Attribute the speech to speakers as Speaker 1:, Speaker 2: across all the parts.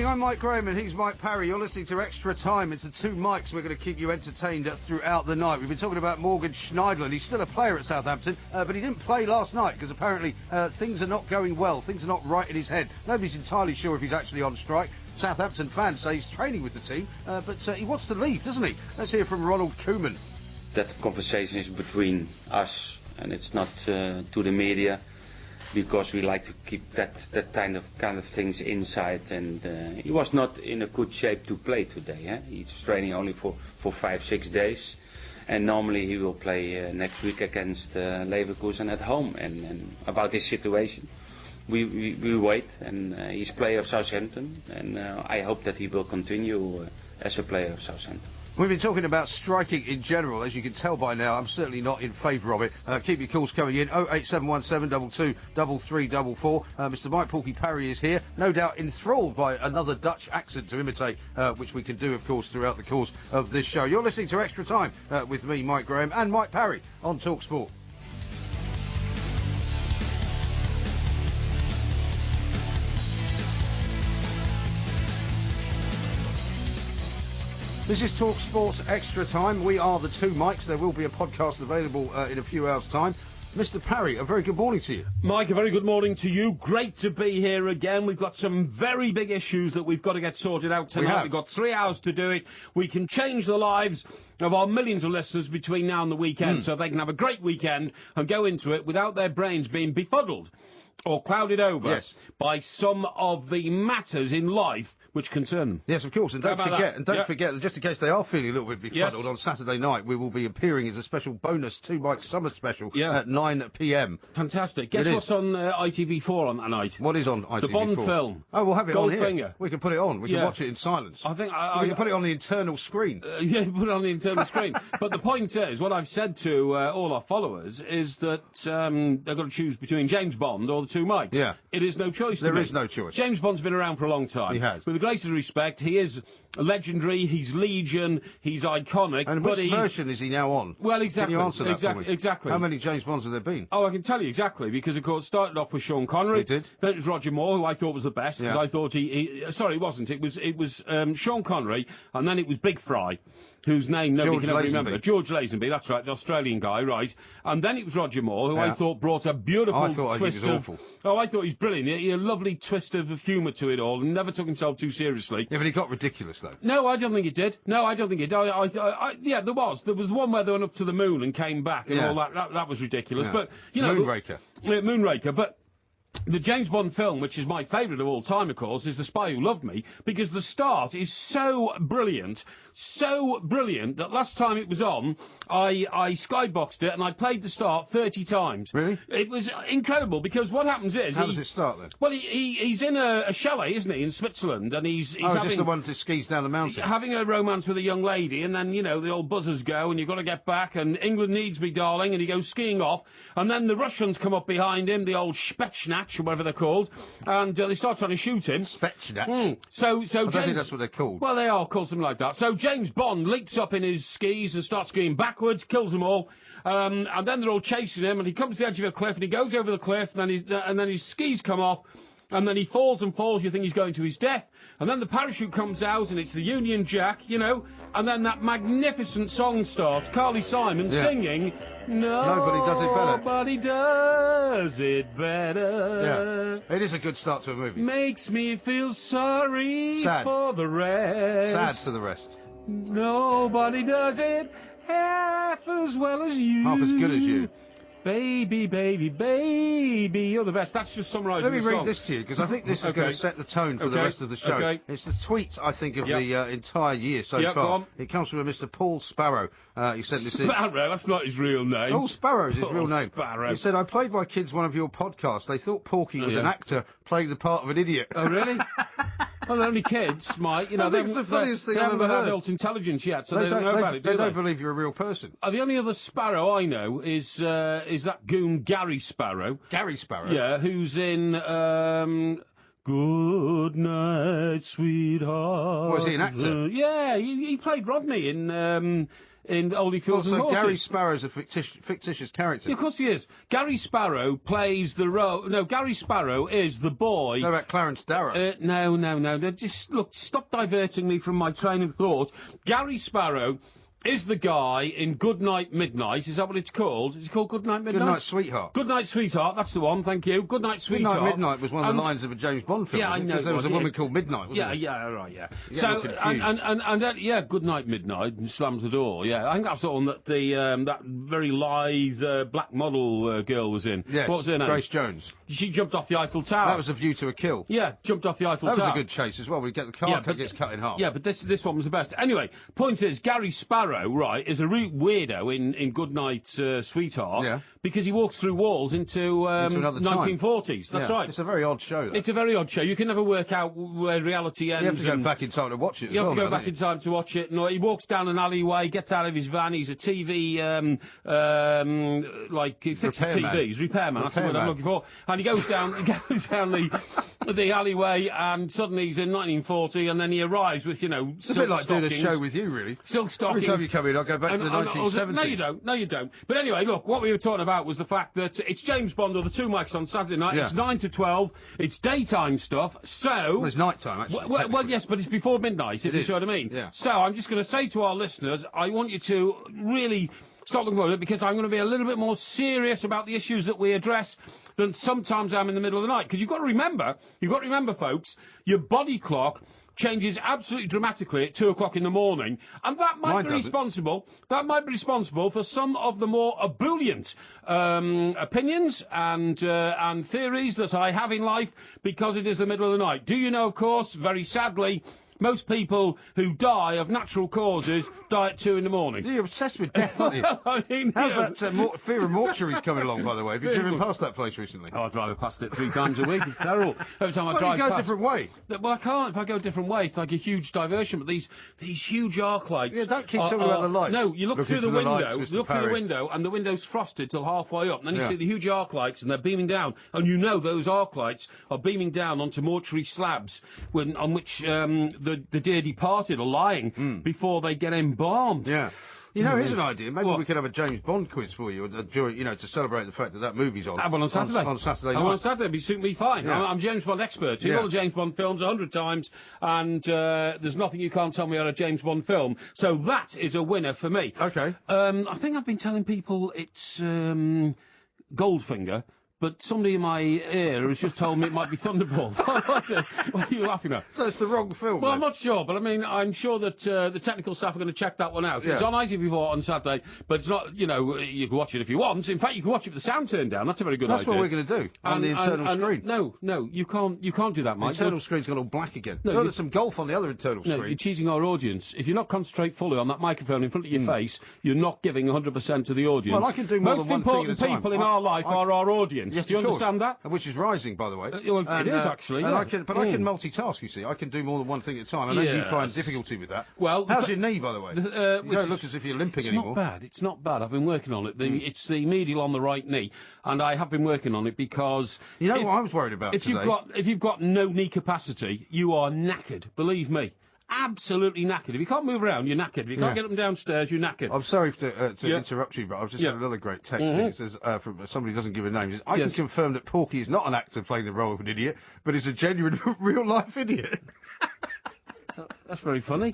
Speaker 1: morning, I'm Mike Graham and he's Mike Parry. You're listening to Extra Time. It's the two mics. We're going to keep you entertained throughout the night. We've been talking about Morgan Schneiderlin. He's still a player at Southampton, but he didn't play last night because apparently things are not going well. Things are not right in his head. Nobody's entirely sure if he's actually on strike. Southampton fans say he's training with the team, but he wants to leave, doesn't he? Let's hear from Ronald Koeman.
Speaker 2: That conversation is between us and it's not to the media. Because we like to keep that kind of things inside, and he was not in a good shape to play today. Eh? He's training only for 5-6 days, and normally he will play next week against Leverkusen at home. And about this situation, we wait, and he's a player of Southampton, and I hope that he will continue as a player of Southampton.
Speaker 1: We've been talking about striking in general. As you can tell by now, I'm certainly not in favour of it. Keep your calls coming in. 08717 22 3344. Mr. Mike Porky Parry is here, no doubt enthralled by another Dutch accent to imitate, which we can do, of course, throughout the course of this show. You're listening to Extra Time with me, Mike Graham, and Mike Parry on TalkSport. This is TalkSport Extra Time. We are the two mics. There will be a podcast available in a few hours' time. Mr. Parry, a very good morning to you.
Speaker 3: Mike, a very good morning to you. Great to be here again. We've got some very big issues that we've got to get sorted out tonight. We've got 3 hours to do it. We can change the lives of our millions of listeners between now and the weekend, so they can have a great weekend and go into it without their brains being befuddled or clouded over by some of the matters in life which concern them.
Speaker 1: Yes, of course, and don't forget, just in case they are feeling a little bit befuddled, on Saturday night we will be appearing as a special bonus 2 Mike Summer Special at 9 p.m.
Speaker 3: Fantastic. Guess what's on ITV4 on that night?
Speaker 1: What is on ITV4?
Speaker 3: The Bond film.
Speaker 1: Oh, we'll have it on here.
Speaker 3: Goldfinger.
Speaker 1: We can put it on. We can watch it in silence.
Speaker 3: I think
Speaker 1: we can put it on the internal screen.
Speaker 3: Put it on the internal screen. But the point is, what I've said to all our followers is that they've got to choose between James Bond or the two Mikes.
Speaker 1: Yeah.
Speaker 3: It is no choice to
Speaker 1: There
Speaker 3: me.
Speaker 1: is no choice.
Speaker 3: James Bond's been around for a long time.
Speaker 1: He has.
Speaker 3: With the greatest respect, he is legendary, he's Legion, he's iconic.
Speaker 1: And which version is he now on?
Speaker 3: Well, exactly.
Speaker 1: Can you answer that for me?
Speaker 3: Exactly.
Speaker 1: How many James Bonds have there been?
Speaker 3: Oh, I can tell you exactly, because, of course, it started off with Sean Connery.
Speaker 1: It did.
Speaker 3: Then it was Roger Moore, who I thought was the best, because I thought sorry, it wasn't. It was Sean Connery, and then it was Big Fry, whose name nobody can ever remember. George Lazenby, that's right, the Australian guy, right. And then it was Roger Moore, who I thought brought a beautiful twist
Speaker 1: he was awful.
Speaker 3: Oh, I thought he was brilliant. He had a lovely twist of humour to it all, and never took himself too seriously.
Speaker 1: Yeah, but he got ridiculous, though.
Speaker 3: No, I don't think it did. No, I don't think it did. Yeah, there was. There was one where they went up to the moon and came back and all that. That was ridiculous.
Speaker 1: Yeah.
Speaker 3: But, you know...
Speaker 1: Moonraker.
Speaker 3: Moonraker, but... The James Bond film, which is my favourite of all time, of course, is The Spy Who Loved Me, because the start is so brilliant that last time it was on, I skyboxed it and I played the start 30 times.
Speaker 1: Really?
Speaker 3: It was incredible, because what happens is...
Speaker 1: How does it start, then?
Speaker 3: Well, he's in a chalet, isn't he, in Switzerland, and he's having...
Speaker 1: just the one that skis down the mountain?
Speaker 3: Having a romance with a young lady, and then, you know, the old buzzers go, and you've got to get back, and England needs me, darling, and he goes skiing off, and then the Russians come up behind him, the old Spetsnaz, or whatever they're called, and they start trying to shoot him.
Speaker 1: Spetsnaz?
Speaker 3: So
Speaker 1: I don't think that's what they're called.
Speaker 3: Well, they are called something like that. So James Bond leaps up in his skis and starts skiing backwards, kills them all, and then they're all chasing him, and he comes to the edge of a cliff, and he goes over the cliff, and then his skis come off, and then he falls and falls, you think he's going to his death, and then the parachute comes out, and it's the Union Jack, you know, and then that magnificent song starts, Carly Simon singing,
Speaker 1: Nobody does it better.
Speaker 3: Nobody does it better.
Speaker 1: Yeah, it is a good start to a movie.
Speaker 3: Makes me feel sorry for the rest.
Speaker 1: Sad for the rest.
Speaker 3: Nobody does it half as well as you.
Speaker 1: Half as good as you.
Speaker 3: Baby, baby, baby, you're the best. That's just summarising the song.
Speaker 1: Let me read this to you, because I think this is going to set the tone for the rest of the show. It's the tweet, I think, of the entire year so far. It comes from a Mr. Paul Sparrow. He sent this in.
Speaker 3: Sparrow? That's not his real name.
Speaker 1: Paul Sparrow is his real name.
Speaker 3: Sparrow.
Speaker 1: He said, I played my kids one of your podcasts. They thought Porky was an actor playing the part of an idiot.
Speaker 3: Oh, really? Well, they're only kids, Mike. You know,
Speaker 1: I think it's the funniest thing I've ever heard.
Speaker 3: They haven't had adult intelligence yet, so they don't know about it, do they?
Speaker 1: They don't believe you're a real person.
Speaker 3: The only other Sparrow I know is that goon Gary Sparrow.
Speaker 1: Gary Sparrow?
Speaker 3: Yeah, who's in... Good night, sweetheart.
Speaker 1: Was he an actor?
Speaker 3: Yeah, he played Rodney in in Oldie Fields and Horses.
Speaker 1: Gary Sparrow's a fictitious character.
Speaker 3: Yeah, of course he is. Gary Sparrow plays the role... No, Gary Sparrow is the boy...
Speaker 1: What about Clarence Darrow?
Speaker 3: No. Just, look, stop diverting me from my train of thought. Gary Sparrow is the guy in Goodnight Midnight. Is that what it's called? Is it called Goodnight Midnight?
Speaker 1: Goodnight Sweetheart.
Speaker 3: Goodnight Sweetheart, that's the one, thank you. Goodnight Sweetheart.
Speaker 1: Goodnight Midnight was one of the lines of a James Bond film.
Speaker 3: Yeah, I know.
Speaker 1: Because there was a woman called Midnight, wasn't there?
Speaker 3: Yeah, right, yeah.
Speaker 1: So,
Speaker 3: Goodnight Midnight, and slams the door, yeah. I think that's the one that that very lithe black model girl was in.
Speaker 1: Yes,
Speaker 3: what was her name?
Speaker 1: Grace Jones.
Speaker 3: She jumped off the Eiffel Tower.
Speaker 1: That was A View to a Kill.
Speaker 3: Yeah, jumped off the Eiffel Tower.
Speaker 1: That was a good chase as well. We get the car gets cut in half.
Speaker 3: Yeah, but this one was the best. Anyway, point is, Gary Sparrow, right, is a weirdo in Goodnight Sweetheart because he walks through walls into 1940s. That's right.
Speaker 1: It's a very odd show, though.
Speaker 3: It's a very odd show. You can never work out where reality ends.
Speaker 1: You have to go back in time to watch it.
Speaker 3: You have to go back in time to watch it. No, he walks down an alleyway, gets out of his van. He's a TV, he fixes TVs, repairman. That's what I'm looking for. And he goes down the alleyway, and suddenly he's in 1940, and then he arrives with,
Speaker 1: it's a bit like doing a show with you, really.
Speaker 3: Silk stockings.
Speaker 1: Every time you come in, I'll go back to the 1970s.
Speaker 3: No, you don't. But anyway, look, what we were talking about was the fact that it's James Bond or the Two Mics on Saturday night. Yeah. It's 9 to 12. It's daytime stuff. So...
Speaker 1: Well, it's nighttime, actually.
Speaker 3: Well, yes, but it's before midnight, if you see what I mean.
Speaker 1: Yeah.
Speaker 3: So I'm just going to say to our listeners, I want you to really stop looking forward, because I'm going to be a little bit more serious about the issues that we address than sometimes I'm in the middle of the night. Because you've got to remember, folks, your body clock changes absolutely dramatically at 2 o'clock in the morning, and that might be responsible. That might be responsible for some of the more ebullient opinions and theories that I have in life, because it is the middle of the night. Do you know, of course, very sadly, most people who die of natural causes die at 2 in the morning.
Speaker 1: You're obsessed with death, aren't you?
Speaker 3: I mean,
Speaker 1: how's that fear of mortuaries coming along, by the way? Have you driven past that place recently?
Speaker 3: Oh, I drive past it 3 times a week. It's terrible. Every time I drive
Speaker 1: you go
Speaker 3: past...
Speaker 1: a different way.
Speaker 3: Well, I can't. If I go a different way, it's like a huge diversion. But these huge arc lights...
Speaker 1: Yeah, don't keep talking about the lights.
Speaker 3: No, you look through the window,
Speaker 1: through the
Speaker 3: window, and the window's frosted till halfway up, and then you see the huge arc lights, and they're beaming down, and you know those arc lights are beaming down onto mortuary slabs on which the dear departed are lying before they get embalmed.
Speaker 1: Yeah. You know, here's an idea. Maybe we could have a James Bond quiz for you during, to celebrate the fact that movie's on.
Speaker 3: Have one on Saturday.
Speaker 1: On Saturday night.
Speaker 3: On Saturday, it'd suit me fine. Yeah. I'm James Bond expert. Seen all the James Bond films 100 times, and there's nothing you can't tell me on a James Bond film. So that is a winner for me.
Speaker 1: Okay.
Speaker 3: I think I've been telling people it's Goldfinger. But somebody in my ear has just told me it might be Thunderball. What are you laughing at?
Speaker 1: So it's the wrong film.
Speaker 3: Well,
Speaker 1: then.
Speaker 3: I'm not sure, but I mean, I'm sure that the technical staff are going to check that one out. Yeah. It's on ITV4 on Saturday, but it's not, you can watch it if you want. In fact, you can watch it with the sound turned down. That's a very good idea.
Speaker 1: That's what we're going to do on the internal screen.
Speaker 3: No, you can't do that, Mike.
Speaker 1: The internal screen's gone all black again. No, there's some golf on the other internal screen.
Speaker 3: No, you're cheating our audience. If you not concentrate fully on that microphone in front of your face, you're not giving 100% to the audience.
Speaker 1: Well, I can do more than one thing at a time.
Speaker 3: Most important people in our life are our audience.
Speaker 1: Yes,
Speaker 3: do you understand that?
Speaker 1: Which is rising, by the way.
Speaker 3: It is, actually.
Speaker 1: And I can multitask, you see. I can do more than one thing at a time. I know you find difficulty with that. Well, how's your knee, by the way? You don't look as if you're limping anymore.
Speaker 3: It's not bad. I've been working on it. It's the medial on the right knee, and I have been working on it because...
Speaker 1: You know what I was worried about today?
Speaker 3: If you've got no knee capacity, you are knackered, believe me. Absolutely knackered. If you can't move around, you're knackered. If you can't get them downstairs, you're knackered.
Speaker 1: I'm sorry to interrupt you, but I've just had another great text. It says, from somebody who doesn't give a name. Says, I can confirm that Porky is not an actor playing the role of an idiot, but is a genuine real-life idiot.
Speaker 3: That's very funny.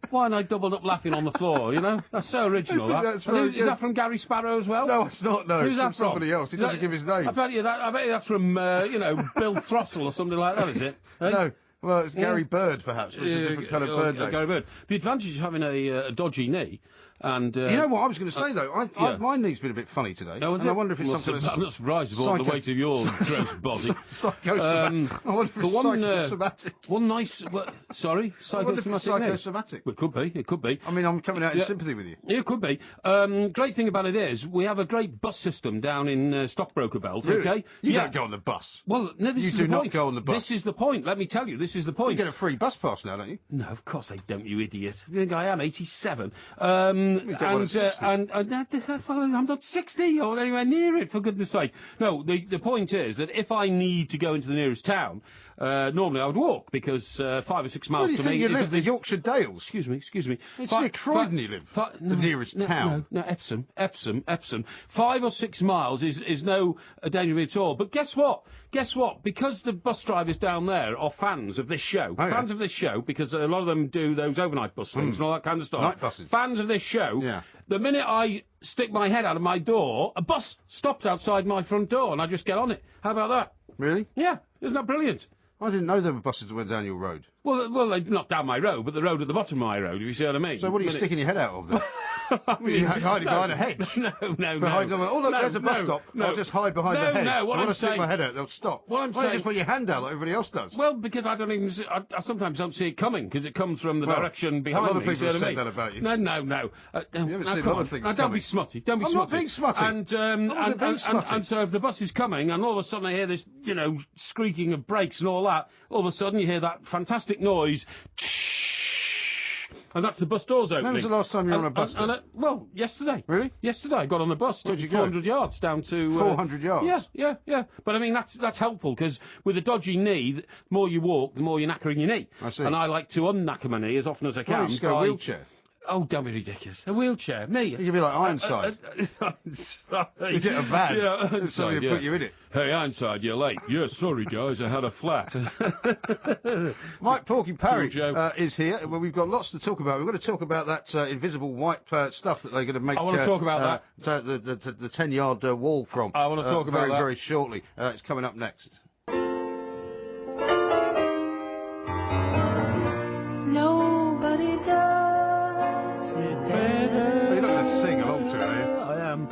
Speaker 3: Why am I doubled up laughing on the floor, That's so original, that. Is that from Gary Sparrow as well?
Speaker 1: No, it's not, no.
Speaker 3: Who's that from?
Speaker 1: Somebody else. He doesn't give his name.
Speaker 3: I bet you that's from, Bill Throstle or something like that, is it?
Speaker 1: No. Well, it's Gary Bird, perhaps. It's a different kind of bird name.
Speaker 3: Gary Bird. The advantage of having a dodgy kney, and...
Speaker 1: you know what I was going to say, though? My knee's been a bit funny today.
Speaker 3: Oh,
Speaker 1: and I wonder if it's something...
Speaker 3: I'm not surprised with all the weight of your gross body.
Speaker 1: Psychosomatic. I wonder if it's psychosomatic.
Speaker 3: One nice... Sorry?
Speaker 1: Psychosomatic.
Speaker 3: Well, it could be.
Speaker 1: I mean, I'm coming out in sympathy with you.
Speaker 3: It could be. Great thing about it is, we have a great bus system down in Stockbroker Belt, okay?
Speaker 1: You don't go on the bus.
Speaker 3: Well, no, this is the point.
Speaker 1: You do not go on the bus.
Speaker 3: This is the point. Let me tell you, this is the point.
Speaker 1: You get a free bus pass now, don't you?
Speaker 3: No, of course I don't, you idiot. You think I am 87? I'm not 60 or anywhere near it, for goodness sake. No, the point is that if I need to go into the nearest town, normally I would walk, because 5 or 6 miles
Speaker 1: Where do you
Speaker 3: to
Speaker 1: think
Speaker 3: me...
Speaker 1: you live? The Yorkshire Dales?
Speaker 3: Excuse me.
Speaker 1: It's near Croydon you live, the nearest town.
Speaker 3: No, Epsom. 5 or 6 miles is no danger to me at all. But guess what? Because the bus drivers down there are fans of this show. Fans of this show, because a lot of them do those overnight bus things and all that kind of stuff.
Speaker 1: Night buses.
Speaker 3: Fans of this show. The minute I stick my head out of my door, a bus stops outside my front door and I just get on it. How about that?
Speaker 1: Really?
Speaker 3: Yeah. Isn't that brilliant?
Speaker 1: I didn't know there were buses that went down your road.
Speaker 3: Well, not down my road, but the road at the bottom of my road, if you see what I mean.
Speaker 1: So what are you sticking your head out of then? You're hiding behind a hedge.
Speaker 3: No.
Speaker 1: Oh, look, there's a bus stop. I'll just hide behind the hedge.
Speaker 3: No,
Speaker 1: when I stick my head out, they'll stop.
Speaker 3: What I'm saying...
Speaker 1: just put your hand out like everybody else does.
Speaker 3: Well, because I don't even... I sometimes don't see it coming, because it comes from the direction behind me.
Speaker 1: A lot of people have said that about you.
Speaker 3: No.
Speaker 1: You haven't seen a lot of things coming.
Speaker 3: Don't be smutty. I'm
Speaker 1: not being smutty.
Speaker 3: And so if the bus is coming, and all of a sudden I hear this, squeaking of brakes and all that, all of a sudden you hear that fantastic noise... And that's the bus doors opening.
Speaker 1: When was the last time you were on a bus?
Speaker 3: Well, yesterday.
Speaker 1: Really?
Speaker 3: Yesterday, I got on a bus.
Speaker 1: Where'd you go?
Speaker 3: 400 yards down to...
Speaker 1: 400 yards?
Speaker 3: Yeah. But I mean, that's helpful, because with a dodgy knee, the more you walk, the more you're knackering your knee.
Speaker 1: I see.
Speaker 3: And I like to unknacker my knee as often as I can.
Speaker 1: Well, you just get a wheelchair.
Speaker 3: Oh, don't be ridiculous. A wheelchair? Me?
Speaker 1: You could be like Ironside. You get a van.
Speaker 3: Yeah,
Speaker 1: somebody put you in it.
Speaker 3: Hey, Ironside, you're late. Yeah, sorry, guys, I had a flat.
Speaker 1: Mike Porky Parry is here. Well, we've got lots to talk about. We're going to talk about that invisible white stuff that they're going to make.
Speaker 3: I want to talk about
Speaker 1: that. The 10-yard wall from.
Speaker 3: I want to talk about that
Speaker 1: very shortly. It's coming up next.
Speaker 4: Nobody does it better.
Speaker 1: You're not going to sing along to it, are you?
Speaker 3: I am.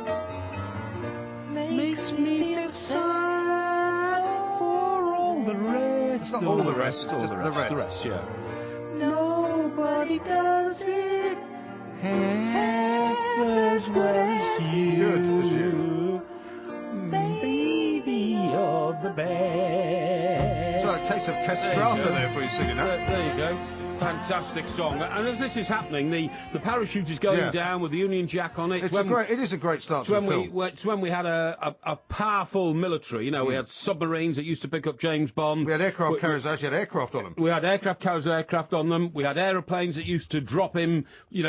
Speaker 4: Makes me feel sorry for all the rest.
Speaker 1: It's not all the rest, it's just the rest.
Speaker 3: The rest, yeah.
Speaker 4: Nobody does it half as well as you.
Speaker 1: Good as you.
Speaker 4: Baby, you're the best.
Speaker 1: So it's a case of castrata there for you singing that.
Speaker 3: There you go. Fantastic song. And as this is happening, the parachute is going down with the Union Jack on it.
Speaker 1: It is a great start to the film.
Speaker 3: It's when we had a powerful military. We had submarines that used to pick up James Bond.
Speaker 1: We had aircraft carriers that actually had aircraft on them.
Speaker 3: We had aircraft carriers with aircraft on them. We had aeroplanes that used to drop him,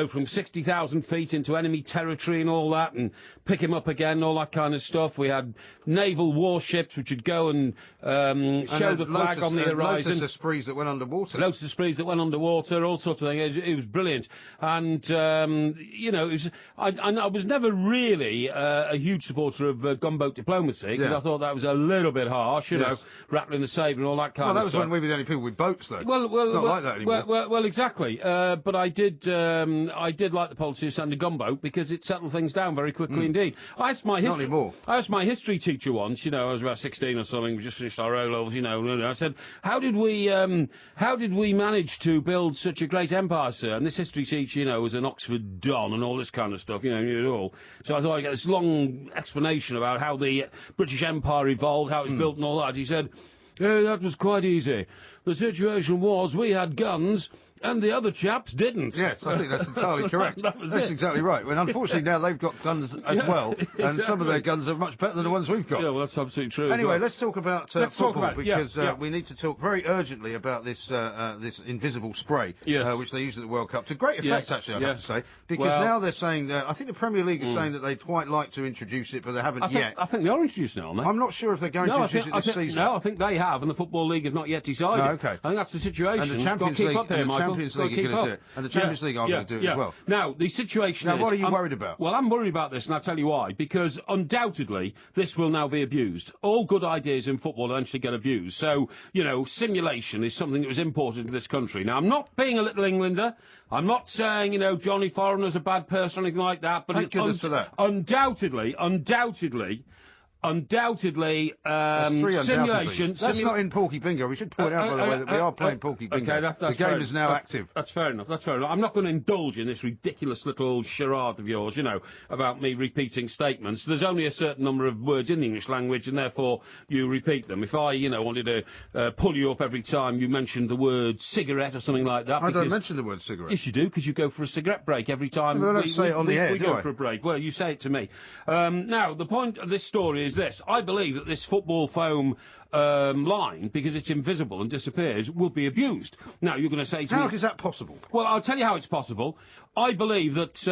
Speaker 3: from 60,000 feet into enemy territory and all that, and pick him up again, all that kind of stuff. We had naval warships which would go and show the flag on the horizon.
Speaker 1: Lotus Esprits that went underwater.
Speaker 3: Lotus Esprits that went underwater, all sorts of things. It was brilliant. And, I was never really a huge supporter of gunboat diplomacy, because I thought that was a little bit harsh, rattling the sabre and all that kind of stuff.
Speaker 1: Well, that was when we were the only people with boats, though. Not like that anymore.
Speaker 3: Well, exactly. But I did like the policy of sending a gunboat, because it settled things down very quickly indeed. I asked my history teacher once, I was about 16 or something, we just finished our O-levels, I said, how did we manage to build such a great empire, sir? And this history teacher, was an Oxford Don and all this kind of stuff, knew it all. So I thought I'd get this long explanation about how the British Empire evolved, how it was built and all that. He said, that was quite easy. The situation was we had guns, and the other chaps didn't.
Speaker 1: Yes, I think that's entirely correct. That's exactly right. Well, unfortunately, now they've got guns as well, and some of their guns are much better than the ones we've got.
Speaker 3: Yeah, well, that's absolutely true.
Speaker 1: Anyway, let's talk about football, because
Speaker 3: yeah.
Speaker 1: We need to talk very urgently about this this invisible spray, which they used at the World Cup. To great effect, actually, I'd have to say, because now they're saying, I think the Premier League is saying that they'd quite like to introduce it, but they haven't yet.
Speaker 3: I think they are introducing it, aren't they?
Speaker 1: I'm not sure if they're going to introduce it this season.
Speaker 3: No, I think they have, and the Football League have not yet decided.
Speaker 1: No, okay.
Speaker 3: I think that's the situation.
Speaker 1: And the Champions League are going to do it. And the Champions League are going to do it as well.
Speaker 3: Now, the situation is...
Speaker 1: what are you worried about?
Speaker 3: Well, I'm worried about this, and I'll tell you why. Because undoubtedly, this will now be abused. All good ideas in football eventually get abused. So, simulation is something that was important in this country. Now, I'm not being a little Englander. I'm not saying, Johnny Foreigner's a bad person or anything like that. But
Speaker 1: thank goodness for that.
Speaker 3: Undoubtedly, undoubtedly,
Speaker 1: That's
Speaker 3: simulation.
Speaker 1: That's not in Porky Bingo. We should point out, by the way, that we are playing Porky Bingo.
Speaker 3: Okay, that's
Speaker 1: the game is now active.
Speaker 3: That's fair enough. That's fair enough. I'm not going to indulge in this ridiculous little charade of yours, about me repeating statements. There's only a certain number of words in the English language, and therefore you repeat them. If I, wanted to pull you up every time you mentioned the word cigarette or something like that.
Speaker 1: I don't mention the word cigarette.
Speaker 3: Yes, you do, because you go for a cigarette break every time.
Speaker 1: I don't say it on the air,
Speaker 3: we
Speaker 1: do
Speaker 3: go
Speaker 1: I?
Speaker 3: for a break. Well, you say it to me. Now, the point of this story is this. I believe that this football foam line, because it's invisible and disappears, will be abused. Now, you're going to say to me...
Speaker 1: How is that possible?
Speaker 3: Well, I'll tell you how it's possible. I believe that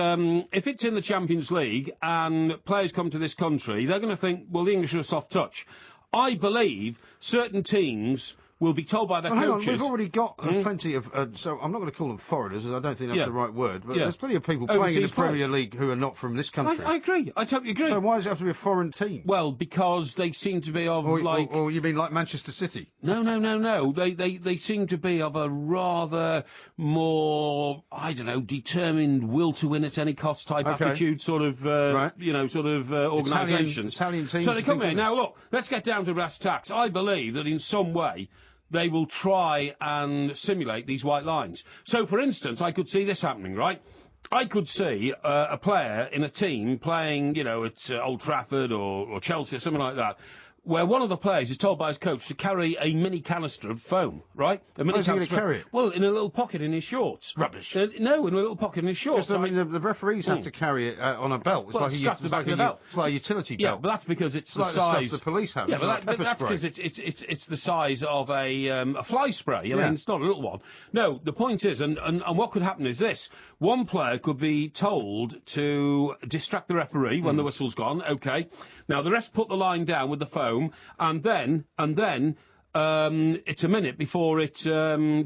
Speaker 3: if it's in the Champions League and players come to this country, they're going to think, well, the English are a soft touch. I believe certain teams will be told by their
Speaker 1: hang
Speaker 3: coaches...
Speaker 1: on, we've already got plenty of... so I'm not going to call them foreigners, as I don't think that's the right word, but there's plenty of people playing in the Premier League who are not from this country.
Speaker 3: I agree. I totally agree.
Speaker 1: So why does it have to be a foreign team?
Speaker 3: Well, because they seem to be of,
Speaker 1: Or you mean like Manchester City?
Speaker 3: No. They seem to be of a rather more, determined will to win at any cost type attitude sort of, organisations.
Speaker 1: Italian teams.
Speaker 3: So they come here. Now, look, let's get down to brass tacks. I believe that in some way they will try and simulate these white lines. So, for instance, I could see this happening, right? I could see a player in a team playing, at Old Trafford or Chelsea or something like that, where one of the players is told by his coach to carry a mini canister of foam, right? A mini
Speaker 1: How's he going to carry it?
Speaker 3: Well, in a little pocket in his shorts.
Speaker 1: Rubbish.
Speaker 3: No, in a little pocket in his shorts.
Speaker 1: Yes, the referees have to carry it on a belt. It's like a utility belt.
Speaker 3: Yeah, but that's because it's the
Speaker 1: like
Speaker 3: size...
Speaker 1: the stuff the police have.
Speaker 3: Yeah, but that's because it's the size of a fly spray. I mean, it's not a little one. No, the point is, and what could happen is this. One player could be told to distract the referee when the whistle's gone, okay. Now, the rest put the line down with the foam, and then it's a minute before it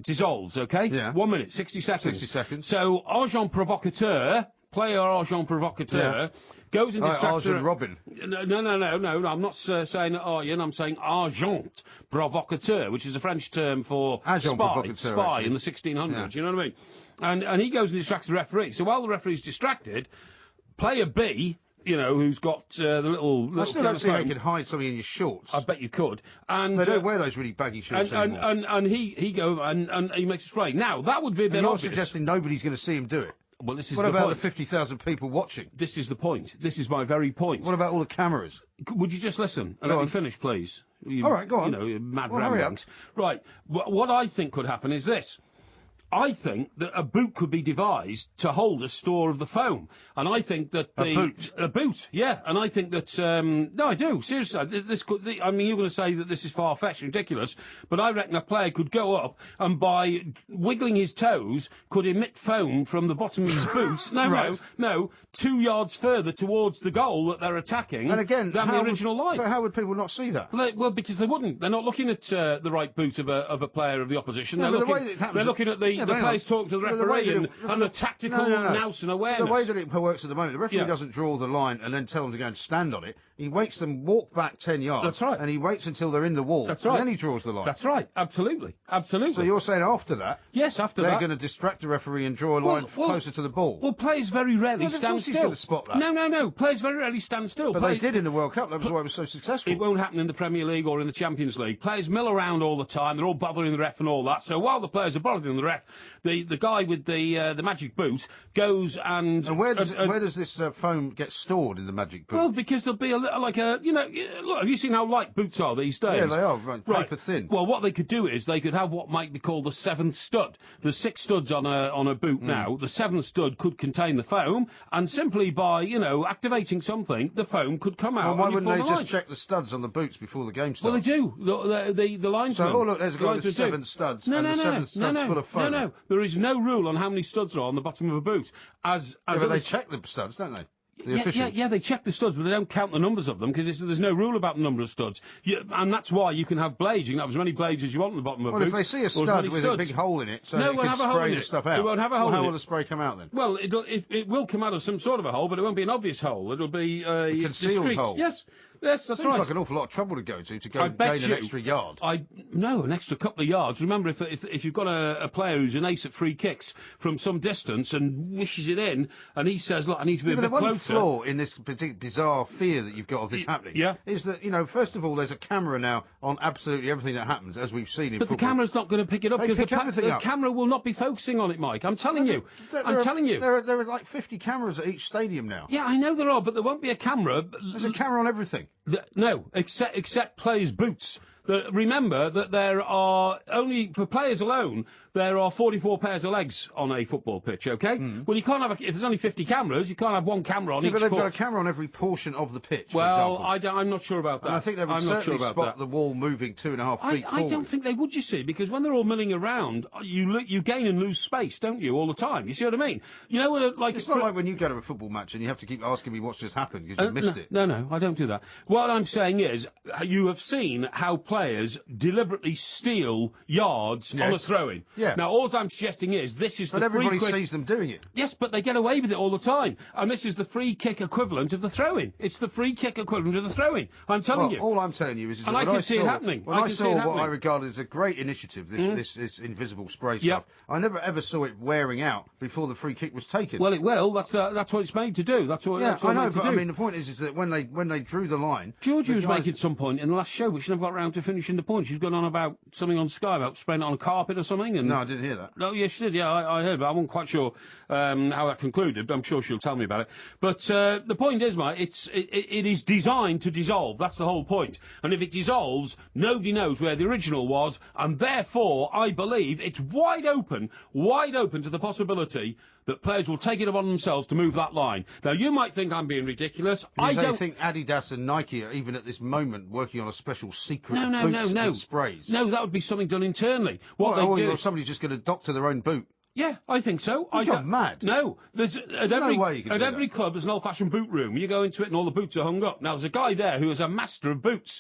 Speaker 3: dissolves, okay?
Speaker 1: Yeah.
Speaker 3: 1 minute, 60 seconds.
Speaker 1: 60 seconds.
Speaker 3: So, agent provocateur, player agent provocateur, goes and distracts...
Speaker 1: Arjen Robin.
Speaker 3: No, I'm not saying Arjen, I'm saying agent provocateur, which is a French term for spy in the 1600s, you know what I mean? And he goes and distracts the referee. So while the referee's distracted, player B... who's got the little...
Speaker 1: I still don't see how you could hide something in your shorts.
Speaker 3: I bet you could. And
Speaker 1: they don't wear those really baggy shorts anymore.
Speaker 3: And he goes and he makes a spray. Now, that would be a bit obvious.
Speaker 1: You're suggesting nobody's going to see him do it?
Speaker 3: Well, this is
Speaker 1: what
Speaker 3: the
Speaker 1: about
Speaker 3: point.
Speaker 1: the 50,000 people watching?
Speaker 3: This is the point. This is my very point.
Speaker 1: What about all the cameras?
Speaker 3: Would you just listen and let me finish, please?
Speaker 1: All right, go on.
Speaker 3: Mad ramblings. Right. What I think could happen is this. I think that a boot could be devised to hold a store of the foam, and I think that
Speaker 1: a boot,
Speaker 3: yeah, and I think that no, I do seriously. This could. I mean, you're going to say that this is far-fetched, ridiculous, but I reckon a player could go up and by wiggling his toes could emit foam from the bottom of his boots. No, 2 yards further towards the goal that they're attacking.
Speaker 1: And again,
Speaker 3: than the original line.
Speaker 1: But how would people not see that?
Speaker 3: Well, because they wouldn't. They're not looking at the right boot of a player of the opposition.
Speaker 1: No,
Speaker 3: they're looking at the players talking to the referee and the tactical nous and awareness.
Speaker 1: The way that it works at the moment, the referee doesn't draw the line and then tell them to go and stand on it. He waits them walk back 10 yards.
Speaker 3: That's right.
Speaker 1: And he waits until they're in the wall.
Speaker 3: That's right.
Speaker 1: And then he draws the line.
Speaker 3: That's right. Absolutely.
Speaker 1: So you're saying after that?
Speaker 3: Yes, after
Speaker 1: they're going to distract the referee and draw a line closer to the ball.
Speaker 3: Well, players very rarely stand still.
Speaker 1: He's going to spot that.
Speaker 3: No. Players very rarely stand still.
Speaker 1: But they did in the World Cup. That was why it was so successful.
Speaker 3: It won't happen in the Premier League or in the Champions League. Players mill around all the time. They're all bothering the ref and all that. So while the players are bothering the ref, the guy with the magic boot goes and...
Speaker 1: And where does this foam get stored in the magic boot?
Speaker 3: Well, because there'll be a little, look, have you seen how light boots are these days?
Speaker 1: Yeah, they are, paper thin.
Speaker 3: Well, what they could do is they could have what might be called the seventh stud. There's 6 studs on a boot now. The 7th stud could contain the foam, and simply by, activating something, the foam could come out.
Speaker 1: Well, why wouldn't they just check the studs on the boots before the game starts?
Speaker 3: Well, they do. The linesmen.
Speaker 1: So, look, there's a guy with 7 studs, and the 7th stud's full of foam.
Speaker 3: No. There is no rule on how many studs are on the bottom of a boot.
Speaker 1: But they check the studs, don't they?
Speaker 3: Yeah, they check the studs, but they don't count the numbers of them because there's no rule about the number of studs. And that's why you can have blades. You can have as many blades as you want on the bottom of a boot.
Speaker 1: Well, if they see a stud with a big hole in it, so it can spray the stuff out.
Speaker 3: It won't have a hole in it.
Speaker 1: How will the spray come out then?
Speaker 3: Well, it will come out of some sort of a hole, but it won't be an obvious hole. It'll be a
Speaker 1: concealed
Speaker 3: discreet
Speaker 1: hole.
Speaker 3: Yes. Yes, that's
Speaker 1: Seems
Speaker 3: right.
Speaker 1: like an awful lot of trouble to go to
Speaker 3: I
Speaker 1: gain
Speaker 3: bet
Speaker 1: an
Speaker 3: you-
Speaker 1: extra yard.
Speaker 3: No, an extra couple of yards. Remember, if you've got a player who's an ace at free kicks from some distance and wishes it in, and he says, "Look, I need to be a
Speaker 1: But
Speaker 3: bit
Speaker 1: the one
Speaker 3: closer."
Speaker 1: flaw in this bizarre fear that you've got of this happening
Speaker 3: yeah.
Speaker 1: is that, first of all, there's a camera now on absolutely everything that happens, as we've seen in
Speaker 3: But the
Speaker 1: football.
Speaker 3: camera's not going to pick it up
Speaker 1: They
Speaker 3: because
Speaker 1: pick everything
Speaker 3: the
Speaker 1: up.
Speaker 3: camera will not be focusing on it, Mike. I'm telling you. I'm telling you.
Speaker 1: There are like 50 cameras at each stadium now.
Speaker 3: Yeah, I know there are, but there won't be a camera.
Speaker 1: There's a camera on everything.
Speaker 3: No, except players' boots. Remember that there are only for players alone. There are 44 pairs of legs on a football pitch. Okay. Well, you can't have if there's only 50 cameras, you can't have one camera on each.
Speaker 1: But they've
Speaker 3: foot.
Speaker 1: got a camera on every portion of the pitch.
Speaker 3: Well,
Speaker 1: for example.
Speaker 3: I'm not sure about that.
Speaker 1: And I think they would
Speaker 3: I'm not
Speaker 1: certainly
Speaker 3: sure about
Speaker 1: spot
Speaker 3: that.
Speaker 1: the wall moving 2.5 feet
Speaker 3: I
Speaker 1: forward.
Speaker 3: don't think they would, you see, because when they're all milling around, you gain and lose space, don't you, all the time? You see what I mean? You know, like
Speaker 1: It's not like when you go to a football match and you have to keep asking me what's just happened because you missed it.
Speaker 3: No, I don't do that. What I'm saying is, you have seen how players deliberately steal yards on a
Speaker 1: Yes.
Speaker 3: throw-in.
Speaker 1: Yeah.
Speaker 3: Now, all I'm suggesting is this is
Speaker 1: But
Speaker 3: the
Speaker 1: everybody
Speaker 3: free kick.
Speaker 1: sees them doing it.
Speaker 3: Yes, but they get away with it all the time. And this is the free kick equivalent of the throw-in. It's the free kick equivalent of the throw-in. I'm telling
Speaker 1: Well,
Speaker 3: you.
Speaker 1: all I'm telling you is that
Speaker 3: And I
Speaker 1: when
Speaker 3: can see it
Speaker 1: saw,
Speaker 3: happening.
Speaker 1: When
Speaker 3: I
Speaker 1: I,
Speaker 3: can see
Speaker 1: saw
Speaker 3: it
Speaker 1: what
Speaker 3: happening.
Speaker 1: I regarded as a great initiative, this invisible spray
Speaker 3: Yep.
Speaker 1: stuff, I never ever saw it wearing out before the free kick was taken.
Speaker 3: Well, it will. That's what it's made to do. That's what.
Speaker 1: yeah,
Speaker 3: that's what
Speaker 1: I know,
Speaker 3: it's made
Speaker 1: but
Speaker 3: to
Speaker 1: I
Speaker 3: do.
Speaker 1: mean the point is that when they drew the line,
Speaker 3: Georgia
Speaker 1: the
Speaker 3: was
Speaker 1: guys-
Speaker 3: making some point in the last show, but she never got round to finishing the point. She's gone on about something on Sky about spraying it on a carpet or something. And
Speaker 1: No, I didn't hear that.
Speaker 3: No, yes, she did. Yeah, I heard, but I wasn't quite sure how that concluded. But I'm sure she'll tell me about it. But the point is, mate, it is designed to dissolve. That's the whole point. And if it dissolves, nobody knows where the original was, and therefore, I believe it's wide open to the possibility that players will take it upon themselves to move that line. Now, you might think I'm being ridiculous. I
Speaker 1: Because
Speaker 3: don't
Speaker 1: they think Adidas and Nike are even at this moment working on a special secret
Speaker 3: No,
Speaker 1: boot that sprays.
Speaker 3: No, that would be something done internally. What
Speaker 1: Or
Speaker 3: they do.
Speaker 1: somebody's just going to doctor their own boot.
Speaker 3: Yeah, I think so.
Speaker 1: You've gone mad.
Speaker 3: No, there's at every
Speaker 1: way you can do that.
Speaker 3: club there's an old-fashioned boot room. You go into it and all the boots are hung up. Now there's a guy there who is a master of boots,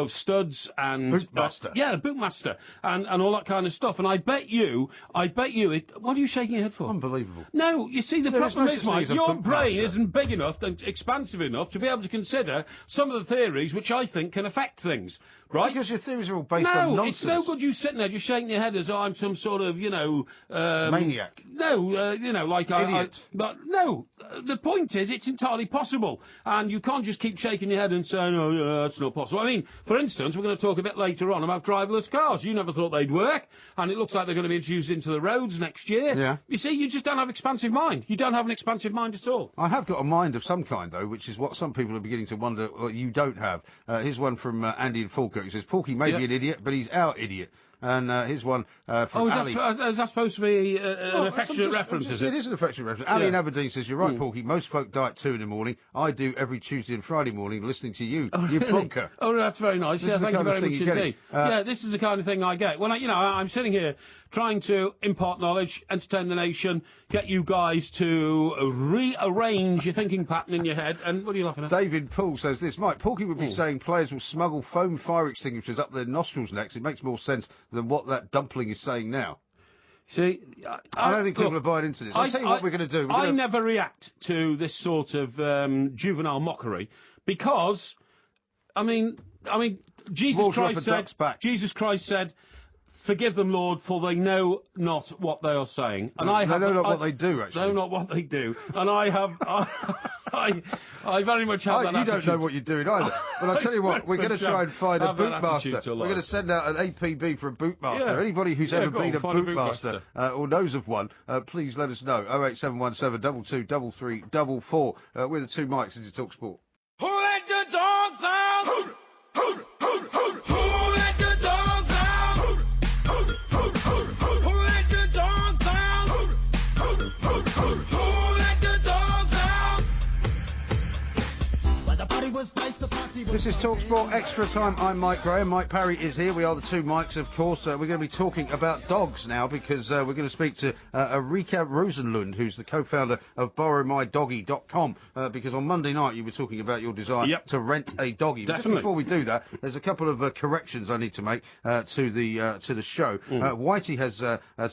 Speaker 3: studs and
Speaker 1: Bootmaster.
Speaker 3: yeah, bootmaster and all that kind of stuff. And I bet you, what are you shaking your head for?
Speaker 1: Unbelievable.
Speaker 3: No, you see, the
Speaker 1: There is
Speaker 3: problem
Speaker 1: no
Speaker 3: is,
Speaker 1: such thing
Speaker 3: Mike,
Speaker 1: as a
Speaker 3: your
Speaker 1: bootmaster.
Speaker 3: brain isn't big enough and expansive enough to be able to consider some of the theories which I think can affect things. Right?
Speaker 1: Because your theories are all based on
Speaker 3: No,
Speaker 1: nonsense.
Speaker 3: it's no good you sitting there just shaking your head as though I'm some sort of,
Speaker 1: Maniac.
Speaker 3: No, like
Speaker 1: Idiot.
Speaker 3: No, the point is it's entirely possible. And you can't just keep shaking your head and saying, oh, yeah, that's not possible. I mean, for instance, we're going to talk a bit later on about driverless cars. You never thought they'd work. And it looks like they're going to be introduced into the roads next year.
Speaker 1: Yeah.
Speaker 3: You see, you just don't have expansive mind. You don't have an expansive mind at all.
Speaker 1: I have got a mind of some kind, though, which is what some people are beginning to wonder what you don't have. Here's one from Andy in Falkirk. He says, Porky may be an idiot, but he's our idiot. And here's one from Ali.
Speaker 3: Is that supposed to be an affectionate reference, is it?
Speaker 1: It is an affectionate reference. Ali in Aberdeen says, you're right, Porky, most folk die at 2 in the morning. I do every Tuesday and Friday morning listening to you, you plonker.
Speaker 3: Oh, that's very nice.
Speaker 1: This
Speaker 3: Yeah,
Speaker 1: is the
Speaker 3: thank you
Speaker 1: kind of
Speaker 3: very
Speaker 1: thing
Speaker 3: much
Speaker 1: you get.
Speaker 3: indeed. Yeah, this is the kind of thing I get. When I'm sitting here trying to impart knowledge, entertain the nation, get you guys to rearrange your thinking pattern in your head. And what are you laughing at?
Speaker 1: David Poole says this, Mike, Porky would be saying players will smuggle foam fire extinguishers up their nostrils next. It makes more sense than what that dumpling is saying now.
Speaker 3: See,
Speaker 1: I don't think people are buying into this. I'll tell you what we're going to do.
Speaker 3: I never react to this sort of juvenile mockery because, Jesus Christ said, "Forgive them, Lord, for they know not what they are saying." And
Speaker 1: they know not what they do, actually.
Speaker 3: Know not what they do. And I have, I very much have that
Speaker 1: You
Speaker 3: attitude.
Speaker 1: don't know what you're doing either. But I'll tell you what, we're going to try and find a
Speaker 3: have that attitude
Speaker 1: bootmaster.
Speaker 3: to
Speaker 1: We're
Speaker 3: life.
Speaker 1: going to send out an APB for a bootmaster.
Speaker 3: Yeah.
Speaker 1: Anybody who's
Speaker 3: Yeah,
Speaker 1: ever
Speaker 3: go on,
Speaker 1: been a
Speaker 3: find a
Speaker 1: bootmaster or knows of one, please let us know. 08717 22 33 44. We're the two mics into Talk Sport.
Speaker 5: Who let the dogs out? Who let the dogs out? Who let the dogs out? Who let the dogs out? Well, the party was nice, the party was
Speaker 1: This is TalkSport Extra Time. I'm Mike Graham. Mike Parry is here. We are the two mics, of course. We're going to be talking about dogs now because we're going to speak to Erika Rosenlund, who's the co-founder of BorrowMyDoggy.com, because on Monday night you were talking about your desire to rent a doggy. But just
Speaker 3: Definitely.
Speaker 1: before we do that, there's a couple of corrections I need to make to the show. Whitey has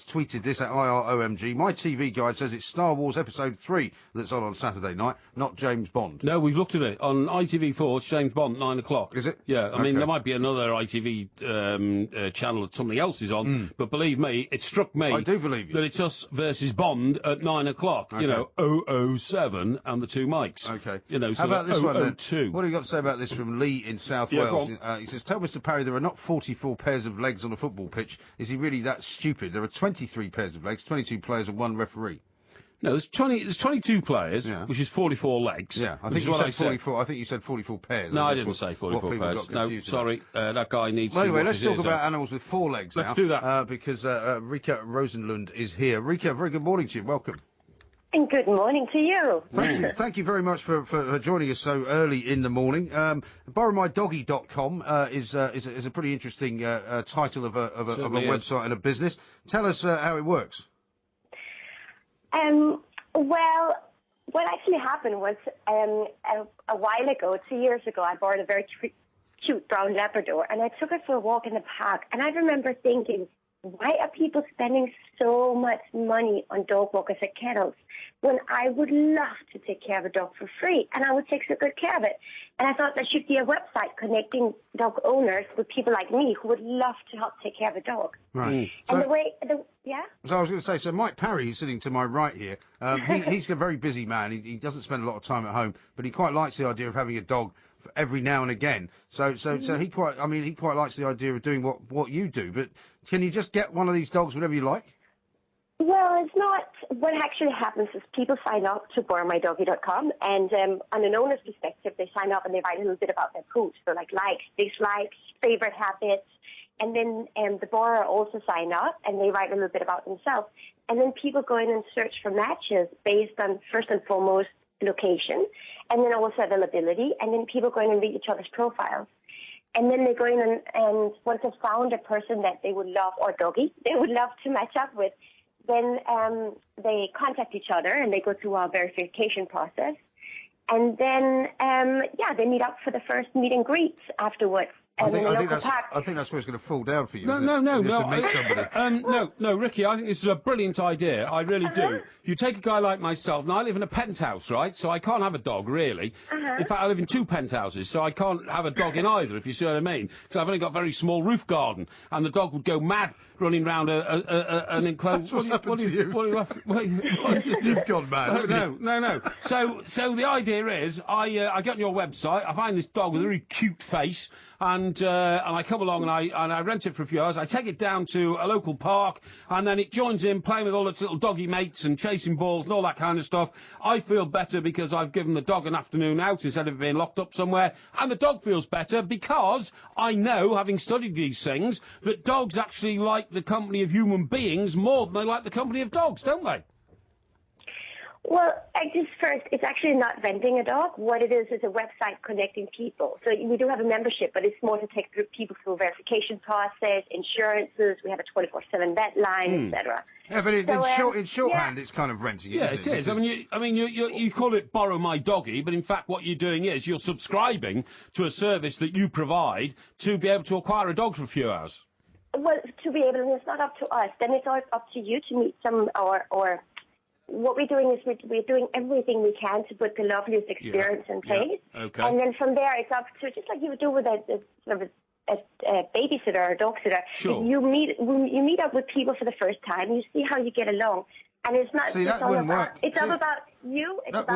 Speaker 1: tweeted this at IROMG. My TV guide says it's Star Wars Episode 3 that's on Saturday night, not James Bond.
Speaker 3: No, we've looked at it on ITV4. James Bond, 9 o'clock.
Speaker 1: Is it?
Speaker 3: Yeah, I mean, there might be another ITV channel that something else is on, but believe me, it struck me
Speaker 1: I do believe you.
Speaker 3: that it's us versus Bond at 9 o'clock.
Speaker 1: Okay.
Speaker 3: You know, 007 and the two mics.
Speaker 1: Okay.
Speaker 3: You know,
Speaker 1: How
Speaker 3: so
Speaker 1: about this one then?
Speaker 3: 002.
Speaker 1: What do you got to say about this from Lee in South
Speaker 3: Yeah,
Speaker 1: Wales?
Speaker 3: go
Speaker 1: He says, tell Mr. Parry there are not 44 pairs of legs on a football pitch. Is he really that stupid? There are 23 pairs of legs, 22 players and 1 referee.
Speaker 3: No, there's 22 players,
Speaker 1: Yeah.
Speaker 3: which is 44 legs.
Speaker 1: Yeah, I
Speaker 3: which
Speaker 1: think
Speaker 3: is
Speaker 1: you
Speaker 3: what
Speaker 1: said 44. I think you said 44 pairs.
Speaker 3: No, I
Speaker 1: That's
Speaker 3: didn't say 44
Speaker 1: what people
Speaker 3: pairs.
Speaker 1: got
Speaker 3: No,
Speaker 1: confused about.
Speaker 3: sorry, that guy needs
Speaker 1: Well,
Speaker 3: to
Speaker 1: anyway,
Speaker 3: watch
Speaker 1: let's
Speaker 3: his
Speaker 1: talk
Speaker 3: ears
Speaker 1: about
Speaker 3: out.
Speaker 1: animals with 4 legs
Speaker 3: Let's
Speaker 1: now.
Speaker 3: do that.
Speaker 1: Because Rika Rosenlund is here. Rika, very good morning to you. Welcome.
Speaker 6: And good morning to you.
Speaker 1: Thank you very much for joining us so early in the morning. BorrowMyDoggy.com is a pretty interesting title of a
Speaker 3: Certainly is.
Speaker 1: website and a business. Tell us how it works.
Speaker 6: Well, what actually happened was a while ago, 2 years ago, I bought a very cute brown Labrador, and I took it for a walk in the park. And I remember thinking, why are people spending so much money on dog walkers at kennels when I would love to take care of a dog for free, and I would take so good care of it? And I thought there should be a website connecting dog owners with people like me who would love to help take care of a dog.
Speaker 1: Right.
Speaker 6: And
Speaker 1: So,
Speaker 6: yeah?
Speaker 1: so I was going to say, so Mike Parry, who's sitting to my right here, he's a very busy man. He doesn't spend a lot of time at home, but he quite likes the idea of having a dog every now and again. So he quite likes the idea of doing what you do. But can you just get one of these dogs whenever you like?
Speaker 6: Well, it's not. What actually happens is people sign up to BorrowMyDoggy.com, and on an owner's perspective, they sign up and they write a little bit about their pooch, so like likes, dislikes, favorite habits, and then the borrower also sign up and they write a little bit about themselves. And then people go in and search for matches based on, first and foremost, location, and then also availability, and then people go in and read each other's profiles. And then they go in and once they've found a person that they would love, or doggy, they would love to match up with, then they contact each other and they go through our verification process. And then, they meet up for the first meet and greet afterwards.
Speaker 1: I think that's where it's going to fall down for you.
Speaker 3: No,
Speaker 1: isn't
Speaker 3: no,
Speaker 1: it?
Speaker 3: no,
Speaker 1: You
Speaker 3: no.
Speaker 1: have to meet somebody.
Speaker 3: No, Ricky, I think this is a brilliant idea. I really
Speaker 6: Uh-huh.
Speaker 3: do. You take a guy like myself. Now, I live in a penthouse, right? So I can't have a dog, really.
Speaker 6: Uh-huh.
Speaker 3: In fact, I live in 2 penthouses, so I can't have a dog in either, if you see what I mean. Because I've only got a very small roof garden, and the dog would go mad running round an enclosed...
Speaker 1: That's what's happened to you. You've gone mad, haven't you?
Speaker 3: No. So the idea is, I get on your website, I find this dog with a very cute face, and I come along and I rent it for a few hours. I take it down to a local park, and then it joins in playing with all its little doggy mates and chasing balls and all that kind of stuff. I feel better because I've given the dog an afternoon out instead of being locked up somewhere, and the dog feels better because I know, having studied these things, that dogs actually like the company of human beings more than they like the company of dogs, don't they?
Speaker 6: Well, it's actually not renting a dog. What it is a website connecting people. So we do have a membership, but it's more to take people through verification process, insurances. We have a 24/7 vet line, etc.
Speaker 1: Yeah, but in shorthand, it's kind of renting it.
Speaker 3: Yeah,
Speaker 1: isn't
Speaker 3: it is. You call it Borrow My Doggy, but in fact what you're doing is you're subscribing to a service that you provide to be able to acquire a dog for a few hours.
Speaker 6: Well, to be able, and it's not up to us. Then it's all up to you to meet or what we're doing is we're doing everything we can to put the loveliest experience in place.
Speaker 3: Yeah. Okay.
Speaker 6: And then from there, it's up to, just like you would do with a babysitter or a dog sitter.
Speaker 3: Sure.
Speaker 6: You meet up with people for the first time. You see how you get along. And it's not
Speaker 1: See,
Speaker 6: just
Speaker 1: that
Speaker 6: all
Speaker 1: wouldn't
Speaker 6: about,
Speaker 1: work.
Speaker 6: it's
Speaker 1: See,
Speaker 6: all about you. It's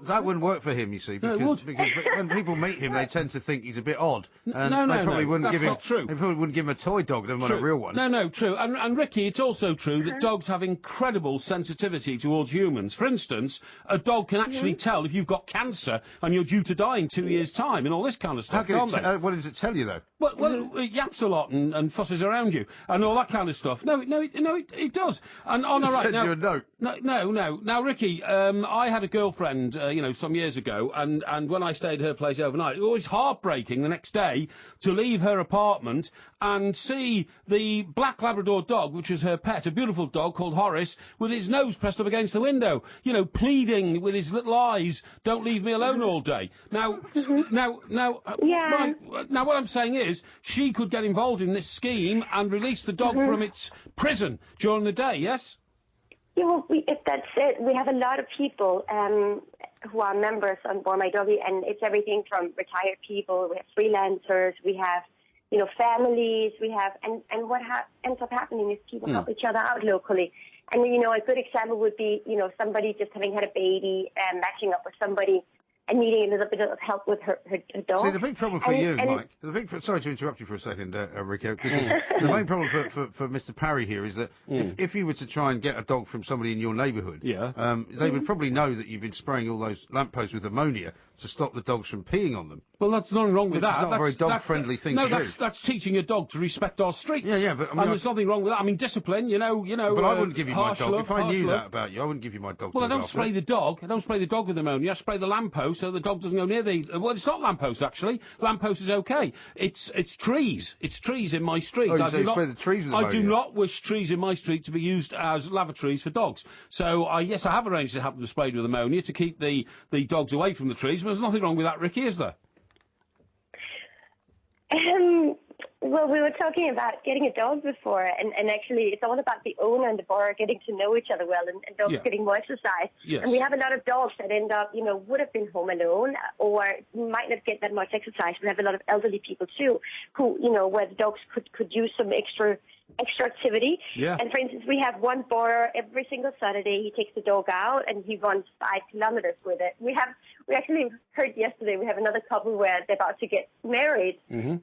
Speaker 1: That wouldn't work for him, you see,
Speaker 3: No, it
Speaker 1: because
Speaker 3: would.
Speaker 1: when people meet him, they tend to think he's a bit odd, and
Speaker 3: no,
Speaker 1: they probably
Speaker 3: no,
Speaker 1: wouldn't
Speaker 3: that's
Speaker 1: give him.
Speaker 3: not true.
Speaker 1: They probably wouldn't give him a toy dog, never mind a real one.
Speaker 3: No, true. And Ricky, it's also true that dogs have incredible sensitivity towards humans. For instance, a dog can actually tell if you've got cancer and you're due to die in 2 years' time and all this kind of
Speaker 1: How
Speaker 3: stuff,
Speaker 1: can
Speaker 3: can't they?
Speaker 1: what does it tell you though?
Speaker 3: Well, it yaps a lot and fusses around you and all that kind of stuff. No, it does. And all right,
Speaker 1: Send
Speaker 3: now,
Speaker 1: you a note.
Speaker 3: No. Now, Ricky, I had a girlfriend, some years ago, and when I stayed at her place overnight, it was heartbreaking the next day to leave her apartment and see the black Labrador dog, which was her pet, a beautiful dog called Horace, with his nose pressed up against the window, pleading with his little eyes, "Don't leave me alone all day." Now, now, what I'm saying is, she could get involved in this scheme and release the dog from its prison during the day. Yes.
Speaker 6: Yeah, well, that's it. We have a lot of people who are members on Born My Doggy, and it's everything from retired people, we have freelancers, we have, families, we have, and what ends up happening is people help each other out locally. And, a good example would be, somebody just having had a baby and matching up with somebody and needing a little bit of help with her dog.
Speaker 1: See, the big problem for you, Mike, sorry to interrupt you for a second, Rico, because the main problem for Mr. Parry here is that if you were to try and get a dog from somebody in your neighbourhood, they would probably know that you've been spraying all those lampposts with ammonia to stop the dogs from peeing on them.
Speaker 3: Well, that's nothing wrong with that.
Speaker 1: It's not a very dog-friendly thing to do.
Speaker 3: No, that's teaching a dog to respect our streets.
Speaker 1: Yeah, but
Speaker 3: and there's nothing wrong with that. I mean, discipline, But
Speaker 1: I wouldn't give you my dog.
Speaker 3: Love,
Speaker 1: if I knew that about you, I wouldn't give you my dog.
Speaker 3: Well, I don't spray the dog. I don't spray the dog with ammonia. I spray the lamppost so the dog doesn't go near the. Well, it's not lamppost actually. Lamppost is okay. It's trees. It's trees in my street.
Speaker 1: Oh, you spray the trees with ammonia?
Speaker 3: I do not wish trees in my street to be used as lavatories for dogs. So yes, I have arranged to have them sprayed with ammonia to keep the dogs away from the trees. But there's nothing wrong with that, Ricky, is there?
Speaker 6: Well, we were talking about getting a dog before, and actually it's all about the owner and the borrower getting to know each other well, and dogs getting more exercise.
Speaker 3: Yes.
Speaker 6: And we have a lot of dogs that end up, would have been home alone or might not get that much exercise. We have a lot of elderly people too, who, where the dogs could use some extra activity.
Speaker 3: Yeah.
Speaker 6: And for instance, we have one borrower every single Saturday. He takes the dog out and he runs 5 kilometers with it. We actually heard yesterday we have another couple where they're about to get married, and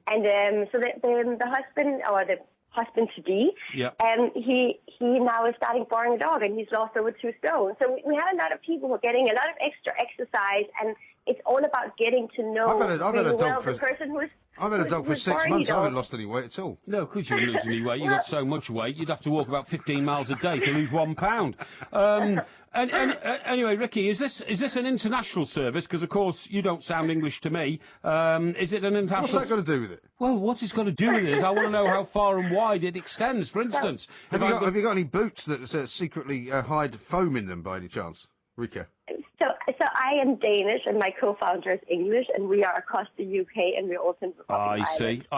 Speaker 6: so the husband or the husband to be, he now is starting borrowing a dog, and he's lost over 2 stone. So we have a lot of people who are getting a lot of extra exercise, and it's all about getting to know the person who's.
Speaker 1: I've had a dog for 6 months. I haven't lost any weight at all.
Speaker 3: No, of course you wouldn't lose any weight. You've got so much weight, you'd have to walk about 15 miles a day to lose 1 pound. Anyway, Ricky, is this an international service? Because, of course, you don't sound English to me. Is it an international...
Speaker 1: What's that got to do with it?
Speaker 3: Well, what it's got to do with it is I want to know how far and wide it extends. For instance...
Speaker 1: Have you got any boots that secretly hide foam in them, by any chance, Rika?
Speaker 6: So I am Danish, and my co-founder is English, and we are across the UK, and we're also in the
Speaker 3: I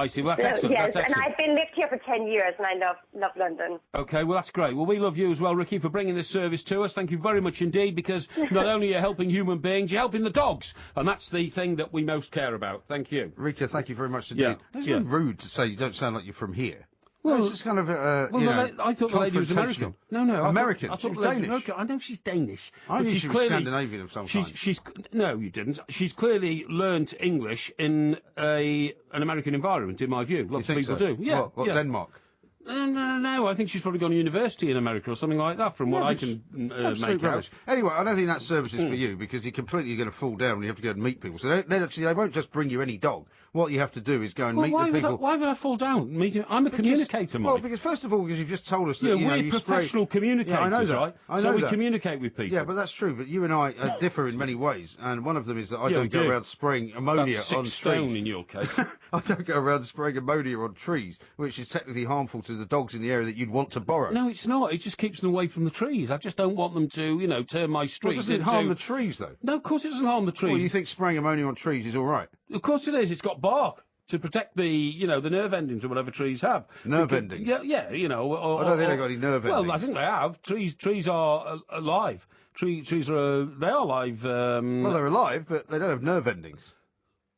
Speaker 3: see. Well, that's excellent.
Speaker 6: Yes,
Speaker 3: that's excellent.
Speaker 6: And I've lived here for 10 years, and I love London.
Speaker 3: OK, well, that's great. Well, we love you as well, Ricky, for bringing this service to us. Thank you very much indeed, because not only are you helping human beings, you're helping the dogs, and that's the thing that we most care about. Thank you.
Speaker 1: Rika, thank you very much indeed. It's really rude to say you don't sound like you're from here.
Speaker 3: Well,
Speaker 1: it's just kind of
Speaker 3: I thought the lady was American. No,
Speaker 1: American.
Speaker 3: I thought
Speaker 1: she's Danish.
Speaker 3: American. I know she's Danish.
Speaker 1: I knew
Speaker 3: she's
Speaker 1: she was
Speaker 3: clearly,
Speaker 1: Scandinavian of some kind.
Speaker 3: No, you didn't. She's clearly learnt English in an American environment, in my view. Lots of people do. Yeah.
Speaker 1: What Denmark?
Speaker 3: No, I think she's probably gone to university in America or something like that, from what I can make out.
Speaker 1: Anyway, I don't think that service is for you, because you're completely going to fall down when you have to go and meet people. So they won't just bring you any dog. What you have to do is go and meet the people.
Speaker 3: Why would I fall down? I'm a communicator, Mike.
Speaker 1: Well, because first of all, because you've just told us that
Speaker 3: we're professional communicators,
Speaker 1: I know that.
Speaker 3: right?
Speaker 1: I know
Speaker 3: so we
Speaker 1: that.
Speaker 3: communicate with people.
Speaker 1: Yeah, but that's true. But you and I differ in many ways, and one of them is that I don't go around spraying ammonia on trees.
Speaker 3: 6 stone in your case.
Speaker 1: I don't go around spraying ammonia on trees, which is technically harmful to the dogs in the area that you'd want to borrow.
Speaker 3: No, it's not. It just keeps them away from the trees. I just don't want them to, turn my street.
Speaker 1: Well, does it harm the trees, though?
Speaker 3: No, of course it doesn't harm the trees.
Speaker 1: Well, you think spraying ammonia on trees is all right?
Speaker 3: Of course it is. It's got bark to protect the nerve endings or whatever trees have.
Speaker 1: Nerve endings?
Speaker 3: Yeah,
Speaker 1: I don't think they've got any nerve endings.
Speaker 3: Well, I think they have. Trees are alive. Trees are alive.
Speaker 1: Well, they're alive, but they don't have nerve endings.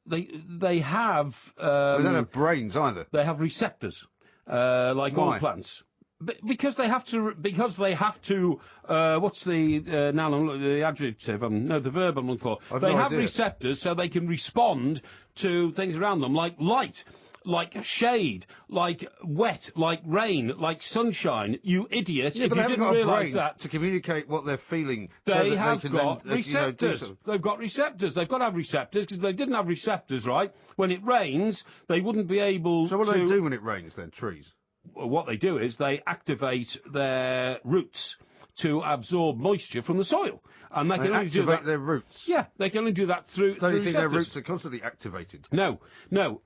Speaker 3: They have.
Speaker 1: They don't have brains either.
Speaker 3: They have receptors, like all plants. Because they have to. What's the adjective? The verb I'm looking for. They have receptors, so they can respond to things around them, like light, like shade, like wet, like rain, like sunshine. You idiot!
Speaker 1: Yeah,
Speaker 3: if you didn't realise that,
Speaker 1: to communicate what they're feeling,
Speaker 3: they
Speaker 1: so
Speaker 3: have
Speaker 1: they can
Speaker 3: got
Speaker 1: then,
Speaker 3: receptors. They've got receptors. They've got to have receptors, because if they didn't have receptors, right, when it rains, they wouldn't be able.
Speaker 1: So what do they do when it rains then? Trees.
Speaker 3: What they do is they activate their roots to absorb moisture from the soil. And they can only do that.
Speaker 1: Their roots?
Speaker 3: Yeah, they can only do that through
Speaker 1: Don't you think
Speaker 3: receptors.
Speaker 1: their roots are constantly activated?
Speaker 3: No.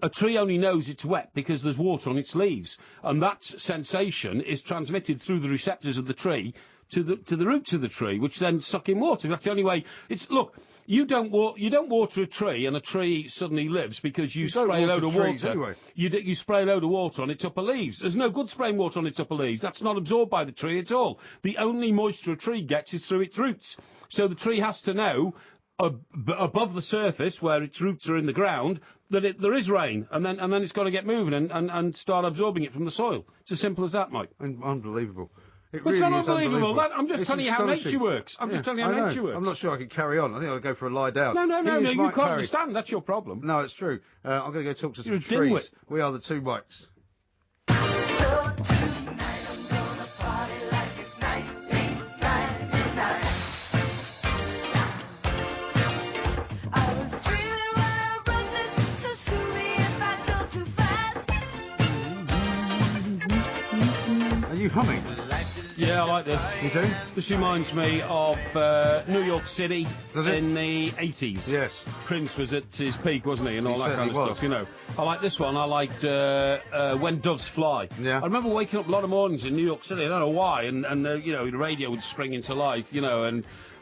Speaker 3: A tree only knows it's wet because there's water on its leaves. And that sensation is transmitted through the receptors of the tree to the roots of the tree, which then suck in water. That's the only way. Look, You don't water a tree and a tree suddenly lives because you spray a load of water.
Speaker 1: Anyway.
Speaker 3: You spray a load of water on its upper leaves. There's no good spraying water on its upper leaves. That's not absorbed by the tree at all. The only moisture a tree gets is through its roots. So the tree has to know above the surface where its roots are in the ground that there is rain, and then it's got to get moving and start absorbing it from the soil. It's as simple as that, Mike.
Speaker 1: Unbelievable. It's
Speaker 3: It's
Speaker 1: really
Speaker 3: not
Speaker 1: is
Speaker 3: unbelievable. I'm just telling you how nature works. I'm just telling you how nature works.
Speaker 1: I'm not sure I can carry on. I think I'll go for a lie down.
Speaker 3: No,
Speaker 1: Here's
Speaker 3: you
Speaker 1: Mike
Speaker 3: can't
Speaker 1: Parry.
Speaker 3: understand. That's your problem.
Speaker 1: No, it's true. I'm going to go talk to
Speaker 3: You're
Speaker 1: some
Speaker 3: a dimwit.
Speaker 1: trees. We are the two Mikes. Are you humming?
Speaker 3: Yeah, I like this.
Speaker 1: You do?
Speaker 3: This reminds me of New York City
Speaker 1: Does it?
Speaker 3: in the 80s.
Speaker 1: Yes.
Speaker 3: Prince was at his peak, wasn't he, and all
Speaker 1: He
Speaker 3: that kind of
Speaker 1: certainly was.
Speaker 3: stuff, you know. I like this one. I liked When Doves Fly.
Speaker 1: Yeah.
Speaker 3: I remember waking up a lot of mornings in New York City. I don't know why, and you know, the radio would spring into life, you know,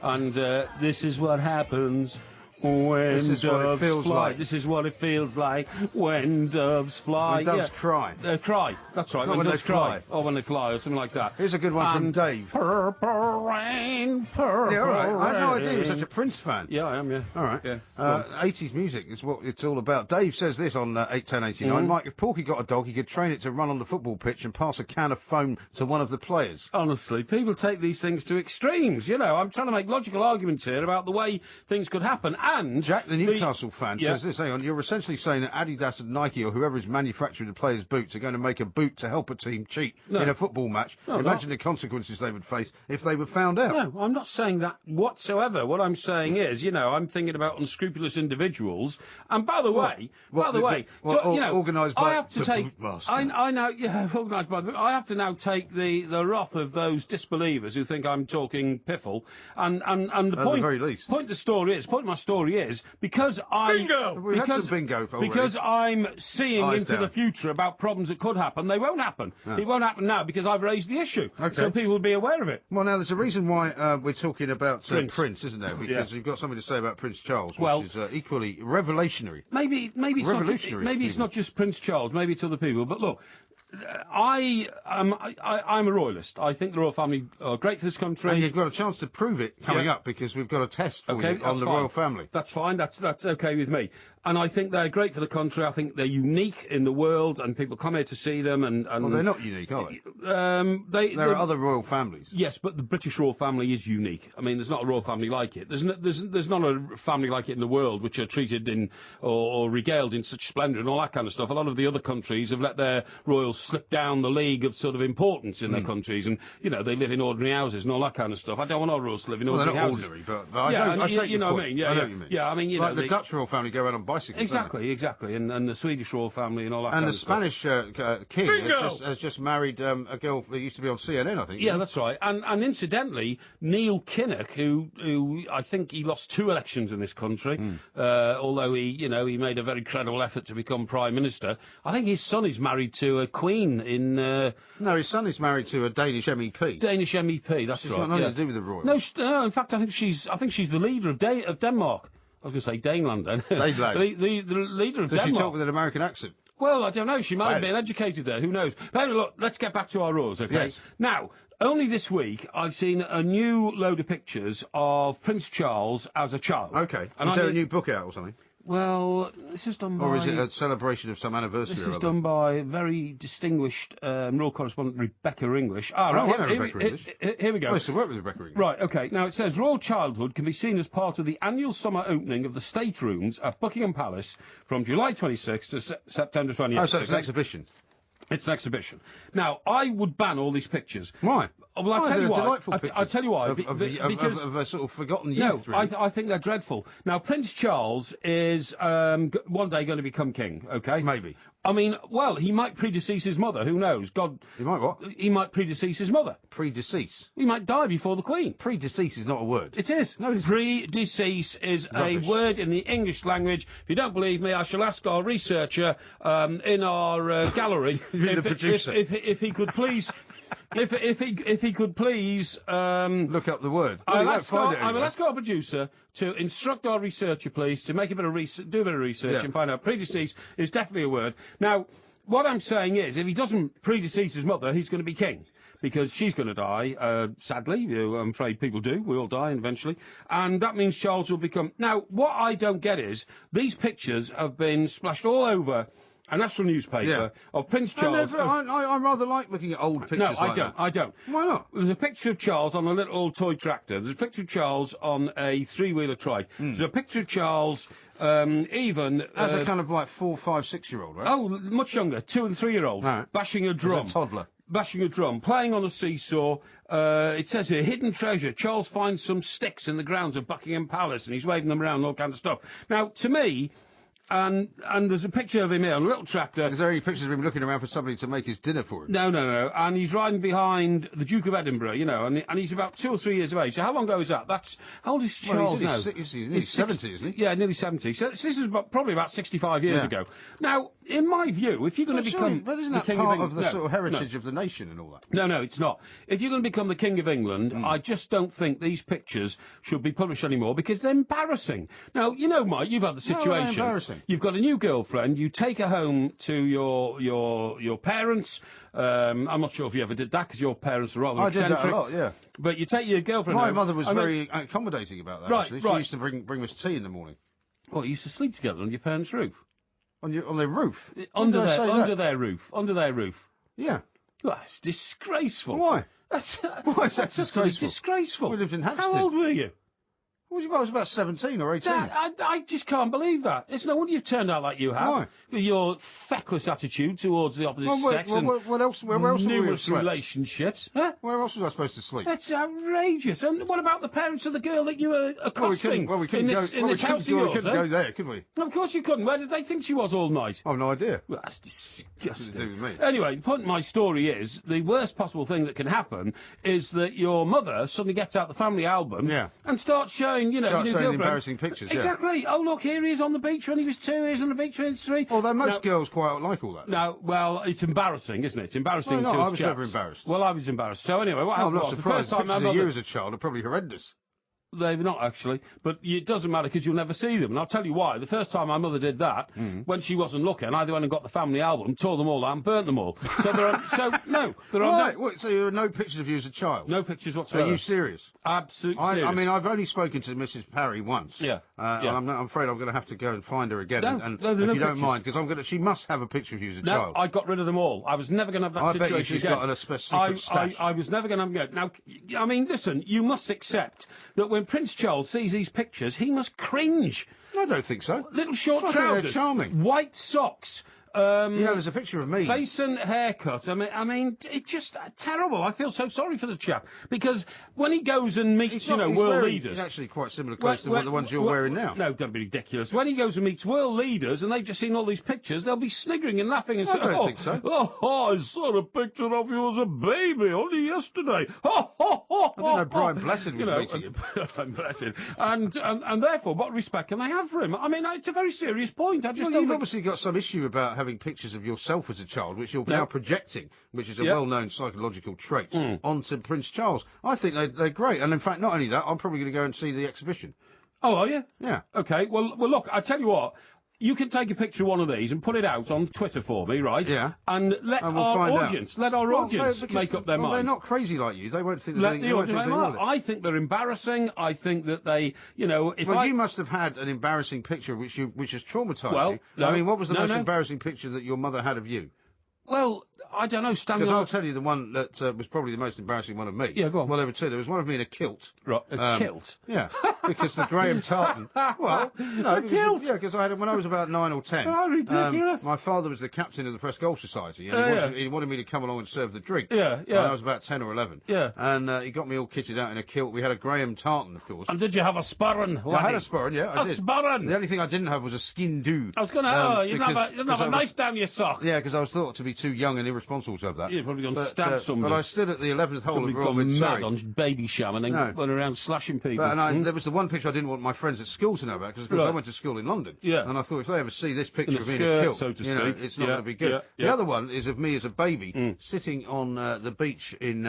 Speaker 3: and this is what happens when
Speaker 1: This is what it
Speaker 3: doves
Speaker 1: feels
Speaker 3: fly.
Speaker 1: like.
Speaker 3: This is what it feels like when doves fly.
Speaker 1: When doves
Speaker 3: yeah.
Speaker 1: cry.
Speaker 3: Cry. That's right.
Speaker 1: Not
Speaker 3: when
Speaker 1: when
Speaker 3: doves
Speaker 1: they fly.
Speaker 3: Or when they fly, or something like that.
Speaker 1: Here's a good one from Dave.
Speaker 3: Purple rain, purple
Speaker 1: Yeah, all right. I had no idea you were
Speaker 3: rain.
Speaker 1: such a Prince fan.
Speaker 3: Yeah, I am, yeah.
Speaker 1: All right.
Speaker 3: Yeah.
Speaker 1: 80s music is what it's all about. Dave says this on 81089. Mike, if Porky got a dog, he could train it to run on the football pitch and pass a can of foam to one of the players.
Speaker 3: Honestly, people take these things to extremes. You know, I'm trying to make logical arguments here about the way things could happen. And
Speaker 1: Jack, the Newcastle fan,
Speaker 3: Yeah.
Speaker 1: says this. Hang on, you're essentially saying that Adidas and Nike or whoever is manufacturing the players' boots are going to make a boot to help a team cheat
Speaker 3: No.
Speaker 1: in a football match.
Speaker 3: No,
Speaker 1: Imagine the consequences they would face if they were found out.
Speaker 3: No, I'm not saying that whatsoever. What I'm saying is, you know, I'm thinking about unscrupulous individuals. And by the way, you know,
Speaker 1: organised
Speaker 3: I
Speaker 1: by
Speaker 3: have to
Speaker 1: the
Speaker 3: take.
Speaker 1: Bootmaster.
Speaker 3: I know, yeah, organised by the. I have to now take the wrath of those disbelievers who think I'm talking piffle. And the
Speaker 1: At
Speaker 3: point,
Speaker 1: the very least.
Speaker 3: point of my story is because I
Speaker 1: Bingo! We've had some bingo already.
Speaker 3: because I'm seeing
Speaker 1: Eyes
Speaker 3: into
Speaker 1: down.
Speaker 3: the future about problems that could happen. They won't happen. It won't happen now because I've raised the issue.
Speaker 1: Okay.
Speaker 3: So people will be aware of it.
Speaker 1: Well, now, there's a reason why we're talking about
Speaker 3: Prince.
Speaker 1: isn't there? Because you've got something to say about Prince Charles, which
Speaker 3: Well-
Speaker 1: is equally revelationary.
Speaker 3: Maybe it's not just,
Speaker 1: Revolutionary,
Speaker 3: maybe it's
Speaker 1: even.
Speaker 3: not just Prince Charles. Maybe it's other people. But look, I'm a royalist. I think the royal family are great for this country.
Speaker 1: And you've got a chance to prove it coming
Speaker 3: Yeah.
Speaker 1: up because we've got a test for
Speaker 3: Okay,
Speaker 1: you on
Speaker 3: that's
Speaker 1: the
Speaker 3: fine.
Speaker 1: royal family.
Speaker 3: That's fine. That's okay with me. And I think they're great for the country. I think they're unique in the world, and people come here to see them. And
Speaker 1: Well, they're not unique, are they?
Speaker 3: they
Speaker 1: There are other royal families.
Speaker 3: Yes, but the British royal family is unique. I mean, there's not a royal family like it. There's not a family like it in the world which are treated in or regaled in such splendour and all that kind of stuff. A lot of the other countries have let their royals slip down the league of sort of importance in their countries, and you know they live in ordinary houses and all that kind of stuff. I don't want our royals to live in
Speaker 1: Well, they're
Speaker 3: ordinary
Speaker 1: not
Speaker 3: houses.
Speaker 1: ordinary, but I
Speaker 3: Yeah,
Speaker 1: don't.
Speaker 3: and
Speaker 1: I
Speaker 3: you-
Speaker 1: take
Speaker 3: you
Speaker 1: your
Speaker 3: know what I
Speaker 1: point.
Speaker 3: mean, yeah,
Speaker 1: I know
Speaker 3: yeah.
Speaker 1: what you mean.
Speaker 3: Yeah, I mean, you
Speaker 1: like
Speaker 3: know,
Speaker 1: the
Speaker 3: they-
Speaker 1: Dutch royal family go around on bicycles. don't they?
Speaker 3: Exactly, and the Swedish royal family and all that.
Speaker 1: And
Speaker 3: kind
Speaker 1: the
Speaker 3: of stuff.
Speaker 1: Spanish king
Speaker 3: Bingo!
Speaker 1: has just married a girl that used to be on CNN, I think.
Speaker 3: Yeah, that's right. And incidentally, Neil Kinnock, who I think he lost 2 elections in this country, although he made a very credible effort to become Prime Minister. I think his son is married to a Queen in
Speaker 1: No, his son is married to a Danish MEP.
Speaker 3: Danish MEP. That's
Speaker 1: It's
Speaker 3: right.
Speaker 1: got nothing
Speaker 3: yeah.
Speaker 1: to do with the royals.
Speaker 3: No, no. In fact, I think she's the leader of Denmark. I was going to say Daneland then.
Speaker 1: Daneland.
Speaker 3: the leader of
Speaker 1: Does she
Speaker 3: Denmark.
Speaker 1: talk with an American accent?
Speaker 3: Well, I don't know. She might have
Speaker 1: Well.
Speaker 3: been educated there. Who knows? But anyway, look, let's get back to our rules, okay?
Speaker 1: Yes.
Speaker 3: Now, only this week, I've seen a new load of pictures of Prince Charles as a child.
Speaker 1: Okay.
Speaker 3: And
Speaker 1: Is
Speaker 3: I
Speaker 1: there a
Speaker 3: need-
Speaker 1: new book out or something?
Speaker 3: Well, this is done by...
Speaker 1: Or is it a celebration of some anniversary
Speaker 3: This
Speaker 1: or
Speaker 3: is
Speaker 1: other?
Speaker 3: done by very distinguished royal correspondent Rebecca English. Ah,
Speaker 1: Oh,
Speaker 3: right,
Speaker 1: I know
Speaker 3: here,
Speaker 1: Rebecca
Speaker 3: here-
Speaker 1: English.
Speaker 3: here we go.
Speaker 1: I used to work with Rebecca English.
Speaker 3: Right, okay. Now, it says Royal Childhood can be seen as part of the annual summer opening of the State Rooms at Buckingham Palace from July 26th to September 28th.
Speaker 1: Oh, so it's an
Speaker 3: okay?
Speaker 1: exhibition.
Speaker 3: It's an exhibition. Now, I would ban all these pictures.
Speaker 1: Why?
Speaker 3: Well, I'll
Speaker 1: Why?
Speaker 3: tell
Speaker 1: They're
Speaker 3: you why.
Speaker 1: delightful
Speaker 3: I'll
Speaker 1: pictures
Speaker 3: tell you why.
Speaker 1: Of,
Speaker 3: Because
Speaker 1: of a sort of forgotten
Speaker 3: no,
Speaker 1: youth, really.
Speaker 3: I think they're dreadful. Now, Prince Charles is one day going to become king, okay?
Speaker 1: Maybe.
Speaker 3: I mean, well, he might predecease his mother. Who knows? God,
Speaker 1: You might what?
Speaker 3: he might predecease his mother.
Speaker 1: Predecease.
Speaker 3: He might die before the Queen.
Speaker 1: Predecease is not a word.
Speaker 3: It is.
Speaker 1: No, it isn't.
Speaker 3: Predecease is
Speaker 1: Rubbish.
Speaker 3: a word in the English language. If you don't believe me, I shall ask our researcher in our gallery
Speaker 1: mean the producer?
Speaker 3: if he could please if he could please
Speaker 1: look up the word. Well,
Speaker 3: I'll
Speaker 1: he won't
Speaker 3: ask
Speaker 1: find it anyway.
Speaker 3: our producer to instruct our researcher, please, to make a bit of do a bit of research and find out. Predecease is definitely a word. Now, what I'm saying is, if he doesn't predecease his mother, he's going to be king. Because she's going to die, sadly. I'm afraid people do. We all die eventually. And that means Charles will become... Now, what I don't get is, these pictures have been splashed all over a national newspaper of Prince Charles...
Speaker 1: I rather like looking at old pictures
Speaker 3: I don't.
Speaker 1: Why not?
Speaker 3: There's a picture of Charles on a little toy tractor. There's a picture of Charles on a three-wheeler trike. There's a picture of Charles... even...
Speaker 1: As a kind of like 4, 5, 6-year-old, right?
Speaker 3: Oh, much younger, 2 and 3-year-old, bashing a drum.
Speaker 1: As a toddler.
Speaker 3: Bashing a drum, playing on a seesaw. It says here, hidden treasure. Charles finds some sticks in the grounds of Buckingham Palace, and he's waving them around and all kinds of stuff. Now, to me... And there's a picture of him here on a little tractor.
Speaker 1: Is there any pictures of him looking around for somebody to make his dinner for him?
Speaker 3: No. And he's riding behind the Duke of Edinburgh, and he's about 2 or 3 years of age. So how long ago is that? How old is Charles now?
Speaker 1: He's nearly 70, isn't he?
Speaker 3: Yeah, nearly 70. So this is probably about 65 years ago. Now, in my view, if you're going to become
Speaker 1: but isn't that
Speaker 3: the King
Speaker 1: part
Speaker 3: of
Speaker 1: the sort of heritage of the nation and all that?
Speaker 3: No, it's not. If you're going to become the King of England, I just don't think these pictures should be published anymore because they're embarrassing. Now, Mike, you've had the situation.
Speaker 1: No, they're embarrassing.
Speaker 3: You've got a new girlfriend, you take her home to your parents. I'm not sure if you ever did that because your parents are rather eccentric.
Speaker 1: I did that a lot, yeah.
Speaker 3: But you take your girlfriend home.
Speaker 1: My mother was very accommodating about that, actually. She used to bring us tea in the morning.
Speaker 3: Well, you used to sleep together on your parents' roof?
Speaker 1: On their roof?
Speaker 3: Under their roof.
Speaker 1: Yeah.
Speaker 3: Well, that's disgraceful.
Speaker 1: Why?
Speaker 3: Why is that disgraceful?
Speaker 1: We lived in Hampstead.
Speaker 3: How old were you?
Speaker 1: I was about 17 or 18.
Speaker 3: I just can't believe that. It's no wonder you've turned out like you have.
Speaker 1: Why?
Speaker 3: With your feckless attitude towards the opposite sex and
Speaker 1: what else? Where else
Speaker 3: numerous relationships. Huh?
Speaker 1: Where else was I supposed to sleep?
Speaker 3: That's outrageous. And what about the parents of the girl that you were accosting
Speaker 1: we couldn't
Speaker 3: in this house of yours?
Speaker 1: We couldn't go there, could we?
Speaker 3: Of course you couldn't. Where did they think she was all night?
Speaker 1: I've no idea.
Speaker 3: Well, that's disgusting.
Speaker 1: Nothing to do with me.
Speaker 3: Anyway, the point of my story is, the worst possible thing that can happen is that your mother suddenly gets out the family album and starts showing, your new girlfriend.
Speaker 1: Embarrassing pictures,
Speaker 3: Exactly. Oh, look, here he is on the beach when he was 2, he's on the beach when he was 3.
Speaker 1: Although most girls quite like all that.
Speaker 3: No, well, it's embarrassing, isn't it? It's embarrassing to us
Speaker 1: I was
Speaker 3: chaps.
Speaker 1: never embarrassed.
Speaker 3: Well, I was embarrassed. So anyway, what happened
Speaker 1: I'm not
Speaker 3: was,
Speaker 1: surprised.
Speaker 3: the first time my
Speaker 1: pictures
Speaker 3: mother...
Speaker 1: of you as a child are probably horrendous.
Speaker 3: They're not, actually. But it doesn't matter because you'll never see them. And I'll tell you why. The first time my mother did that, when she wasn't looking, I went and got the family album, tore them all out and burnt them all. So there are... So
Speaker 1: there are no pictures of you as a child?
Speaker 3: No pictures whatsoever.
Speaker 1: Are you serious?
Speaker 3: Absolutely serious.
Speaker 1: I mean, I've only spoken to Mrs. Parry once.
Speaker 3: Yeah.
Speaker 1: And I'm afraid I'm going to have to go and find her again.
Speaker 3: No,
Speaker 1: if you
Speaker 3: no
Speaker 1: don't mind, because she must have a picture of you as a child.
Speaker 3: I got rid of them all. I was never going to have that situation
Speaker 1: I bet she's
Speaker 3: again.
Speaker 1: got a secret stash.
Speaker 3: I was never going to have them again. Now, I mean, listen, you must accept that when Prince Charles sees these pictures, he must cringe.
Speaker 1: I don't think so.
Speaker 3: Little short trousers.
Speaker 1: I think they're charming.
Speaker 3: White socks.
Speaker 1: There's a picture of me.
Speaker 3: Face and haircut. I mean, it's just terrible. I feel so sorry for the chap because when he goes and meets, world leaders,
Speaker 1: he's actually quite similar clothes to the ones you're wearing now.
Speaker 3: No, don't be ridiculous. When he goes and meets world leaders and they've just seen all these pictures, they'll be sniggering and laughing and saying,
Speaker 1: I don't think so.
Speaker 3: I saw a picture of you as a baby only yesterday.
Speaker 1: I didn't know Brian Blessed was meeting him.
Speaker 3: Brian Blessed. And therefore, what respect can they have for him? I mean, it's a very serious point.
Speaker 1: You've obviously got some issue about having pictures of yourself as a child, which you're now projecting, which is a well-known psychological trait, onto Prince Charles. I think they're great, and in fact, not only that, I'm probably going to go and see the exhibition.
Speaker 3: Oh, are you?
Speaker 1: Yeah.
Speaker 3: Okay. Well, look, I tell you what. You can take a picture of one of these and put it out on Twitter for me, right?
Speaker 1: Yeah.
Speaker 3: And let our audience make up their mind.
Speaker 1: They're not crazy like you. They won't think that
Speaker 3: I think they're embarrassing. I think that they, you
Speaker 1: must have had an embarrassing picture which has traumatised you.
Speaker 3: No,
Speaker 1: I mean, what was the most embarrassing picture that your mother had of you?
Speaker 3: Well, I don't know, standing
Speaker 1: Because I'll tell you the one that was probably the most embarrassing one of me.
Speaker 3: Yeah, go on.
Speaker 1: Well, there were two. There was one of me in a kilt.
Speaker 3: Right, a kilt?
Speaker 1: Yeah, because the Graham Tartan... Well,
Speaker 3: a kilt?
Speaker 1: Yeah, because when I was about 9 or 10...
Speaker 3: Oh, ridiculous.
Speaker 1: My father was the captain of the Press Golf Society, and he wanted me to come along and serve the drinks.
Speaker 3: Yeah.
Speaker 1: When I was about 10 or 11.
Speaker 3: Yeah.
Speaker 1: And he got me all kitted out in a kilt. We had a Graham Tartan, of course.
Speaker 3: And did you have a sporran?
Speaker 1: I had a sporran, yeah, I did.
Speaker 3: A sporran?
Speaker 1: The only thing I didn't have was a skin dude.
Speaker 3: I was going to... you didn't have a knife down your sock.
Speaker 1: Yeah, because I was thought to be too young and irresponsible responsible to have that.
Speaker 3: Yeah, probably gone stab somebody.
Speaker 1: But I stood at the 11th hole
Speaker 3: Probably
Speaker 1: at Royal
Speaker 3: gone
Speaker 1: Mid
Speaker 3: mad
Speaker 1: Surrey.
Speaker 3: on Baby Sham and then went around slashing people.
Speaker 1: But, there was the one picture I didn't want my friends at school to know about, because I went to school in London.
Speaker 3: Yeah.
Speaker 1: And I thought if they ever see this picture
Speaker 3: In
Speaker 1: of
Speaker 3: a
Speaker 1: me in a
Speaker 3: skirt,
Speaker 1: kilt,
Speaker 3: so to
Speaker 1: you know,
Speaker 3: speak.
Speaker 1: it's not going to be good.
Speaker 3: Yeah.
Speaker 1: The other one is of me as a baby sitting on the beach in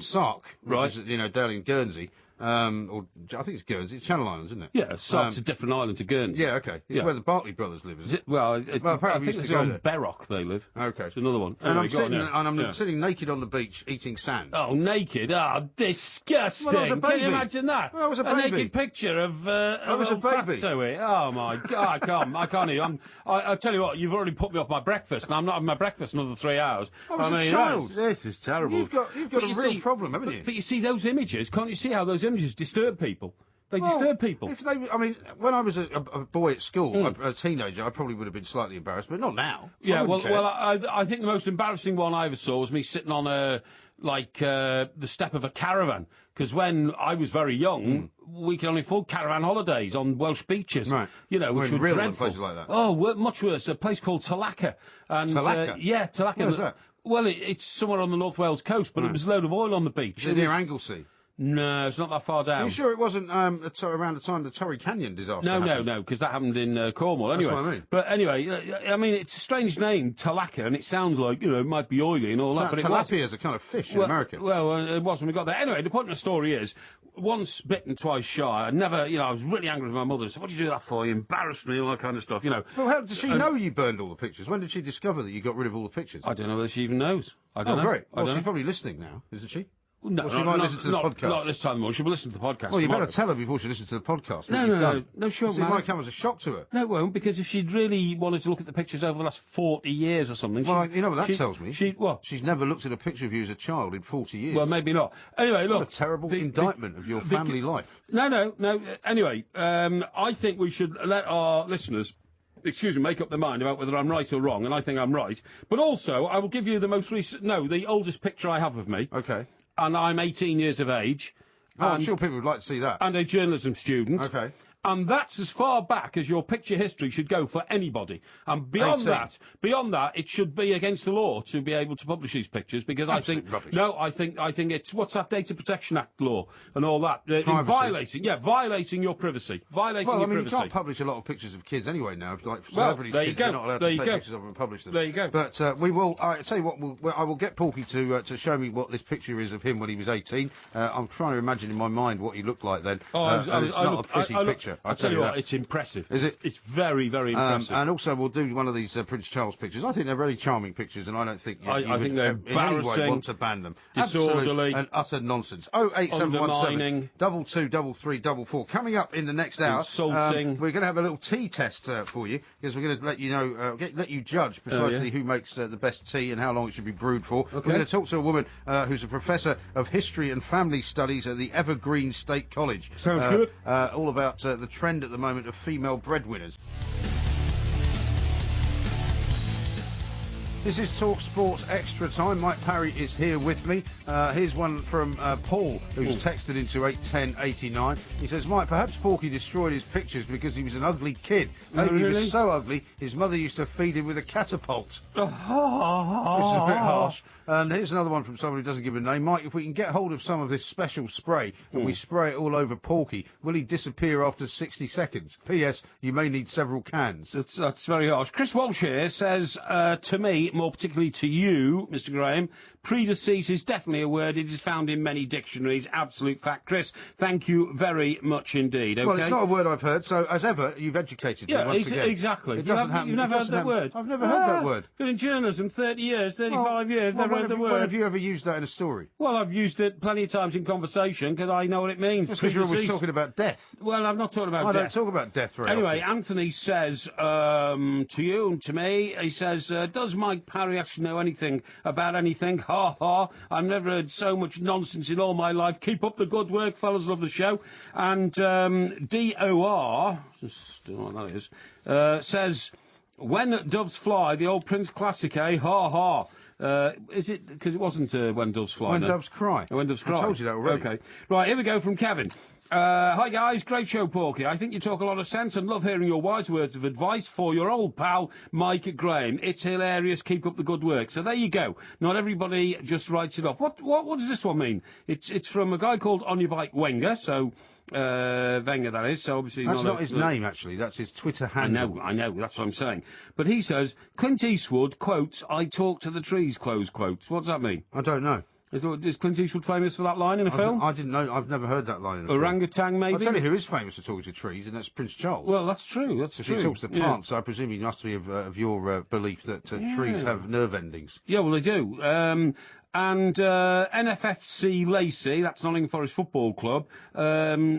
Speaker 1: Sark, which is, down in Guernsey. Or I think it's Guernsey. It's Channel Islands, isn't it?
Speaker 3: Yeah, Sark's a different island to Guernsey.
Speaker 1: Yeah, okay. It's where the Bartley brothers live, isn't it?
Speaker 3: Well,
Speaker 1: apparently
Speaker 3: I
Speaker 1: we
Speaker 3: think
Speaker 1: used
Speaker 3: it's
Speaker 1: to go
Speaker 3: on
Speaker 1: there.
Speaker 3: Berrock they live.
Speaker 1: Okay.
Speaker 3: It's another one.
Speaker 1: And
Speaker 3: Anyway,
Speaker 1: I'm sitting naked on the beach eating sand.
Speaker 3: Oh, naked? Oh, disgusting!
Speaker 1: Well, I was a
Speaker 3: Can you
Speaker 1: baby.
Speaker 3: imagine that?
Speaker 1: Well, I was a baby.
Speaker 3: naked picture of
Speaker 1: I was a baby.
Speaker 3: Oh my God! I can't even. I tell you what, you've already put me off my breakfast, and I'm not having my breakfast another 3 hours.
Speaker 1: I was a child.
Speaker 3: This is terrible.
Speaker 1: You've got a real problem, haven't you?
Speaker 3: But you see those images? Can't you see how those images disturb people? They disturb people.
Speaker 1: When I was a boy at school, a teenager, I probably would have been slightly embarrassed, but not now.
Speaker 3: Yeah, I think the most embarrassing one I ever saw was me sitting on the step of a caravan. Because when I was very young, we could only afford caravan holidays on Welsh beaches.
Speaker 1: Right.
Speaker 3: Which were dreadful.
Speaker 1: Places like that.
Speaker 3: Oh, much worse. A place called Talacca.
Speaker 1: Talacca?
Speaker 3: Yeah, Talacca.
Speaker 1: Where's that?
Speaker 3: Well, it's somewhere on the North Wales coast, but it was a load of oil on the beach.
Speaker 1: Is it near Anglesey?
Speaker 3: No, it's not that far down.
Speaker 1: Are you sure it wasn't around the time the Torrey Canyon disaster happened?
Speaker 3: No, because that happened in Cornwall. Anyway,
Speaker 1: That's what I mean.
Speaker 3: But anyway, it's a strange name, Talacca, and it sounds like, it might be oily and all that, but
Speaker 1: tilapia is a kind of fish in America.
Speaker 3: Well, it was when we got there. Anyway, the point of the story is, once bitten, twice shy. I was really angry with my mother. I said, what did you do that for? You embarrassed me, all that kind of stuff,
Speaker 1: Well, how did she know you burned all the pictures? When did she discover that you got rid of all the pictures?
Speaker 3: I don't know whether she even knows. I don't know.
Speaker 1: Great. Well, she's
Speaker 3: know.
Speaker 1: probably listening now, isn't she?
Speaker 3: No,
Speaker 1: she might listen to the podcast.
Speaker 3: Not this time of the morning. She'll listen to the podcast.
Speaker 1: Well, you
Speaker 3: tomorrow.
Speaker 1: better tell her before she listens to the podcast.
Speaker 3: No, sure,
Speaker 1: It might come as a shock to her.
Speaker 3: No, it won't, because if she'd really wanted to look at the pictures over the last 40 years or something...
Speaker 1: Well, you know what that tells me?
Speaker 3: What?
Speaker 1: She's never looked at a picture of you as a child in 40 years.
Speaker 3: Well, maybe not. Anyway, look...
Speaker 1: What a terrible indictment of your family life.
Speaker 3: No. Anyway, I think we should let our listeners... make up their mind about whether I'm right or wrong, and I think I'm right. But also, I will give you the oldest picture I have of me.
Speaker 1: Okay.
Speaker 3: And I'm 18 years of age.
Speaker 1: Oh, I'm sure people would like to see that.
Speaker 3: And a journalism student.
Speaker 1: Okay.
Speaker 3: And that's as far back as your picture history should go for anybody. And beyond that, it should be against the law to be able to publish these pictures, because
Speaker 1: Absolute rubbish.
Speaker 3: I think it's, what's that Data Protection Act law and all that? Violating your privacy. Violating your privacy.
Speaker 1: You can't publish a lot of pictures of kids anyway now. Like celebrities' kids, you're not allowed to take pictures of them and publish them.
Speaker 3: There you go.
Speaker 1: But we will. I tell you what. I will get Porky to show me what this picture is of him when he was 18. I'm trying to imagine in my mind what he looked like then. It's not a pretty picture.
Speaker 3: I tell you what, it's impressive.
Speaker 1: Is it?
Speaker 3: It's very, very impressive.
Speaker 1: And also, we'll do one of these Prince Charles pictures. I think they're very charming pictures, and I don't think
Speaker 3: I think they're
Speaker 1: in any way
Speaker 3: embarrassing,
Speaker 1: want to ban them.
Speaker 3: disorderly,
Speaker 1: Absolute and utter nonsense. 08717 223344. Coming up in the next hour,
Speaker 3: insulting.
Speaker 1: We're going to have a little tea test for you, because we're going to let you know, let you judge precisely who makes the best tea and how long it should be brewed for.
Speaker 3: Okay.
Speaker 1: We're going to talk to a woman who's a professor of history and family studies at the Evergreen State College.
Speaker 3: Sounds good.
Speaker 1: All about the trend at the moment of female breadwinners. This is Talk Sports Extra Time. Mike Parry is here with me. Here's one from Paul, who's texted into 81089. He says, Mike, perhaps Porky destroyed his pictures because he was an ugly kid. Maybe he was so ugly, his mother used to feed him with a catapult. Which is a bit harsh. And here's another one from someone who doesn't give a name. Mike, if we can get hold of some of this special spray and we spray it all over Porky, will he disappear after 60 seconds? P.S. You may need several cans.
Speaker 3: That's very harsh. Chris Walsh here says, to me, more particularly to you, Mr. Graham, predecease is definitely a word. It is found in many dictionaries. Absolute fact. Chris, thank you very much indeed. Okay?
Speaker 1: Well, it's not a word I've heard, so as ever, you've educated me once again.
Speaker 3: Exactly.
Speaker 1: It doesn't happen.
Speaker 3: You've never heard that word?
Speaker 1: I've never heard that word.
Speaker 3: Been in journalism 30 years, 35 years, never heard the word.
Speaker 1: When have you ever used that in a story?
Speaker 3: Well, I've used it plenty of times in conversation because I know what it means.
Speaker 1: That's because you're always talking about death.
Speaker 3: Well, I'm not talking about death.
Speaker 1: I don't talk about death very
Speaker 3: Anyway,
Speaker 1: often.
Speaker 3: Anthony says to you and to me, he says, does Mike Parry actually know anything about anything? Ha ha. I've never heard so much nonsense in all my life. Keep up the good work, fellas. Love the show. And DOR, just don't know what that is, says, when doves fly, the old Prince classic, eh? Ha ha. Is it because it wasn't When Doves Fly?
Speaker 1: When Doves Cry.
Speaker 3: When Doves Cry.
Speaker 1: I told you that already.
Speaker 3: Okay. Right, here we go from Kevin. Hi guys, great show, Porky. I think you talk a lot of sense and love hearing your wise words of advice for your old pal, Mike Graham. It's hilarious, keep up the good work. So there you go. Not everybody just writes it off. What does this one mean? It's from a guy called On Your Bike Wenger, so... Wenger, that is, so obviously...
Speaker 1: That's not his name, actually. That's his Twitter handle.
Speaker 3: I know, that's what I'm saying. But he says, Clint Eastwood, quotes, I talk to the trees, close quotes. What does that mean?
Speaker 1: I don't know.
Speaker 3: Is Clint Eastwood famous for that line in a film?
Speaker 1: I didn't know. I've never heard that line in a film.
Speaker 3: Orangutan, maybe?
Speaker 1: I'll tell you who is famous for talking to trees, and that's Prince Charles.
Speaker 3: Well, that's true, that's true.
Speaker 1: He talks to plants, so I presume he must be of your belief that trees have nerve endings.
Speaker 3: Yeah, well, they do. And NFFC Lacey, that's Nottingham Forest Football Club,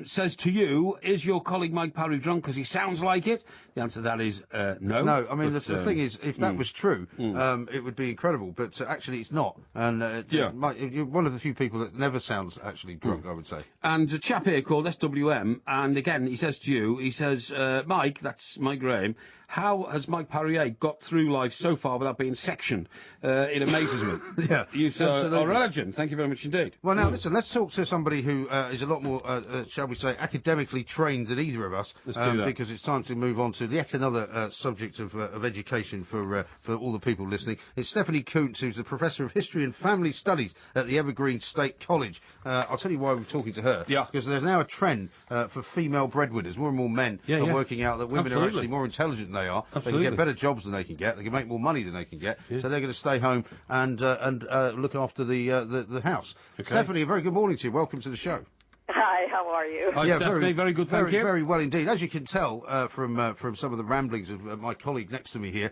Speaker 3: says to you, is your colleague Mike Parry drunk because he sounds like it? The answer to that is no.
Speaker 1: No, I mean, the thing is, if that was true, it would be incredible, but actually it's not. And you're one of the few people that never sounds actually drunk, I would say.
Speaker 3: And a chap here called SWM, and again, he says to you, he says, Mike, that's Mike Graham, how has Mike Parrier got through life so far without being sectioned? It amazes me.
Speaker 1: Yeah,
Speaker 3: you are a legend. Thank you very much indeed.
Speaker 1: Well, now, listen, let's talk to somebody who is a lot more, shall we say, academically trained than either of us.
Speaker 3: Let's do that.
Speaker 1: Because it's time to move on to yet another subject of education for all the people listening. It's Stephanie Coontz, who's the Professor of History and Family Studies at the Evergreen State College. I'll tell you why we're talking to her.
Speaker 3: Yeah.
Speaker 1: Because there's now a trend for female breadwinners. More and more men are working out that women are actually more intelligent than they are.
Speaker 3: Absolutely.
Speaker 1: They can get better jobs than they can get. They can make more money than they can get. Yeah. So they're going to stay home and look after the house. Okay. Stephanie, a very good morning to you. Welcome to the show.
Speaker 7: Hi, how are you?
Speaker 3: Hi, Stephanie. Very good, thank you.
Speaker 1: Very well indeed. As you can tell from some of the ramblings of my colleague next to me here,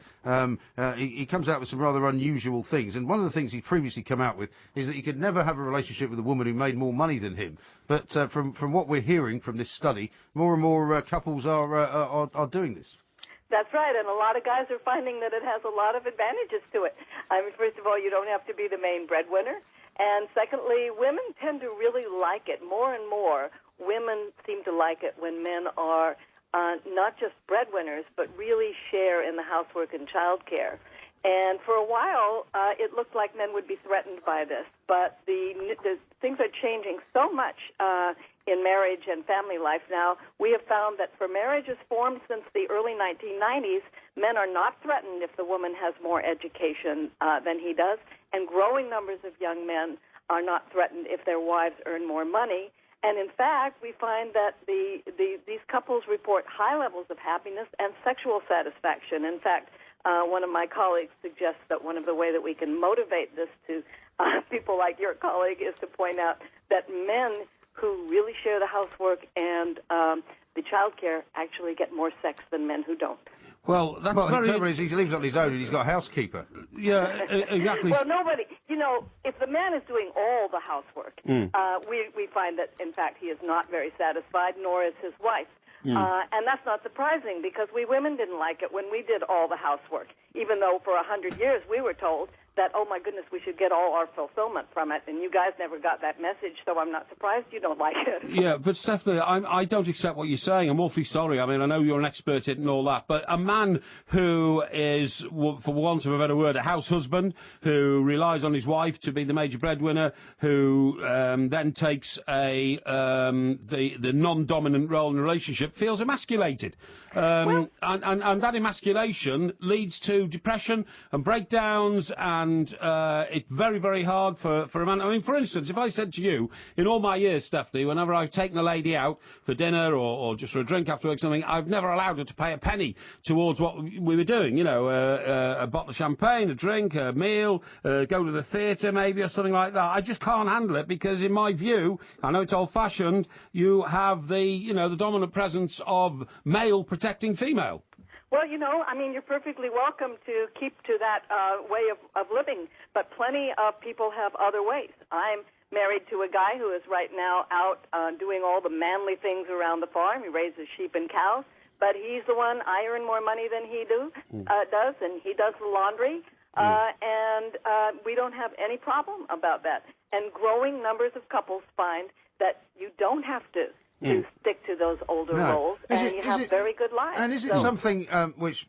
Speaker 1: he comes out with some rather unusual things. And one of the things he's previously come out with is that he could never have a relationship with a woman who made more money than him. But from what we're hearing from this study, more and more couples are doing this.
Speaker 7: That's right, and a lot of guys are finding that it has a lot of advantages to it. I mean, first of all, you don't have to be the main breadwinner. And secondly, women tend to really like it. More and more, women seem to like it when men are not just breadwinners, but really share in the housework and childcare. And for a while, it looked like men would be threatened by this. But the things are changing so much in marriage and family life now. We have found that for marriages formed since the early 1990s, men are not threatened if the woman has more education than he does. And growing numbers of young men are not threatened if their wives earn more money. And in fact, we find that these couples report high levels of happiness and sexual satisfaction. In fact, one of my colleagues suggests that one of the ways that we can motivate this to people like your colleague is to point out that men who really share the housework and the child care actually get more sex than men who don't.
Speaker 3: Well, that's
Speaker 1: the trouble is he lives on his own and he's got a housekeeper.
Speaker 3: Yeah, exactly.
Speaker 7: Well, nobody, if the man is doing all the housework, we find that, in fact, he is not very satisfied, nor is his wife. And that's not surprising because we women didn't like it when we did all the housework, even though for 100 years we were told that, oh, my goodness, we should get all our fulfillment from it, and you guys never got that message, so I'm not surprised you don't like it.
Speaker 3: Yeah, but Stephanie, I don't accept what you're saying. I'm awfully sorry. I mean, I know you're an expert in it and all that, but a man who is, for want of a better word, a house husband, who relies on his wife to be the major breadwinner, who then takes the non-dominant role in a relationship, feels emasculated. And that emasculation leads to depression and breakdowns, and it's very, very hard for a man. I mean, for instance, if I said to you, in all my years, Stephanie, whenever I've taken a lady out for dinner or just for a drink after work or something, I've never allowed her to pay a penny towards what we were doing, a bottle of champagne, a drink, a meal, go to the theatre maybe or something like that. I just can't handle it because, in my view, I know it's old-fashioned, you have the dominant presence of male protecting female.
Speaker 7: Well, you're perfectly welcome to keep to that way of living, but plenty of people have other ways. I'm married to a guy who is right now out doing all the manly things around the farm. He raises sheep and cows, but he's the one. I earn more money than he does, and he does the laundry, and we don't have any problem about that. And growing numbers of couples find that you don't have to stick to those older roles, and you have very good lives.
Speaker 1: And is it something which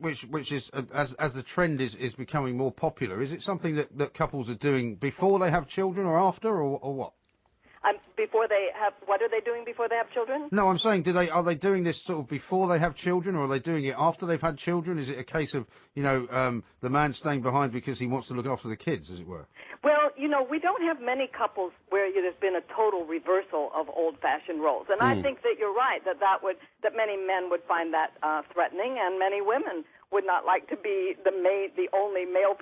Speaker 1: is, as the trend is becoming more popular, is it something that couples are doing before they have children or after, or what?
Speaker 7: before they have, what are they doing before they have children?
Speaker 1: No, I'm saying, are they doing this sort of before they have children, or are they doing it after they've had children? Is it a case of, the man staying behind because he wants to look after the kids, as it were?
Speaker 7: Well, we don't have many couples where there's been a total reversal of old-fashioned roles, and I think that you're right that many men would find that threatening, and many women would not like to be the only male,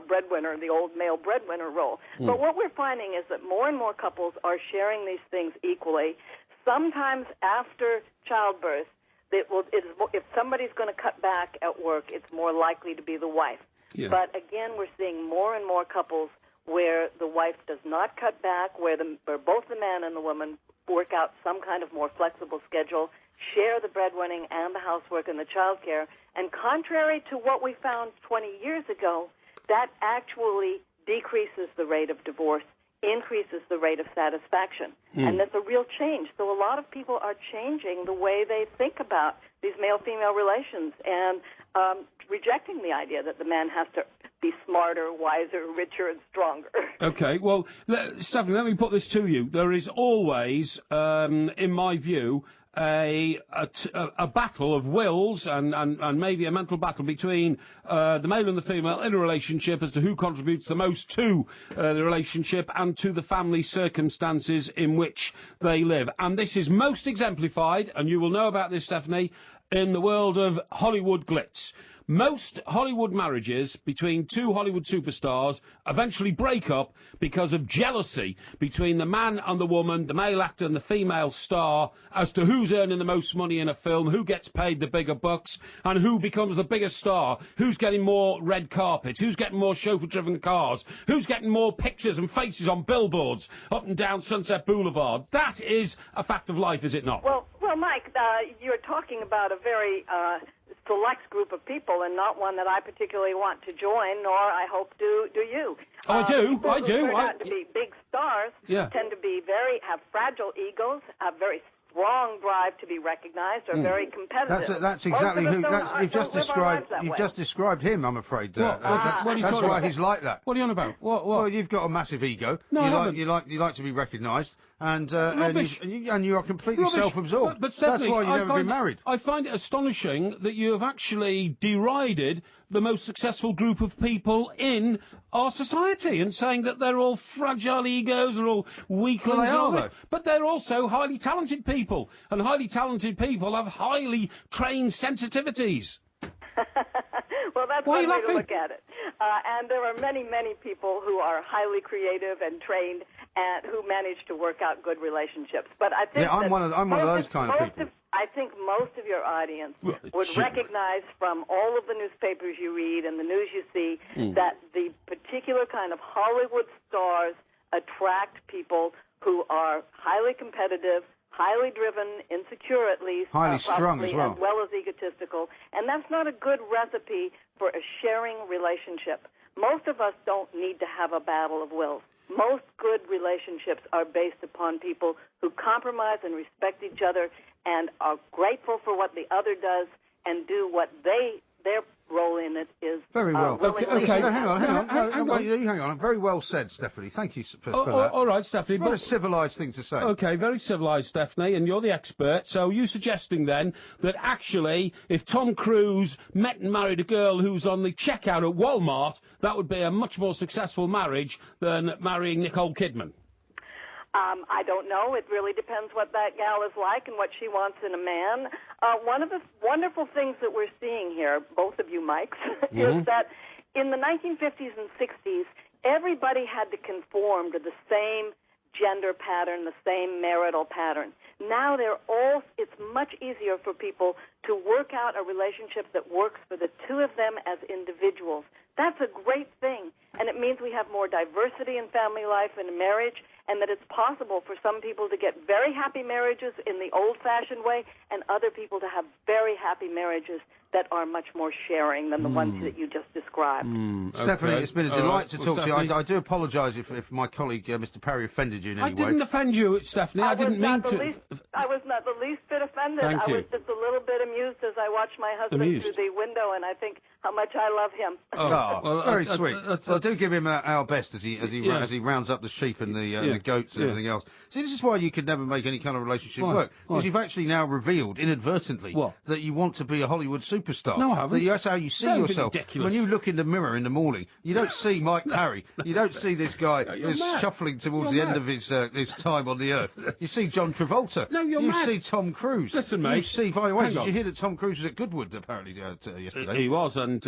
Speaker 7: breadwinner, the old male breadwinner role. But what we're finding is that more and more couples are sharing these things equally. Sometimes after childbirth, if somebody's going to cut back at work, it's more likely to be the wife. Yeah. But again, we're seeing more and more couples where the wife does not cut back, where both the man and the woman work out some kind of more flexible schedule, share the breadwinning and the housework and the child care. And contrary to what we found 20 years ago, that actually decreases the rate of divorce, increases the rate of satisfaction. And that's a real change. So a lot of people are changing the way they think about these male-female relations and rejecting the idea that the man has to be smarter, wiser, richer, and stronger.
Speaker 3: Okay, well, Stephanie, let me put this to you. There is always, in my view, a battle of wills and maybe a mental battle between the male and the female in a relationship as to who contributes the most to the relationship and to the family circumstances in which they live. And this is most exemplified, and you will know about this, Stephanie, in the world of Hollywood glitz. Most Hollywood marriages between two Hollywood superstars eventually break up because of jealousy between the man and the woman, the male actor and the female star, as to who's earning the most money in a film, who gets paid the bigger bucks, and who becomes the biggest star, who's getting more red carpets, who's getting more chauffeur-driven cars, who's getting more pictures and faces on billboards up and down Sunset Boulevard. That is a fact of life, is it not?
Speaker 7: Well, Mike, you're talking about a very select group of people, and not one that I particularly want to join, nor I hope do you.
Speaker 3: Oh, I do.
Speaker 7: People who turn out to be big stars tend to be have fragile egos, have very strong drive to be recognized, are very competitive.
Speaker 1: That's exactly who. You've just described him. I'm afraid. That's why he's like that.
Speaker 3: What are you on about? What?
Speaker 1: Well, you've got a massive ego.
Speaker 3: No,
Speaker 1: you like to be recognised. And you are completely self-absorbed.
Speaker 3: But Stephanie,
Speaker 1: that's why you've never been married.
Speaker 3: I find it astonishing that you have actually derided the most successful group of people in our society and saying that they're all fragile egos, they're all weaklings.
Speaker 1: Well, they are, though.
Speaker 3: But they're also highly talented people, and highly talented people have highly trained sensitivities.
Speaker 7: Well, that's one way to look at it. And there are many, many people who are highly creative and trained and who manage to work out good relationships. But I think
Speaker 1: I'm one of those kind of people.
Speaker 7: I think most of your audience would recognize from all of the newspapers you read and the news you see that the particular kind of Hollywood stars attract people who are highly competitive, highly driven, insecure at least,
Speaker 1: highly strung as well
Speaker 7: as egotistical, and that's not a good recipe for a sharing relationship. Most of us don't need to have a battle of wills. Most good relationships are based upon people who compromise and respect each other and are grateful for what the other does and do what their role in it is.
Speaker 1: Very well.
Speaker 3: Okay.
Speaker 1: Hang on. Very well said, Stephanie. Thank you for that.
Speaker 3: All right, Stephanie.
Speaker 1: What a civilised thing to say.
Speaker 3: Okay, very civilised, Stephanie, and you're the expert. So are you suggesting then that actually, if Tom Cruise met and married a girl who's on the checkout at Walmart, that would be a much more successful marriage than marrying Nicole Kidman?
Speaker 7: I don't know. It really depends what that gal is like and what she wants in a man. One of the wonderful things that we're seeing here, both of you Mikes, is that in the 1950s and 60s, everybody had to conform to the same gender pattern, the same marital pattern. Now it's much easier for people to work out a relationship that works for the two of them as individuals. That's a great thing, and it means we have more diversity in family life and marriage, and that it's possible for some people to get very happy marriages in the old-fashioned way and other people to have very happy marriages that are much more sharing than the ones that you just described.
Speaker 1: Stephanie, it's been a delight to talk to you. I do apologise if my colleague, Mr. Parry, offended you in any way.
Speaker 3: I didn't offend you, Stephanie. I didn't mean to.
Speaker 7: I was not the least bit offended.
Speaker 3: Thank you.
Speaker 7: I was just a little bit amused as I watched my husband through the window, and I think how much I love him.
Speaker 1: Well, very sweet. Well, do give him our best as he rounds up the sheep and the goats and everything else. See, this is why you could never make any kind of relationship work, because you've actually now revealed inadvertently that you want to be a Hollywood superstar.
Speaker 3: No, I haven't.
Speaker 1: That's how you see yourself.
Speaker 3: Ridiculous.
Speaker 1: When you look in the mirror in the morning, you don't see Mike Parry. You don't see this guy who's shuffling towards the end of his time on the earth. You see John Travolta.
Speaker 3: No, you're mad.
Speaker 1: You see Tom Cruise.
Speaker 3: Listen, mate.
Speaker 1: You see, by the way, did you hear that Tom Cruise was at Goodwood apparently yesterday?
Speaker 3: He was, and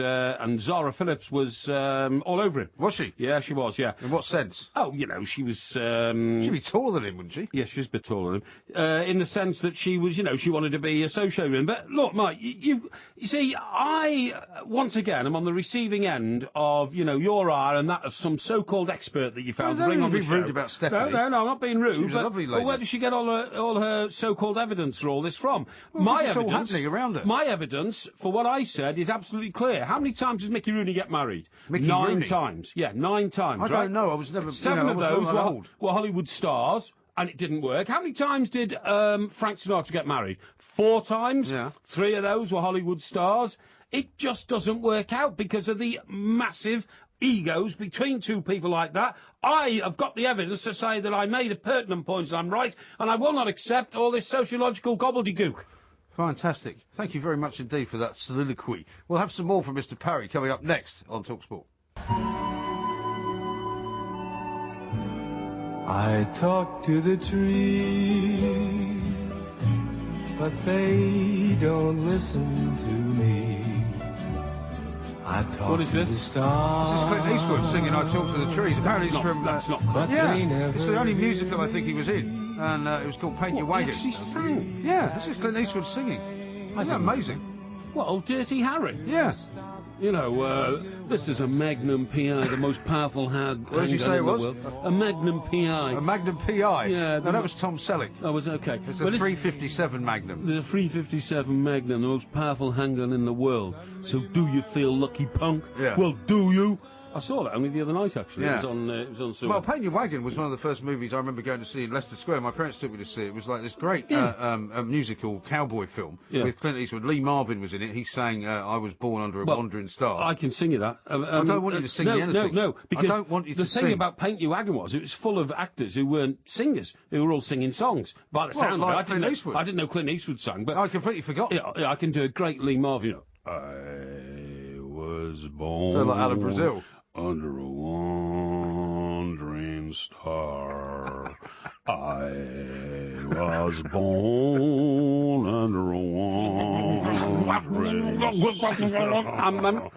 Speaker 3: Zara Phillips was all over him.
Speaker 1: Was she?
Speaker 3: Yeah, she was. Yeah.
Speaker 1: In what sense?
Speaker 3: Oh, she was.
Speaker 1: She'd be taller than him, wouldn't she?
Speaker 3: Yes, she's a bit taller than him. In the sense that she was, she wanted to be associated with him. But look, Mike, you see, I once again am on the receiving end of your ire and that of some so-called expert that you found to bring on the show.
Speaker 1: Don't be rude about Stephanie.
Speaker 3: No, I'm not being rude.
Speaker 1: She was a lovely lady.
Speaker 3: But where does she get all her so-called evidence for all this from?
Speaker 1: Well, it's all happening around her.
Speaker 3: My evidence for what I said is absolutely clear. How many times does Mickey Rooney get married?
Speaker 1: Mickey
Speaker 3: 9
Speaker 1: Rooney?
Speaker 3: times. Yeah, 9 times.
Speaker 1: I don't know. I was never.
Speaker 3: 7 of those were Hollywood stars. And it didn't work. How many times did Frank Sinatra get married? 4 times.
Speaker 1: Yeah.
Speaker 3: 3 of those were Hollywood stars. It just doesn't work out because of the massive egos between two people like that. I have got the evidence to say that I made a pertinent point and I'm right, and I will not accept all this sociological gobbledygook.
Speaker 1: Fantastic. Thank you very much indeed for that soliloquy. We'll have some more from Mr. Parry coming up next on TalkSport.
Speaker 4: I talk to the trees, but they don't listen to me. I talk
Speaker 3: What is
Speaker 4: to
Speaker 3: this?
Speaker 4: the stars.
Speaker 1: This is Clint Eastwood singing I Talk to the Trees. Apparently it's from...
Speaker 3: That's not
Speaker 4: but
Speaker 1: yeah,
Speaker 4: they never
Speaker 1: it's the only musical I think he was in, and it was called Paint Your
Speaker 3: What, he
Speaker 1: Wagon.
Speaker 3: actually sang?
Speaker 1: Yeah, this is Clint Eastwood singing. Isn't that amazing?
Speaker 3: Well, Dirty Harry.
Speaker 1: Yeah.
Speaker 3: This is a Magnum PI, the most powerful handgun
Speaker 1: What did you say it
Speaker 3: in the
Speaker 1: was?
Speaker 3: world. A Magnum PI.
Speaker 1: A Magnum PI?
Speaker 3: Yeah,
Speaker 1: No, that was Tom Selleck.
Speaker 3: Oh, was okay.
Speaker 1: It's a 357 Magnum.
Speaker 3: The 357 Magnum, the most powerful handgun in the world. So do you feel lucky, punk?
Speaker 1: Yeah.
Speaker 3: Well, do you? I saw that only the other night, actually.
Speaker 1: Yeah.
Speaker 3: It was on cinema.
Speaker 1: Well, Paint Your Wagon was one of the first movies I remember going to see in Leicester Square. My parents took me to see it. It was like this great musical cowboy film with Clint Eastwood. Lee Marvin was in it. He sang I Was Born Under a Wandering Star.
Speaker 3: I can sing you that.
Speaker 1: I don't want you to sing me anything.
Speaker 3: No, because
Speaker 1: I don't want you to
Speaker 3: the thing
Speaker 1: sing.
Speaker 3: about Paint Your Wagon was it was full of actors who weren't singers, who were all singing songs. By the sound
Speaker 1: like
Speaker 3: of it,
Speaker 1: Clint Eastwood.
Speaker 3: I didn't know Clint Eastwood sang, but
Speaker 1: I completely forgot.
Speaker 3: yeah, I can do a great Lee Marvin. I was born
Speaker 1: Sound like Alan Brazil.
Speaker 3: under a wandering star. I was born under a wandering star.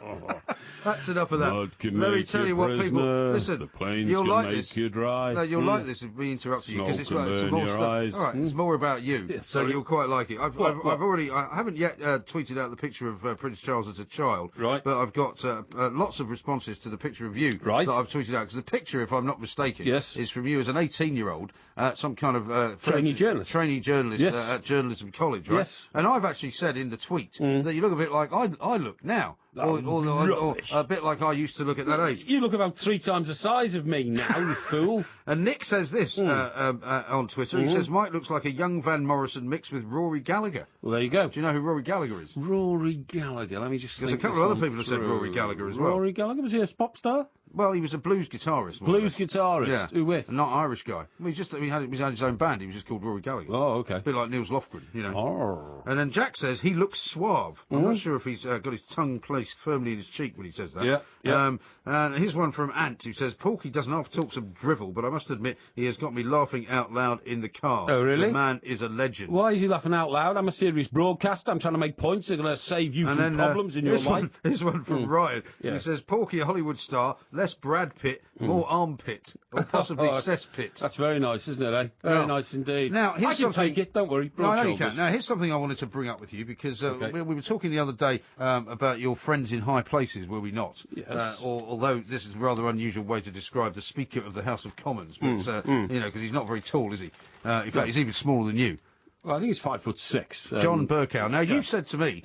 Speaker 1: That's enough of that.
Speaker 3: Mud can
Speaker 1: Let me
Speaker 3: make
Speaker 1: tell
Speaker 3: you
Speaker 1: you what people...
Speaker 3: prisoner,
Speaker 1: Listen,
Speaker 3: the plains
Speaker 1: you'll
Speaker 3: can
Speaker 1: like
Speaker 3: make
Speaker 1: this.
Speaker 3: you dry.
Speaker 1: No, you'll like this if we interrupt you, because
Speaker 3: Snow
Speaker 1: it's
Speaker 3: can
Speaker 1: some
Speaker 3: burn
Speaker 1: more
Speaker 3: your
Speaker 1: stuff.
Speaker 3: eyes.
Speaker 1: All right, it's more about you,
Speaker 3: Yeah,
Speaker 1: so
Speaker 3: sorry.
Speaker 1: you'll quite like it. I've already... I haven't yet tweeted out the picture of Prince Charles as a child,
Speaker 3: Right.
Speaker 1: but I've got lots of responses to the picture of you
Speaker 3: Right.
Speaker 1: that I've tweeted out, because the picture, if I'm not mistaken,
Speaker 3: Yes.
Speaker 1: is from you as an 18-year-old, some kind of...
Speaker 3: Trainee journalist.
Speaker 1: Trainee journalist
Speaker 3: Yes.
Speaker 1: at journalism college, right?
Speaker 3: Yes.
Speaker 1: And I've actually said in the tweet that you look a bit like I look now, or
Speaker 3: rubbish.
Speaker 1: a bit like I used to look at that age.
Speaker 3: You look about 3 times the size of me now, you fool.
Speaker 1: And Nick says this on Twitter. He says, Mike looks like a young Van Morrison mixed with Rory Gallagher.
Speaker 3: Well, there you go.
Speaker 1: Do you know who Rory Gallagher is?
Speaker 3: Rory Gallagher. Let me just
Speaker 1: There's a
Speaker 3: think
Speaker 1: couple
Speaker 3: this
Speaker 1: of other
Speaker 3: one
Speaker 1: people have said
Speaker 3: through.
Speaker 1: Rory Gallagher as well.
Speaker 3: Rory Gallagher, was he a pop star?
Speaker 1: Well, he was a blues guitarist. more or
Speaker 3: Blues
Speaker 1: less.
Speaker 3: guitarist.
Speaker 1: Yeah.
Speaker 3: Who with?
Speaker 1: Not Irish guy. Well, he had his own band. He was just called Rory Gallagher.
Speaker 3: Oh, okay.
Speaker 1: A bit like Niels Lofgren, you know.
Speaker 3: Oh.
Speaker 1: And then Jack says he looks suave. I'm not sure if he's got his tongue placed firmly in his cheek when he says that.
Speaker 3: Yeah, yeah.
Speaker 1: And here's one from Ant who says, Porky doesn't half talk some drivel, but I must admit he has got me laughing out loud in the car.
Speaker 3: Oh, really?
Speaker 1: The man is a legend.
Speaker 3: Why is he laughing out loud? I'm a serious broadcaster. I'm trying to make points that are going to save you
Speaker 1: And
Speaker 3: from
Speaker 1: then
Speaker 3: problems in your life.
Speaker 1: Here's one from Ryan.
Speaker 3: Yeah.
Speaker 1: He says, Porky, a Hollywood star, less Brad Pitt, more armpit, or possibly cesspit.
Speaker 3: That's very nice, isn't it, eh? Very
Speaker 1: Yeah.
Speaker 3: nice indeed.
Speaker 1: Now, here's
Speaker 3: I can
Speaker 1: something-
Speaker 3: take it, don't worry.
Speaker 1: No, I know
Speaker 3: Broad
Speaker 1: you can.
Speaker 3: shoulders.
Speaker 1: Now, here's something I wanted to bring up with you, because
Speaker 3: Okay.
Speaker 1: we were talking the other day about your friends in high places, were we not?
Speaker 3: Yes.
Speaker 1: Although this is a rather unusual way to describe the Speaker of the House of Commons, but, you know, because he's not very tall, is he? In fact, he's even smaller than you.
Speaker 3: Well, I think he's 5'6".
Speaker 1: John Burkow. Now, you said to me,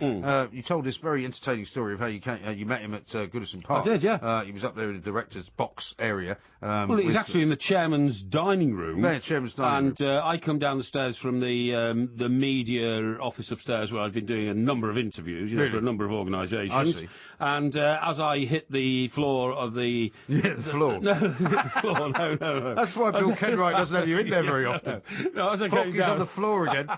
Speaker 1: you told this very entertaining story of how you met him at Goodison Park.
Speaker 3: I did, yeah.
Speaker 1: He was up there in the director's box area.
Speaker 3: Well, he's actually in the chairman's dining room.
Speaker 1: Yeah, chairman's dining room.
Speaker 3: And I come down the stairs from the media office upstairs where I've been doing a number of interviews, for a number of organisations.
Speaker 1: I see.
Speaker 3: And as I hit the floor of the...
Speaker 1: Yeah, the floor.
Speaker 3: No, the floor, no.
Speaker 1: That's why Bill Kenwright doesn't have you in there very often.
Speaker 3: No, as I came
Speaker 1: down... on the floor again.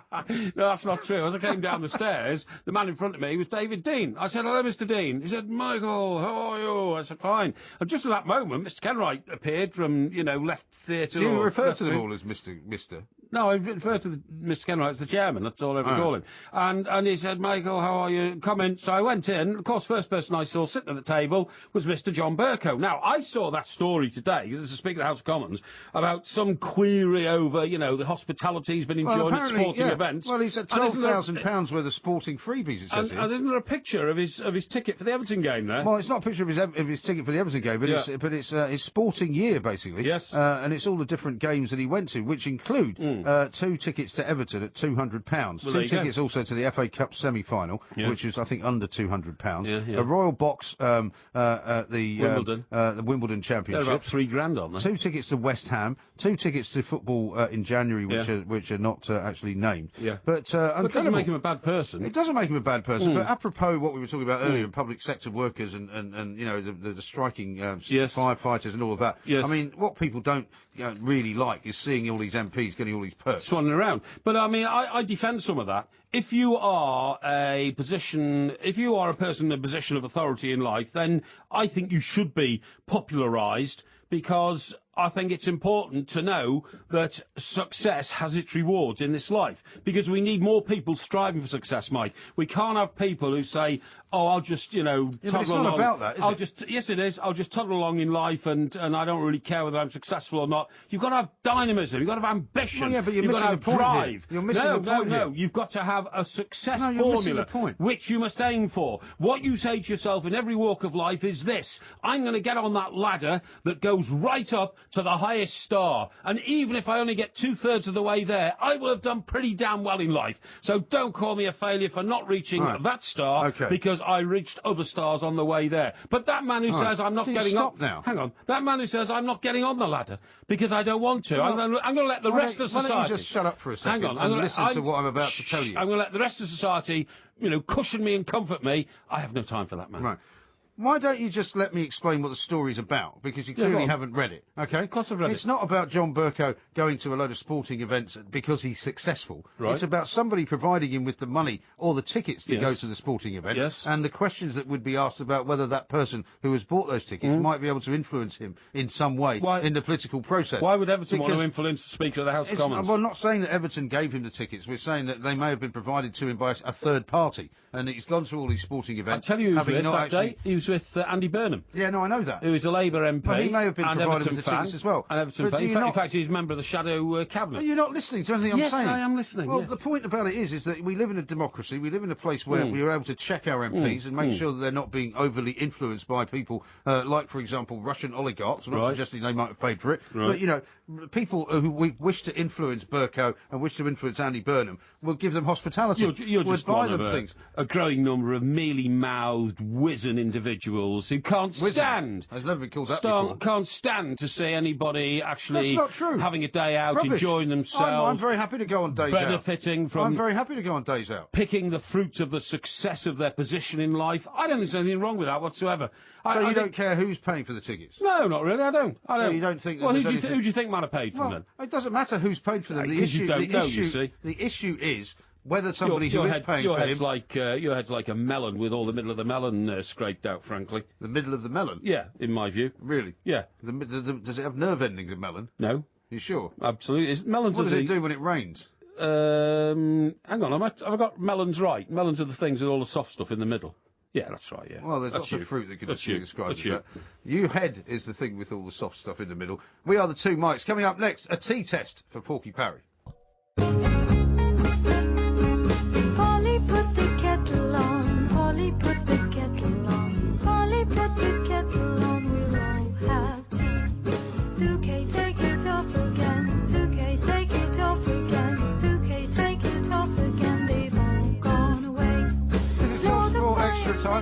Speaker 3: No, that's not true. As I came down the stairs, the man in front of me was David Dean. I said, hello, Mr. Dean. He said, Michael, how are you? I said, fine. And just at that moment, Mr. Kenwright appeared from, left theatre.
Speaker 1: Do you refer to them all as Mr.?
Speaker 3: No, I refer to Mr. Kenwright as the chairman. That's all I ever call him. And he said, Michael, how are you? Comment. So I went in. Of course, first person I saw sitting at the table was Mr. John Burkow. Now, I saw that story today, as a Speaker of the House of Commons, about some query over, the hospitality he's been enjoying at sporting events.
Speaker 1: Well, he's at £12,000 worth of sporting freebies, it says here.
Speaker 3: And isn't there a picture of his ticket for the Everton game there?
Speaker 1: Well, it's not a picture of his ticket for the Everton game, but it's his sporting year, basically.
Speaker 3: Yes.
Speaker 1: And it's all the different games that he went to, which include 2 tickets to Everton at £200,
Speaker 3: well,
Speaker 1: 2 tickets also to the FA Cup semi-final, which was, I think, under £200, a Royal Box at the Wimbledon Championship.
Speaker 3: They're about £3,000 on there.
Speaker 1: 2 tickets to West Ham, 2 tickets to football in January, which are not actually named.
Speaker 3: Yeah.
Speaker 1: But
Speaker 3: it doesn't make him a bad person.
Speaker 1: It doesn't make him a bad person. But apropos what we were talking about earlier, public sector workers and the striking firefighters and all of that.
Speaker 3: Yes.
Speaker 1: I mean, what people don't really like is seeing all these MPs getting all these perks.
Speaker 3: Swanning around. But I mean, I defend some of that. If you are a person in a position of authority in life, then I think you should be popularised, because I think it's important to know that success has its rewards in this life, because we need more people striving for success, Mike. We can't have people who say, oh, I'll just, toddle along.
Speaker 1: It's not about that, is it?
Speaker 3: Yes, it is. I'll just toddle along in life and I don't really care whether I'm successful or not. You've got to have dynamism. You've got to have ambition.
Speaker 1: Well, yeah, but you're
Speaker 3: You've
Speaker 1: missing
Speaker 3: got to
Speaker 1: the
Speaker 3: have
Speaker 1: point
Speaker 3: drive.
Speaker 1: here. You're missing the point
Speaker 3: No.
Speaker 1: here.
Speaker 3: You've got to have a success
Speaker 1: No, you're missing
Speaker 3: formula,
Speaker 1: the point.
Speaker 3: which you must aim for. What you say to yourself in every walk of life is this: I'm going to get on that ladder that goes right up to the highest star. And even if I only get 2/3 of the way there, I will have done pretty damn well in life. So don't call me a failure for not reaching that star, because I reached other stars on the way there. But that man who says I'm not getting
Speaker 1: stop
Speaker 3: up...
Speaker 1: now.
Speaker 3: Hang on. That man who says I'm not getting on the ladder because I don't want to. I'm going to let the rest of society...
Speaker 1: Why don't you just shut up for a second and listen to what I'm about to tell you?
Speaker 3: I'm going to let the rest of society, cushion me and comfort me. I have no time for that, man.
Speaker 1: Right. Why don't you just let me explain what the story's about? Because you clearly haven't read it, okay?
Speaker 3: Of course I've read it.
Speaker 1: It's not about John Burkow going to a load of sporting events because he's successful.
Speaker 3: Right.
Speaker 1: It's about somebody providing him with the money or the tickets to go to the sporting event.
Speaker 3: Yes.
Speaker 1: And the questions that would be asked about whether that person who has bought those tickets might be able to influence him in some way in the political process.
Speaker 3: Why would Everton want to influence the Speaker of the House of Commons?
Speaker 1: Well, not saying that Everton gave him the tickets. We're saying that they may have been provided to him by a third party. And he's gone to all these sporting events.
Speaker 3: I'll tell you who he was with that day. He was with Andy Burnham.
Speaker 1: Yeah, no, I know that.
Speaker 3: Who is a Labour MP.
Speaker 1: Well, he may have been
Speaker 3: and
Speaker 1: provided
Speaker 3: Everton
Speaker 1: with the
Speaker 3: fan,
Speaker 1: tickets as well.
Speaker 3: And Everton
Speaker 1: But
Speaker 3: fan.
Speaker 1: do you
Speaker 3: In fact, he's a member of the shadow cabinet.
Speaker 1: Are you not listening to anything I'm saying?
Speaker 3: Yes, I am listening.
Speaker 1: Well,
Speaker 3: yes.
Speaker 1: the point about it is that we live in a democracy. We live in a place where we are able to check our MPs and make sure that they're not being overly influenced by people like, for example, Russian oligarchs. I'm not suggesting they might have paid for it.
Speaker 3: Right.
Speaker 1: But, people who we wish to influence Burkow and wish to influence Andy Burnham will give them hospitality.
Speaker 3: You're just
Speaker 1: buy
Speaker 3: one
Speaker 1: them
Speaker 3: of
Speaker 1: things.
Speaker 3: a growing number of mealy-mouthed, wizen individuals who can't stand...
Speaker 1: I've never been called that before.
Speaker 3: Can't stand to see anybody actually
Speaker 1: That's not true.
Speaker 3: having a day out,
Speaker 1: Rubbish.
Speaker 3: enjoying themselves.
Speaker 1: I'm very happy to go on days out.
Speaker 3: Benefiting from...
Speaker 1: I'm very happy to go on days out.
Speaker 3: Picking the fruits of the success of their position in life. I don't think there's anything wrong with that whatsoever.
Speaker 1: So you don't care who's paying for the tickets?
Speaker 3: No, not really. I don't.
Speaker 1: So you don't think?
Speaker 3: Well,
Speaker 1: that
Speaker 3: who do you think might have paid for them?
Speaker 1: It doesn't matter who's paid for them. The
Speaker 3: Because you don't know, you see.
Speaker 1: The issue is whether somebody who is paying
Speaker 3: your
Speaker 1: for
Speaker 3: head's
Speaker 1: him.
Speaker 3: Your head's like a melon with all the middle of the melon scraped out. Frankly,
Speaker 1: the middle of the melon.
Speaker 3: Yeah, in my view.
Speaker 1: Really?
Speaker 3: Yeah.
Speaker 1: Does it have nerve endings of melon?
Speaker 3: No.
Speaker 1: You sure?
Speaker 3: Absolutely. Melons.
Speaker 1: What does it do when it rains?
Speaker 3: Hang on, have I got melons right? Melons are the things with all the soft stuff in the middle. Yeah, that's right, yeah.
Speaker 1: Well, there's lots of fruit that can be described as that. You head is the thing with all the soft stuff in the middle. We are the two mics. Coming up next, a tea test for Porky Parry.
Speaker 8: Polly put the kettle on, Polly put the kettle on, Polly put the kettle on, we'll all have tea. Suitcase, take it off again, suitcase, take it off again, suitcase, take it off.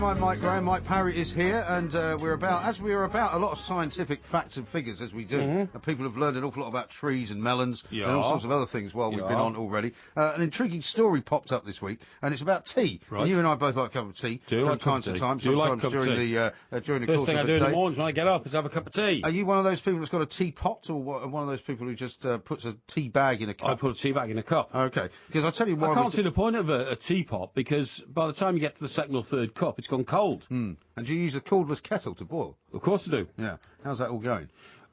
Speaker 1: Time. I'm Mike Graham. Mike Parry is here, and we're about a lot of scientific facts and figures as we do. And people have learned an awful lot about trees and melons and all sorts of other things while we've been on already. An intriguing story popped up this week, and it's about tea.
Speaker 3: Right.
Speaker 1: And you and I both like a cup of tea from time to time.
Speaker 3: Do like
Speaker 1: Sometimes during the
Speaker 3: First
Speaker 1: course
Speaker 3: thing
Speaker 1: of
Speaker 3: I
Speaker 1: the
Speaker 3: do in the
Speaker 1: day.
Speaker 3: mornings when I get up is have a cup of tea.
Speaker 1: Are you one of those people that's got a teapot, or one of those people who just puts a tea bag in a cup?
Speaker 3: I put a tea bag in a cup.
Speaker 1: Okay, because I'll tell you why.
Speaker 3: I can't see the point of a teapot because by the time you get to the second or third cup, it's gone cold.
Speaker 1: And do you use a cordless kettle to boil?
Speaker 3: Of course I do.
Speaker 1: Yeah. How's that all going?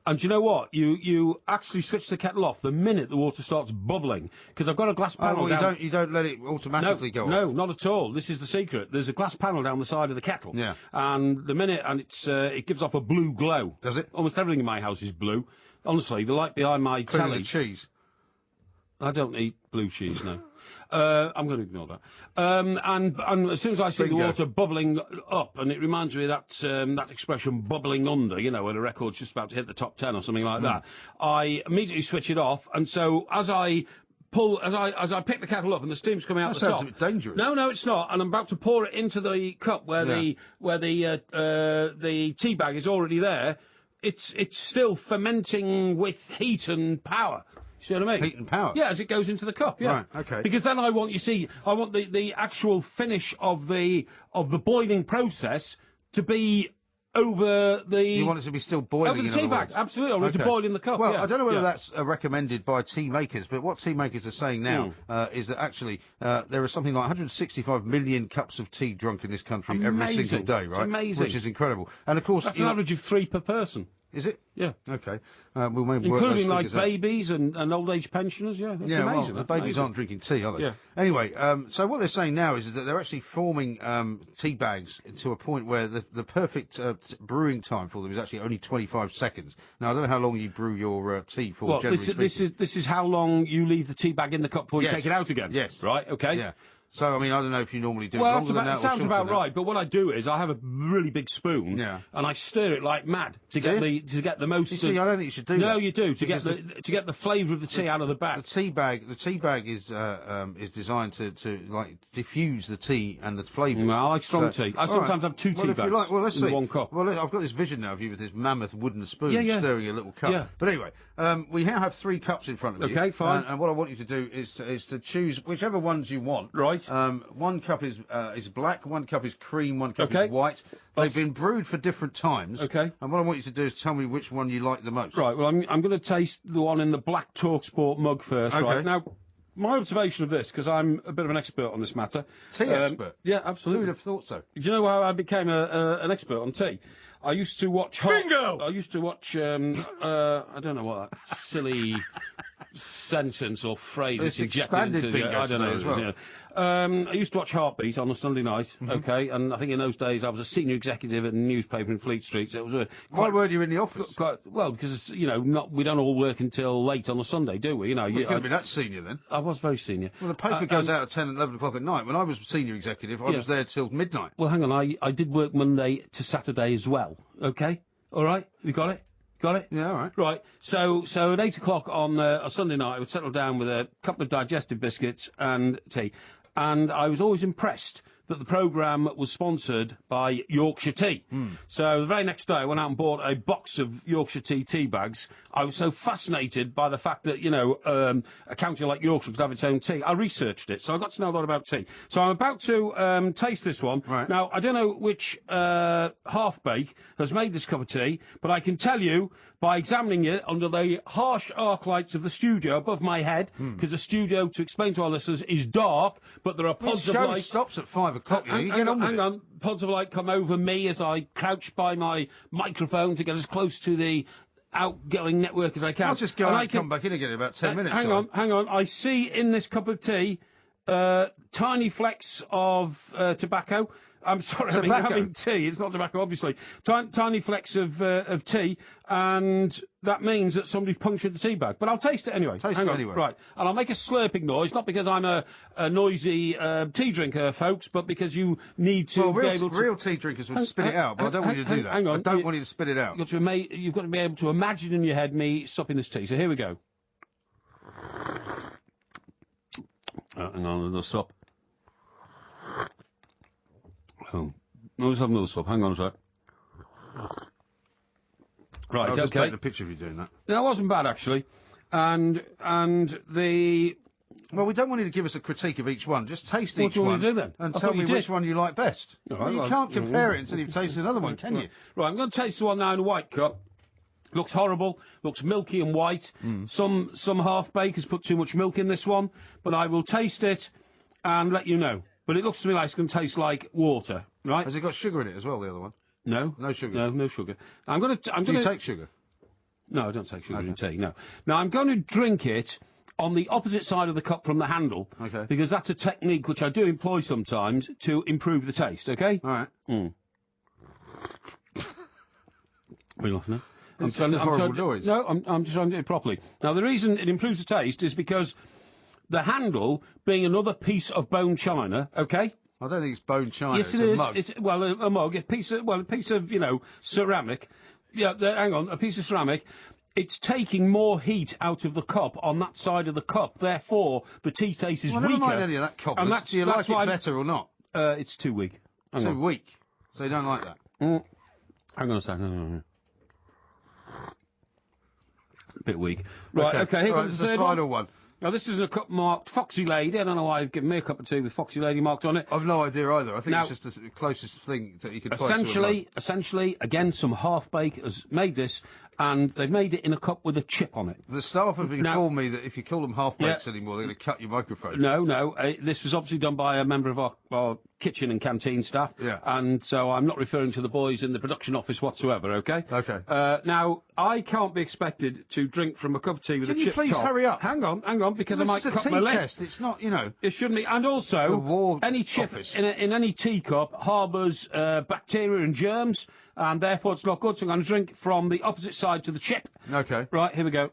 Speaker 3: And do you know what? You actually switch the kettle off the minute the water starts bubbling because I've got a glass panel.
Speaker 1: Oh, well, you don't let it automatically go off.
Speaker 3: No, not at all. This is the secret. There's a glass panel down the side of the kettle.
Speaker 1: Yeah.
Speaker 3: And the minute it gives off a blue glow.
Speaker 1: Does it?
Speaker 3: Almost everything in my house is blue. Honestly, the light behind my
Speaker 1: Including
Speaker 3: telly.
Speaker 1: the cheese.
Speaker 3: I don't eat blue cheese, no. I'm going to ignore that. And as soon as I see the water bubbling up, and it reminds me of that expression bubbling under, you know, when a record's just about to hit the top 10 or something like that, I immediately switch it off. And so as I pick the kettle up and the steam's coming out the top.
Speaker 1: That sounds a bit dangerous.
Speaker 3: No, it's not. And I'm about to pour it into the cup where the tea bag is already there. It's still fermenting with heat and power. See what I mean?
Speaker 1: Heat and power?
Speaker 3: Yeah, as it goes into the cup, yeah.
Speaker 1: Right, okay.
Speaker 3: Because then I want the actual finish of the boiling process to be over the...
Speaker 1: You want it to be still boiling,
Speaker 3: over the tea bag, absolutely. I want it to boil in the cup,
Speaker 1: Well,
Speaker 3: yeah.
Speaker 1: I don't know whether that's recommended by tea makers, but what tea makers are saying now is that actually there are something like 165 million cups of tea drunk in this country every single day, right?
Speaker 3: It's amazing.
Speaker 1: Which is incredible. And of course...
Speaker 3: That's an average of 3 per person.
Speaker 1: Is it?
Speaker 3: Yeah.
Speaker 1: Okay. We'll maybe work those
Speaker 3: Including like
Speaker 1: figures out.
Speaker 3: babies and old age pensioners, yeah. That's amazing.
Speaker 1: Well, the babies aren't drinking tea, are they?
Speaker 3: Yeah.
Speaker 1: Anyway, so what they're saying now is that they're actually forming tea bags to a point where the perfect brewing time for them is actually only 25 seconds. Now, I don't know how long you brew your tea for,
Speaker 3: Well,
Speaker 1: generally speaking.
Speaker 3: this is how long you leave the tea bag in the cup before you take it out again.
Speaker 1: Yes.
Speaker 3: Right, okay.
Speaker 1: Yeah. So, I mean, I don't know if you normally do it
Speaker 3: Well,
Speaker 1: longer than that or
Speaker 3: sounds
Speaker 1: shorter
Speaker 3: about
Speaker 1: than
Speaker 3: right. But what I do is I have a really big spoon, and I stir it like mad to get the most.
Speaker 1: You see, I don't think you should do that.
Speaker 3: No, you do to get the flavour of the tea out of the bag.
Speaker 1: The tea bag is designed to like diffuse the tea and the flavours.
Speaker 3: Well, I like strong tea. I sometimes have 2 tea bags
Speaker 1: let's
Speaker 3: in
Speaker 1: see.
Speaker 3: one cup.
Speaker 1: Well, I've got this vision now of you with this mammoth wooden spoon stirring a little cup.
Speaker 3: Yeah.
Speaker 1: But anyway, we now have 3 cups in front of you.
Speaker 3: Okay, fine.
Speaker 1: And what I want you to do is to choose whichever ones you want.
Speaker 3: Right.
Speaker 1: One cup is black, 1 cup is cream, 1 cup is white. They've been brewed for different times.
Speaker 3: Okay.
Speaker 1: And what I want you to do is tell me which one you like the most.
Speaker 3: Right. Well, I'm going to taste the one in the black Talksport mug first.
Speaker 1: Okay.
Speaker 3: Right. Now, my observation of this, because I'm a bit of an expert on this matter.
Speaker 1: Tea expert?
Speaker 3: Yeah,
Speaker 1: Who
Speaker 3: absolutely.
Speaker 1: would have thought so?
Speaker 3: Do you know how I became an expert on tea? I used to watch...
Speaker 1: Bingo!
Speaker 3: I used to watch... I don't know what that silly sentence or phrase
Speaker 1: It's
Speaker 3: is injected
Speaker 1: expanded
Speaker 3: into...
Speaker 1: bingo
Speaker 3: I don't know.
Speaker 1: as well.
Speaker 3: I used to watch Heartbeat on a Sunday night, okay? And I think in those days I was a senior executive at a newspaper in Fleet Street, so it was
Speaker 1: Why weren't you in the office?
Speaker 3: well, because, you know, we don't all work until late on a Sunday, do we? You know,
Speaker 1: You couldn't be that senior then.
Speaker 3: I was very senior.
Speaker 1: Well, the paper goes out at 10 and 11 o'clock at night. When I was senior executive, I was there till midnight.
Speaker 3: Well, hang on, I did work Monday to Saturday as well, okay? All right? You got it? Got it?
Speaker 1: Yeah, all right.
Speaker 3: Right. So at 8 o'clock on a Sunday night, I would settle down with a couple of digestive biscuits and tea. And I was always impressed that the programme was sponsored by Yorkshire Tea. So the very next day I went out and bought a box of Yorkshire tea bags. I was so fascinated by the fact that, you know, a county like Yorkshire could have its own tea. I researched it, so I got to know a lot about tea. So I'm about to taste this one.
Speaker 1: Right.
Speaker 3: Now, I don't know which half-bake has made this cup of tea, but I can tell you by examining it under the harsh arc lights of the studio above my head, because the studio, to explain to our listeners, is dark, but there are pods of
Speaker 1: The show
Speaker 3: light.
Speaker 1: stops at 5 o'clock. You get on with
Speaker 3: Hang
Speaker 1: it.
Speaker 3: on, pods of light come over me as I crouch by my microphone to get as close to the outgoing network as I can.
Speaker 1: I'll just go
Speaker 3: And
Speaker 1: out
Speaker 3: I
Speaker 1: and
Speaker 3: can-
Speaker 1: come back in again in about 10 minutes.
Speaker 3: Hang on. I see in this cup of tea tiny flecks of tobacco. I'm sorry,
Speaker 1: Tobacco?
Speaker 3: I'm having tea. It's not tobacco, obviously. Tiny flecks of tea, and that means that somebody punctured the tea bag. But I'll taste it anyway.
Speaker 1: Taste
Speaker 3: Hang
Speaker 1: it
Speaker 3: on.
Speaker 1: anyway.
Speaker 3: Right. And I'll make a slurping noise, not because I'm a noisy tea drinker, folks, but because you need to
Speaker 1: Well,
Speaker 3: be able to...
Speaker 1: real tea drinkers would spit it out, but I don't want you to do that.
Speaker 3: hang on.
Speaker 1: I don't want you to spit it out.
Speaker 3: You've got to be able to imagine in your head me supping this tea. So here we go. Hang on, a little sup. Oh, I'll just have another sub. Hang on a sec. Right,
Speaker 1: I'll just
Speaker 3: okay.
Speaker 1: take a picture of you doing that.
Speaker 3: That wasn't bad, actually. And the...
Speaker 1: Well, we don't want you to give us a critique of each one. Just taste
Speaker 3: What
Speaker 1: each
Speaker 3: do you want
Speaker 1: one
Speaker 3: me to do then?
Speaker 1: and
Speaker 3: I
Speaker 1: tell
Speaker 3: thought
Speaker 1: me
Speaker 3: you did.
Speaker 1: which one you like best.
Speaker 3: All right,
Speaker 1: Well, you
Speaker 3: well,
Speaker 1: can't compare it until you've tasted another one, can you?
Speaker 3: Right, I'm going to taste the one now in a white cup. Looks horrible. Looks milky and white. Some half bakers put too much milk in this one, but I will taste it and let you know. But it looks to me like it's going to taste like water, right?
Speaker 1: Has it got sugar in it as well, the other one?
Speaker 3: No.
Speaker 1: No sugar?
Speaker 3: No, no sugar. I'm going to...
Speaker 1: Do you take sugar?
Speaker 3: No, I don't take sugar in tea, no. Now, I'm going to drink it on the opposite side of the cup from the handle,
Speaker 1: Okay.
Speaker 3: because that's a technique which I do employ sometimes to improve the taste, okay?
Speaker 1: All right.
Speaker 3: We're laughing at.
Speaker 1: It's just a horrible noise.
Speaker 3: No, I'm just trying to do it properly. Now, the reason it improves the taste is because the handle, being another piece of bone china, okay?
Speaker 1: I don't think it's bone china.
Speaker 3: Yes,
Speaker 1: it's a
Speaker 3: is.
Speaker 1: mug.
Speaker 3: It's a mug, a piece of ceramic. Yeah, hang on, a piece of ceramic. It's taking more heat out of the cup on that side of the cup. Therefore, the tea taste is
Speaker 1: Well,
Speaker 3: weaker.
Speaker 1: never mind any of that cobblers.
Speaker 3: And that's,
Speaker 1: Do you
Speaker 3: that's
Speaker 1: like
Speaker 3: why
Speaker 1: it better or not?
Speaker 3: It's too weak. Hang
Speaker 1: Too
Speaker 3: on.
Speaker 1: weak. So you don't like that?
Speaker 3: Hang on a second. Hang on. A bit weak. Right, okay, here
Speaker 1: Right,
Speaker 3: comes
Speaker 1: this
Speaker 3: the
Speaker 1: is the
Speaker 3: third
Speaker 1: final
Speaker 3: one.
Speaker 1: one.
Speaker 3: Now, this is a cup marked Foxy Lady. I don't know why you've given me a cup of tea with Foxy Lady marked on it.
Speaker 1: I've no idea either. I think
Speaker 3: Now-
Speaker 1: it's just the closest thing that you could find to a mug.
Speaker 3: Essentially, again, some half-bake has made this, and they've made it in a cup with a chip on it.
Speaker 1: The staff have
Speaker 3: Now-
Speaker 1: informed me that if you call them half-bakes
Speaker 3: Yeah.
Speaker 1: anymore, they're going to cut your microphone.
Speaker 3: No, this was obviously done by a member of our kitchen and canteen staff.
Speaker 1: Yeah.
Speaker 3: And so I'm not referring to the boys in the production office whatsoever, okay?
Speaker 1: Okay.
Speaker 3: Now, I can't be expected to drink from a cup of tea with
Speaker 1: Can
Speaker 3: a
Speaker 1: you
Speaker 3: chip
Speaker 1: please
Speaker 3: top.
Speaker 1: hurry up?
Speaker 3: Hang on, because
Speaker 1: Well,
Speaker 3: I
Speaker 1: it's
Speaker 3: might
Speaker 1: a
Speaker 3: cut
Speaker 1: tea
Speaker 3: my leg.
Speaker 1: test. It's not, you know.
Speaker 3: It shouldn't be. And also,
Speaker 1: The war
Speaker 3: any chip
Speaker 1: office.
Speaker 3: in any teacup harbours bacteria and germs, and therefore it's not good. So I'm going to drink from the opposite side to the chip.
Speaker 1: Okay.
Speaker 3: Right, here we go.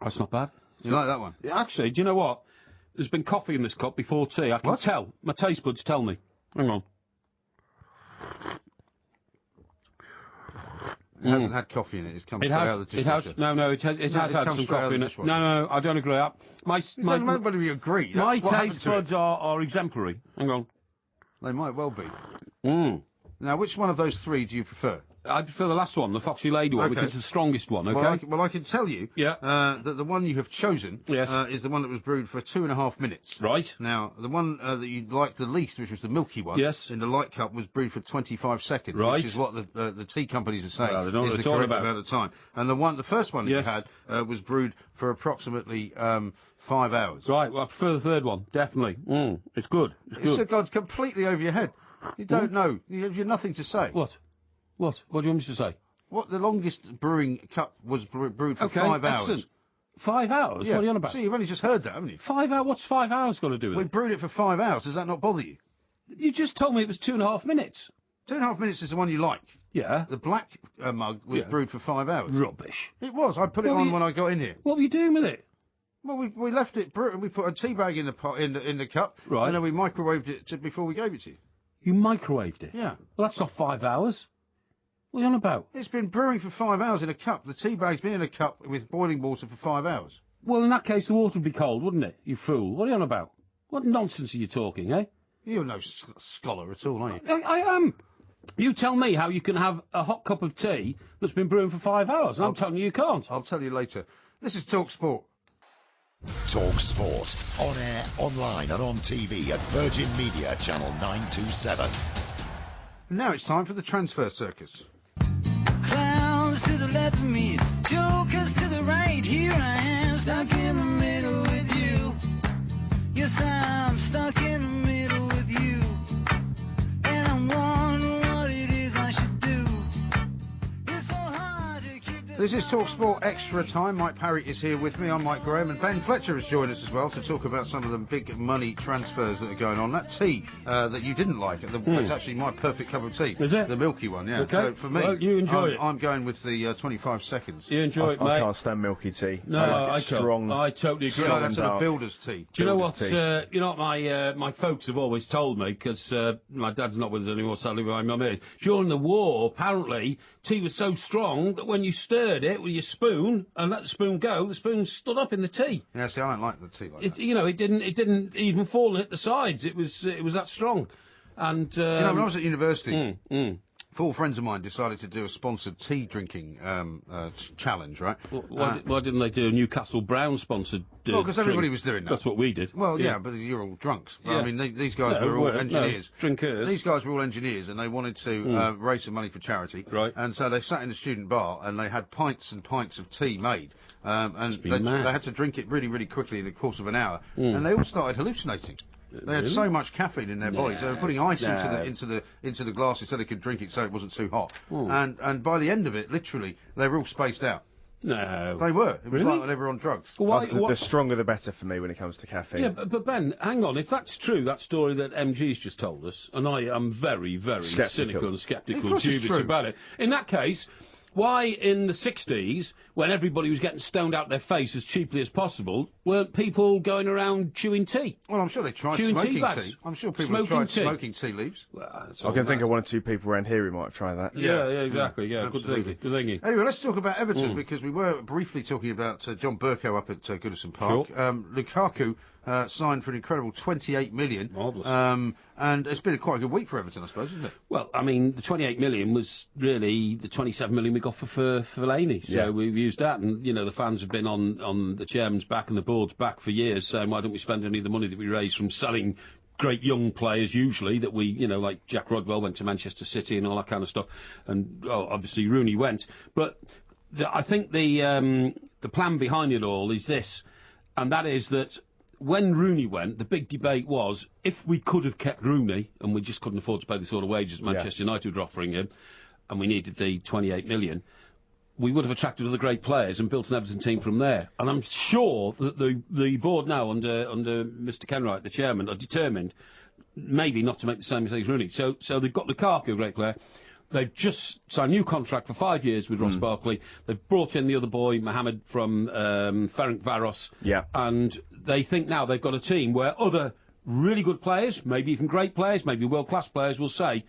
Speaker 3: That's not bad.
Speaker 1: You like that one?
Speaker 3: Actually, do you know what? There's been coffee in this cup before tea. I can
Speaker 1: What?
Speaker 3: tell. My taste buds tell me. Hang on.
Speaker 1: It hasn't had coffee in it. It's come
Speaker 3: It
Speaker 1: straight out
Speaker 3: has.
Speaker 1: of the
Speaker 3: It
Speaker 1: dishwasher.
Speaker 3: has. No, it has
Speaker 1: No,
Speaker 3: had
Speaker 1: it
Speaker 3: some
Speaker 1: comes straight out of
Speaker 3: coffee in
Speaker 1: the
Speaker 3: it.
Speaker 1: dishwasher.
Speaker 3: No, I don't agree. My
Speaker 1: It doesn't matter whether you agree.
Speaker 3: my
Speaker 1: That's what happened
Speaker 3: taste
Speaker 1: to it.
Speaker 3: buds are exemplary. Hang on.
Speaker 1: They might well be.
Speaker 3: Mm.
Speaker 1: Now, which one of those three do you prefer?
Speaker 3: I prefer the last one, the Foxy Lady one,
Speaker 1: Okay.
Speaker 3: because it's the strongest one, okay?
Speaker 1: Well, I can tell you
Speaker 3: Yeah.
Speaker 1: that the one you have chosen
Speaker 3: Yes.
Speaker 1: is the one that was brewed for 2.5 minutes.
Speaker 3: Right.
Speaker 1: Now, the one that you liked the least, which was the milky one,
Speaker 3: Yes.
Speaker 1: in the light cup, was brewed for 25 seconds,
Speaker 3: Right.
Speaker 1: which is what the tea companies are saying
Speaker 3: Well, they know what
Speaker 1: is the
Speaker 3: it's all
Speaker 1: correct
Speaker 3: about.
Speaker 1: amount of time. And the first one that
Speaker 3: Yes.
Speaker 1: you had was brewed for approximately 5 hours.
Speaker 3: Right, well, I prefer the third one, definitely. It's good. It's good.
Speaker 1: It's gone completely over your head. You don't know. You have nothing to say.
Speaker 3: What? What do you want me to say?
Speaker 1: What the longest brewing cup was brewed for
Speaker 3: Okay,
Speaker 1: 5 hours.
Speaker 3: excellent. 5 hours?
Speaker 1: Yeah.
Speaker 3: What are you on about?
Speaker 1: See, you've only just heard that, haven't you?
Speaker 3: 5 hours? What's 5 hours got to do with
Speaker 1: We
Speaker 3: it?
Speaker 1: brewed it for 5 hours. Does that not bother you?
Speaker 3: You just told me it was 2.5 minutes.
Speaker 1: 2.5 minutes is the one you like.
Speaker 3: Yeah.
Speaker 1: The black mug was
Speaker 3: Yeah.
Speaker 1: brewed for 5 hours.
Speaker 3: Rubbish.
Speaker 1: It was. I put it
Speaker 3: Well,
Speaker 1: on
Speaker 3: you-
Speaker 1: when I got in here.
Speaker 3: What were you doing with it?
Speaker 1: Well, we left it brewed and we put a tea bag in the pot in the cup,
Speaker 3: Right.
Speaker 1: and then we microwaved it before we gave it to you.
Speaker 3: You microwaved it?
Speaker 1: Yeah.
Speaker 3: Well, that's not 5 hours. What are you on about?
Speaker 1: It's been brewing for 5 hours in a cup. The tea bag's been in a cup with boiling water for 5 hours.
Speaker 3: Well, in that case, the water would be cold, wouldn't it? You fool. What are you on about? What nonsense are you talking, eh?
Speaker 1: You're no scholar at all, are you?
Speaker 3: I am. You tell me how you can have a hot cup of tea that's been brewing for 5 hours, and I'm telling you can't.
Speaker 1: I'll tell you later. This is Talk Sport.
Speaker 9: Talk Sport. On air, online and on TV at Virgin Media Channel 927.
Speaker 1: Now it's time for the transfer circus.
Speaker 4: Clowns to the left of me, jokers to the right. Here I am, stuck in the middle with you. Yes, I'm stuck in the middle with you. And I'm wondering what it is I should do. It's so hard to keep
Speaker 1: This is Talk Sport Extra Time. Mike Parry is here with me. I'm Mike Graham, and Ben Fletcher has joined us as well to talk about some of the big money transfers that are going on. That tea that you didn't like, it's actually my perfect cup of tea.
Speaker 3: Is it?
Speaker 1: The milky one, yeah.
Speaker 3: Okay.
Speaker 1: So for me,
Speaker 3: Well, you enjoy it.
Speaker 1: I'm going with the 25 seconds.
Speaker 3: You enjoy it, mate?
Speaker 10: I can't stand milky tea.
Speaker 3: No,
Speaker 10: I like it
Speaker 3: I can't.
Speaker 10: strong.
Speaker 3: I totally agree.
Speaker 1: You know, that's
Speaker 10: and
Speaker 1: a
Speaker 10: dark.
Speaker 1: builder's tea.
Speaker 3: Do you know what?
Speaker 10: Builder's
Speaker 3: You know what my folks have always told me, because my dad's not with us anymore, sadly, my mum is. During the war, apparently, tea was so strong that when you stirred stirred it with your spoon and let the spoon go, the spoon stood up in the tea.
Speaker 1: Yeah, see, I don't like the tea like that.
Speaker 3: You know, it didn't even fall and hit the sides. It was that strong. And
Speaker 1: Do you know, when I was at university, 4 friends of mine decided to do a sponsored tea drinking challenge, right?
Speaker 3: Why didn't they do a Newcastle Brown sponsored?
Speaker 1: Well, because everybody was doing that.
Speaker 3: That's what we did.
Speaker 1: Well, yeah, but you're all drunks.
Speaker 3: Yeah.
Speaker 1: I mean, these guys were all engineers.
Speaker 3: No, drinkers.
Speaker 1: These guys were all engineers, and they wanted to raise some money for charity.
Speaker 3: Right.
Speaker 1: And so they sat in the student bar, and they had pints and pints of tea made. And they had to drink it really, really quickly in the course of an hour. And they all started hallucinating. They had so much caffeine in their bodies. They were putting ice into the glasses so they could drink it so it wasn't too hot. And by the end of it, literally, they were all spaced out.
Speaker 3: No.
Speaker 1: They were. It was like when they were on drugs.
Speaker 10: The stronger the better for me when it comes to caffeine.
Speaker 3: Yeah, but Ben, hang on. If that's true, that story that MG's just told us, and I am very, very cynical and sceptical and dubious about it. In that case, why in the 60s, when everybody was getting stoned out their face as cheaply as possible, weren't people going around chewing tea?
Speaker 1: Well, I'm sure they tried
Speaker 3: chewing
Speaker 1: smoking
Speaker 3: tea.
Speaker 1: I'm sure people have tried smoking tea leaves.
Speaker 3: Well,
Speaker 10: I can think of 1 or 2 people around here who might have tried that.
Speaker 3: Yeah, exactly. Yeah, good thinking.
Speaker 1: Anyway, let's talk about Everton, because we were briefly talking about John Burko up at Goodison Park.
Speaker 3: Sure.
Speaker 1: Lukaku signed for an incredible 28 million.
Speaker 3: Marvellous.
Speaker 1: And it's been quite a good week for Everton, I suppose, isn't it?
Speaker 3: Well, I mean, the 28 million was really the 27 million we got for Fellaini. So we've used that, and, you know, the fans have been on the chairman's back and the board's back for years, saying, why don't we spend any of the money that we raise from selling great young players, usually, that we, you know, like Jack Rodwell went to Manchester City and all that kind of stuff, and obviously Rooney went. But I think the plan behind it all is this, and that is that when Rooney went, the big debate was, if we could have kept Rooney, and we just couldn't afford to pay the sort of wages Manchester United were offering him, and we needed the 28 million, we would have attracted other great players and built an Everton team from there. And I'm sure that the board now, under Mr. Kenwright, the chairman, are determined maybe not to make the same mistake as Rooney. So they've got Lukaku, a great player. They've just signed a new contract for 5 years with Ross Barkley. They've brought in the other boy, Mohamed, from Ferencvaros.
Speaker 10: Yeah. And
Speaker 3: they think now they've got a team where other really good players, maybe even great players, maybe world-class players, will say,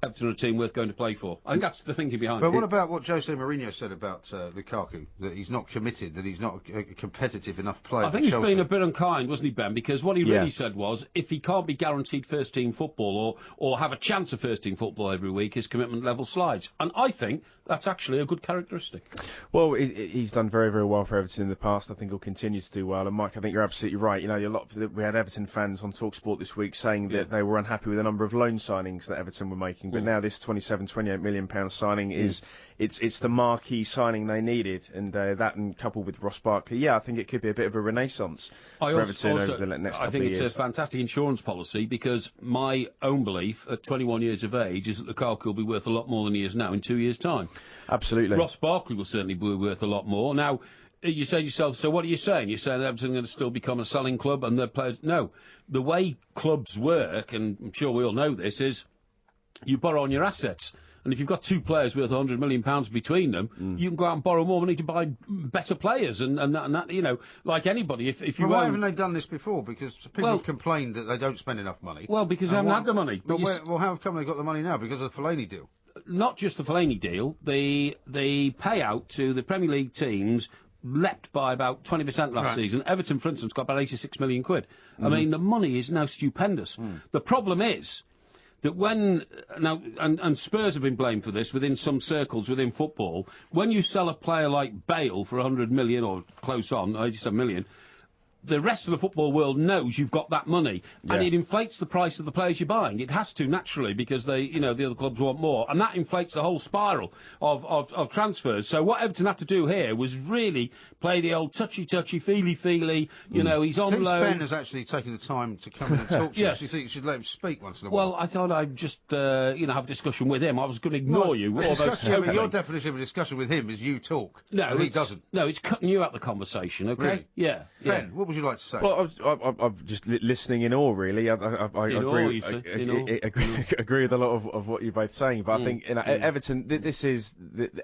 Speaker 3: Everton are a team worth going to play for. I think that's the thinking behind it.
Speaker 1: But what about what Jose Mourinho said about Lukaku? That he's not committed, that he's not a competitive enough player.
Speaker 3: I think he's been a bit unkind, wasn't he, Ben? Because what he really said was, if he can't be guaranteed first-team football or have a chance of first-team football every week, his commitment level slides. And I think that's actually a good characteristic.
Speaker 10: Well, he's done very, very well for Everton in the past. I think he'll continue to do well. And Mike, I think you're absolutely right. You know, we had Everton fans on TalkSport this week saying that they were unhappy with the number of loan signings that Everton were making. But now this 28 million pound signing is it's the marquee signing they needed, and that, and coupled with Ross Barkley, I think it could be a bit of a renaissance for Everton over the next couple of years.
Speaker 3: I think it's a fantastic insurance policy, because my own belief at 21 years of age is that Lukaku will be worth a lot more than he is now in 2 years' time.
Speaker 10: Absolutely.
Speaker 3: Ross Barkley will certainly be worth a lot more. Now, you say to yourself, so what are you saying? You're saying that Everton are going to still become a selling club and their players... No. The way clubs work, and I'm sure we all know this, is you borrow on your assets. And if you've got 2 players worth £100 million between them, you can go out and borrow more money to buy better players. And that, you know, like anybody, if you...
Speaker 1: Well, why haven't they done this before? Because people have complained that they don't spend enough money.
Speaker 3: Well, because they haven't had the money.
Speaker 1: But how come they got the money now? Because of the Fellaini deal?
Speaker 3: Not just the Fellaini deal. The payout to the Premier League teams leapt by about 20% last season. Everton, for instance, got about 86 million quid. I mean, the money is now stupendous. The problem is that and Spurs have been blamed for this within some circles within football, when you sell a player like Bale for 100 million or close on, 87 million, the rest of the football world knows you've got that money, and it inflates the price of the players you're buying. It has to, naturally, because the other clubs want more, and that inflates the whole spiral of transfers. So what Everton had to do here was really play the old touchy, feely. You know, he's on loan.
Speaker 1: Ben has actually taken the time to come in and talk to us. You think you should let him speak once in a while?
Speaker 3: Well, I thought I'd just have a discussion with him. I was going to ignore you.
Speaker 1: Your definition of a discussion with him is you talk.
Speaker 3: No,
Speaker 1: and he doesn't.
Speaker 3: No, it's cutting you out the conversation. Okay.
Speaker 1: Really?
Speaker 3: Yeah.
Speaker 1: Ben, what would you like to say?
Speaker 10: Well, I'm just listening in awe, really. I agree with a lot of what you're both saying, but I think Everton, this is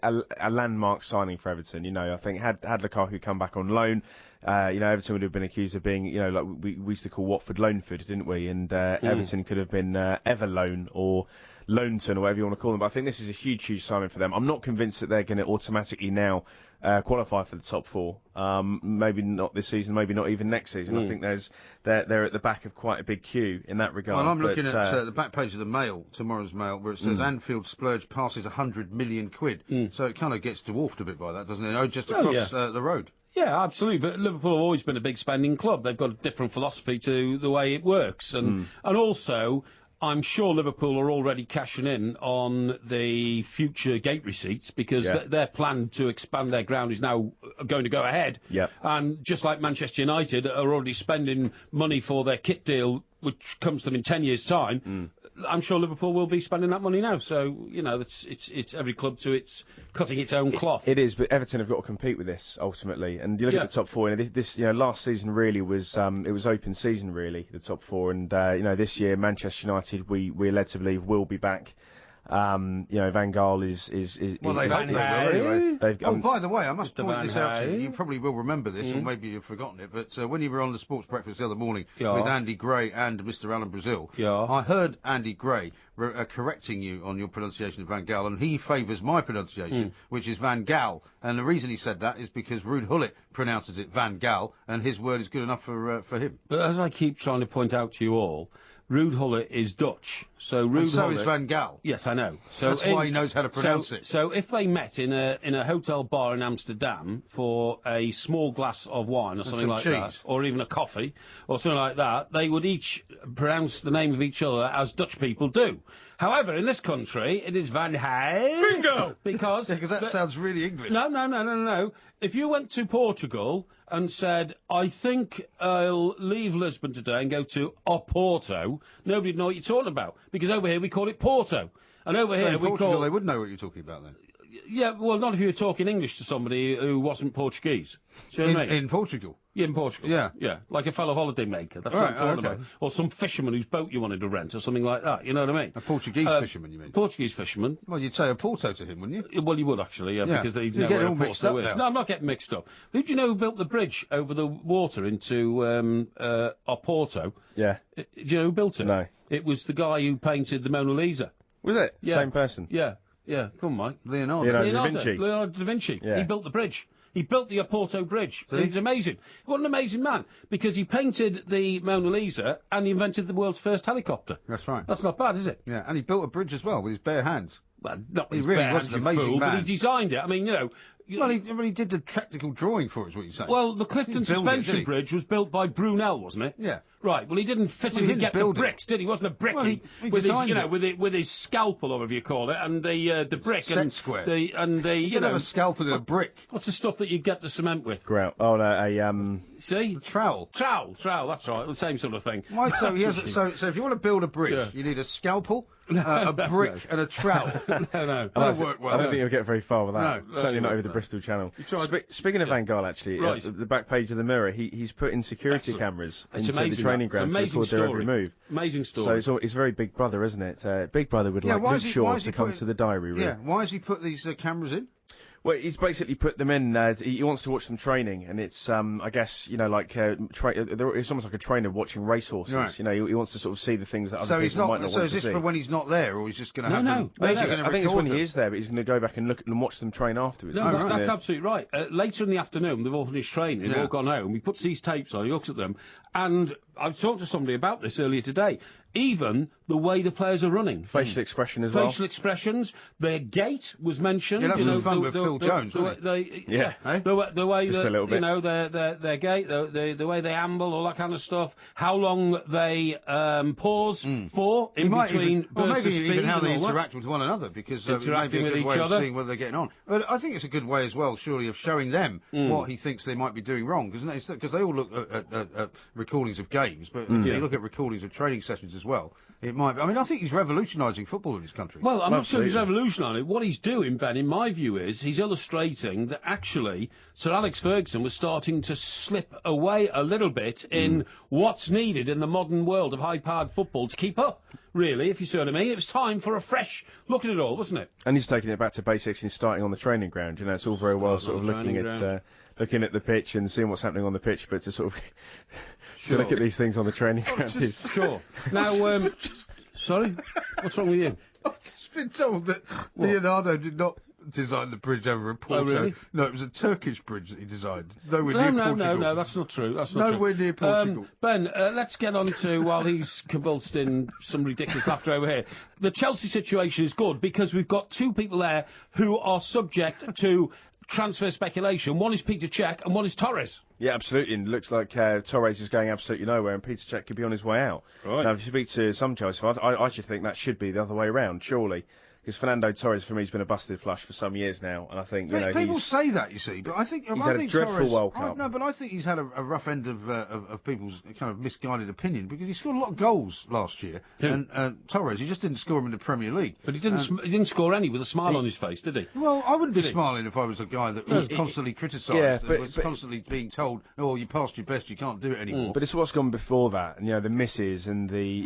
Speaker 10: a landmark signing for Everton. You know, I think had Lukaku come back on loan, Everton would have been accused of being, like we used to call Watford Loanford, didn't we? And Everton could have been Everloan or Loanton or whatever you want to call them. But I think this is a huge, huge signing for them. I'm not convinced that they're going to automatically now qualify for the top 4. Maybe not this season, maybe not even next season. I think they're at the back of quite a big queue in that regard.
Speaker 1: Well, I'm looking at the back page of the Mail, tomorrow's Mail, where it says Anfield splurge passes 100 million quid. So it kind of gets dwarfed a bit by that, doesn't it? Oh, just across the road.
Speaker 3: Yeah, absolutely. But Liverpool have always been a big spending club. They've got a different philosophy to the way it works, and also, I'm sure Liverpool are already cashing in on the future gate receipts because their plan to expand their ground is now going to go ahead.
Speaker 10: Yeah.
Speaker 3: And just like Manchester United are already spending money for their kit deal, which comes to them in 10 years' time, I'm sure Liverpool will be spending that money now. So, you know, it's every club to its cutting its own cloth.
Speaker 10: It is, but Everton have got to compete with this ultimately. And you look at the top 4. This last season really was it was open season really, the top 4. And this year Manchester United we're led to believe will be back. Van Gaal is
Speaker 1: well, they hope they will anyway.
Speaker 10: Oh,
Speaker 1: by the way, I must point this out to you. You probably will remember this, or maybe you've forgotten it. But when you were on the Sports Breakfast the other morning with Andy Gray and Mr. Alan Brazil, I heard Andy Gray correcting you on your pronunciation of Van Gaal, and he favours my pronunciation, which is Van Gaal. And the reason he said that is because Ruud Gullit pronounces it Van Gaal, and his word is good enough for him.
Speaker 3: But as I keep trying to point out to you all, Ruud Gullit is Dutch, so Ruud Gullit
Speaker 1: is Van Gaal.
Speaker 3: Yes, I know. So
Speaker 1: that's why he knows how to pronounce it.
Speaker 3: So if they met in a hotel bar in Amsterdam for a small glass of wine or something like that, or even a coffee or something like that, they would each pronounce the name of each other as Dutch people do. However, in this country, it is Van Gaal.
Speaker 1: Bingo!
Speaker 3: Because
Speaker 1: that sounds really English.
Speaker 3: No. If you went to Portugal and said, I think I'll leave Lisbon today and go to Oporto, nobody'd know what you're talking about. Because over here we call it Porto. And over here we
Speaker 1: Portugal, they would know what you're talking about then.
Speaker 3: Yeah, well, not if you were talking English to somebody who wasn't Portuguese. See what I mean?
Speaker 1: In Portugal?
Speaker 3: Yeah, in Portugal.
Speaker 1: Yeah.
Speaker 3: Like a fellow holiday maker. That's what I'm talking about. Or some fisherman whose boat you wanted to rent or something like that. You know what I mean?
Speaker 1: A Portuguese fisherman, you mean?
Speaker 3: Portuguese fisherman.
Speaker 1: Well, you'd say a Porto to him, wouldn't you?
Speaker 3: Well, you would actually, because they know where a Porto is. No, I'm not getting mixed up. Who do you know who built the bridge over the water into Oporto?
Speaker 10: Yeah.
Speaker 3: Do you know who built it?
Speaker 10: No.
Speaker 3: It was the guy who painted the Mona Lisa.
Speaker 10: Was it?
Speaker 3: Yeah.
Speaker 10: Same person?
Speaker 3: Yeah. Come on, Mike.
Speaker 1: Leonardo
Speaker 3: da Vinci.
Speaker 10: Yeah.
Speaker 3: He built the bridge. He built the Oporto Bridge. He's amazing. What an amazing man. Because he painted the Mona Lisa and he invented the world's first helicopter.
Speaker 1: That's right.
Speaker 3: That's not bad, is it?
Speaker 1: Yeah, and he built a bridge as well with his bare hands.
Speaker 3: Well, not
Speaker 1: he
Speaker 3: his
Speaker 1: really
Speaker 3: bare
Speaker 1: was
Speaker 3: hands,
Speaker 1: an amazing
Speaker 3: fool,
Speaker 1: man.
Speaker 3: but he designed it. I mean,
Speaker 1: Well, he did the practical drawing for it, is what you're saying.
Speaker 3: Well, the Clifton Suspension Bridge was built by Brunel, wasn't it?
Speaker 1: Yeah.
Speaker 3: Right. Well, he didn't physically get the bricks, did he? He wasn't a brickie.
Speaker 1: Well, he
Speaker 3: with his,
Speaker 1: designed it.
Speaker 3: with his scalpel, or whatever you call it, and the brick
Speaker 1: Set square.
Speaker 3: You
Speaker 1: could have a scalpel in a brick.
Speaker 3: What's the stuff that you get the cement with?
Speaker 10: Grout. Oh no,
Speaker 3: See?
Speaker 1: The trowel.
Speaker 3: Trowel. That's right. The same sort of thing.
Speaker 1: Right. So so if you want to build a bridge, you need a scalpel, a brick, and a trowel.
Speaker 3: No.
Speaker 1: That'll work well.
Speaker 10: I don't think you'll get very far with that.
Speaker 1: No,
Speaker 10: certainly not over the Bristol Channel. Speaking of Van Gaal, actually,
Speaker 3: right.
Speaker 10: the back page of the Mirror, he's put in security cameras into the training ground to
Speaker 3: record
Speaker 10: their every move.
Speaker 3: Amazing story.
Speaker 10: So it's very Big Brother, isn't it? Big Brother would like Luke Shaw to come to the diary room.
Speaker 1: Yeah, why has he put these cameras in?
Speaker 10: Well, he's basically put them in. He wants to watch them training, and it's, I guess, like it's almost like a trainer watching racehorses.
Speaker 1: Right.
Speaker 10: He wants to sort of see the things that other people might not want to see.
Speaker 1: So is this for when he's not there, or he's just going to have them?
Speaker 10: No. I think it's when he is there, but he's going to go back and look and watch them train afterwards.
Speaker 3: No, that's absolutely right. Later in the afternoon, they've all finished training, they've all gone home. He puts these tapes on, he looks at them, and I've talked to somebody about this earlier today. Even the way the players are running.
Speaker 10: Facial expression as well.
Speaker 3: Facial expressions. Their gait was mentioned.
Speaker 1: You'll have some fun with Phil Jones, wouldn't
Speaker 3: you? The way
Speaker 10: just a little bit.
Speaker 3: Their gait, the way they amble, all that kind of stuff. How long they pause for in between bursts of
Speaker 1: maybe
Speaker 3: speed.
Speaker 1: even how they interact with one another, because it may be a good way of seeing whether they're getting on. But I think it's a good way as well, surely, of showing them what he thinks they might be doing wrong, because they all look at recordings of games, but if you look at recordings of training sessions as well, it might be. I mean, I think he's revolutionising football in this country.
Speaker 3: Well, I'm not sure he's revolutionising it. What he's doing, Ben, in my view, is he's illustrating that actually Sir Alex Ferguson was starting to slip away a little bit in what's needed in the modern world of high-powered football to keep up, really, if you see what I mean. It was time for a fresh look at it all, wasn't it?
Speaker 10: And he's taking it back to basics and starting on the training ground. It's all very well sort of looking at the pitch and seeing what's happening on the pitch, but to sort of to look at these things on the training ground is...
Speaker 3: Sure. Now, sorry? What's wrong with you?
Speaker 1: I've just been told that Leonardo did not design the bridge over at Porto.
Speaker 3: Oh, really?
Speaker 1: No, it was a Turkish bridge that he designed. Nowhere near Portugal.
Speaker 3: No, that's not true. That's not
Speaker 1: Nowhere
Speaker 3: true.
Speaker 1: near Portugal.
Speaker 3: Ben, let's get on to, while he's convulsed in some ridiculous laughter over here, the Chelsea situation is good because we've got two people there who are subject to transfer speculation. One is Peter Cech and one is Torres.
Speaker 10: Yeah, absolutely. And it looks like Torres is going absolutely nowhere, and Peter Cech could be on his way out.
Speaker 3: Right.
Speaker 10: Now, if you speak to some Chelsea fans, I should think that should be the other way around, surely. Because Fernando Torres, for me, has been a busted flush for some years now, and I think,
Speaker 1: People say that, you see, but I think
Speaker 10: he's had a dreadful
Speaker 1: Torres,
Speaker 10: World Cup.
Speaker 1: No, but I think he's had a rough end of people's kind of misguided opinion, because he scored a lot of goals last year, and Torres, he just didn't score them in the Premier League.
Speaker 3: But he didn't score any with a smile on his face, did he?
Speaker 1: Well, I wouldn't be smiling if I was a guy that was constantly criticised and was constantly being told, "Oh, you passed your best, you can't do it anymore."
Speaker 10: But it's what's gone before that, and the misses and the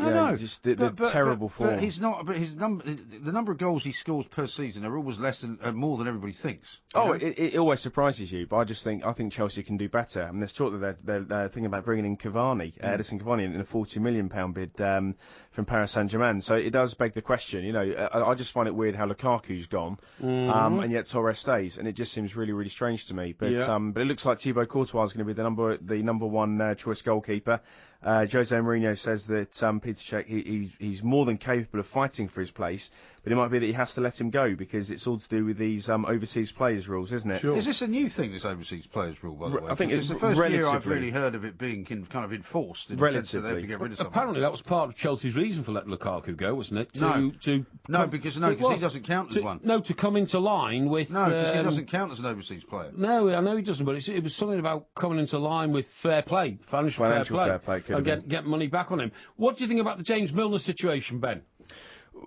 Speaker 10: terrible form.
Speaker 1: But he's not. But the number of goals he scores per season are always more than everybody thinks.
Speaker 10: It always surprises you, but I think Chelsea can do better. And there's talk that they're thinking about bringing in Cavani, Edison Cavani, in a £40 million bid from Paris Saint-Germain. So it does beg the question. I just find it weird how Lukaku's gone, and yet Torres stays, and it just seems really, really strange to me. But but it looks like Thibaut Courtois is going to be the number one choice goalkeeper. Jose Mourinho says that Peter Cech, he's more than capable of fighting for his place, but it might be that he has to let him go because it's all to do with these overseas players rules, isn't it?
Speaker 1: Sure. Is this a new thing, this overseas players rule, by the way?
Speaker 10: I think
Speaker 1: it's the first year I've really heard of it being kind of enforced in the sense that they have to get rid of someone.
Speaker 3: Apparently that was part of Chelsea's reason for letting Lukaku go, wasn't it?
Speaker 1: Because he doesn't count as one.
Speaker 3: No, to come into line with...
Speaker 1: No, because he doesn't count as an overseas player.
Speaker 3: No, I know he doesn't, but it was something about coming into line with fair play, financial fair play. And get money back on him. What do you think about the James Milner situation, Ben?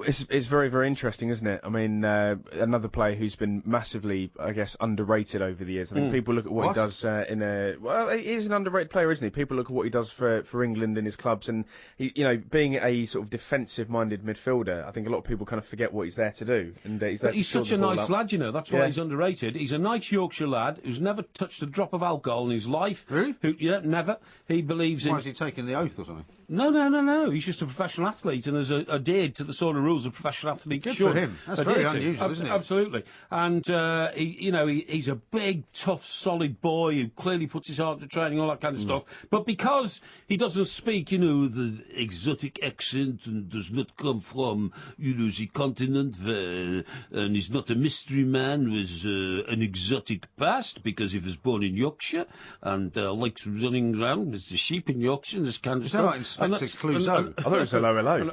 Speaker 10: It's very, very interesting, isn't it? I mean, another player who's been massively, I guess, underrated over the years. I think people look at what he does well, he is an underrated player, isn't he? People look at what he does for England in his clubs, and being a sort of defensive-minded midfielder, I think a lot of people kind of forget what he's there to do. And he's
Speaker 3: such a nice lad, That's why he's underrated. He's a nice Yorkshire lad who's never touched a drop of alcohol in his life.
Speaker 1: Really?
Speaker 3: Never. He believes in...
Speaker 1: Why is he taking the oath or something?
Speaker 3: No. He's just a professional athlete and has adhered to the sort of rules of professional athletes.
Speaker 1: Good for him. That's very unusual, isn't it?
Speaker 3: Absolutely. And he's a big, tough, solid boy who clearly puts his heart to training, all that kind of stuff. But because he doesn't speak, the exotic accent and does not come from, the continent, and he's not a mystery man with an exotic past because he was born in Yorkshire and likes running around with the sheep in Yorkshire and this kind of stuff.
Speaker 1: Like Inspector Clouseau.
Speaker 10: I thought it was hello.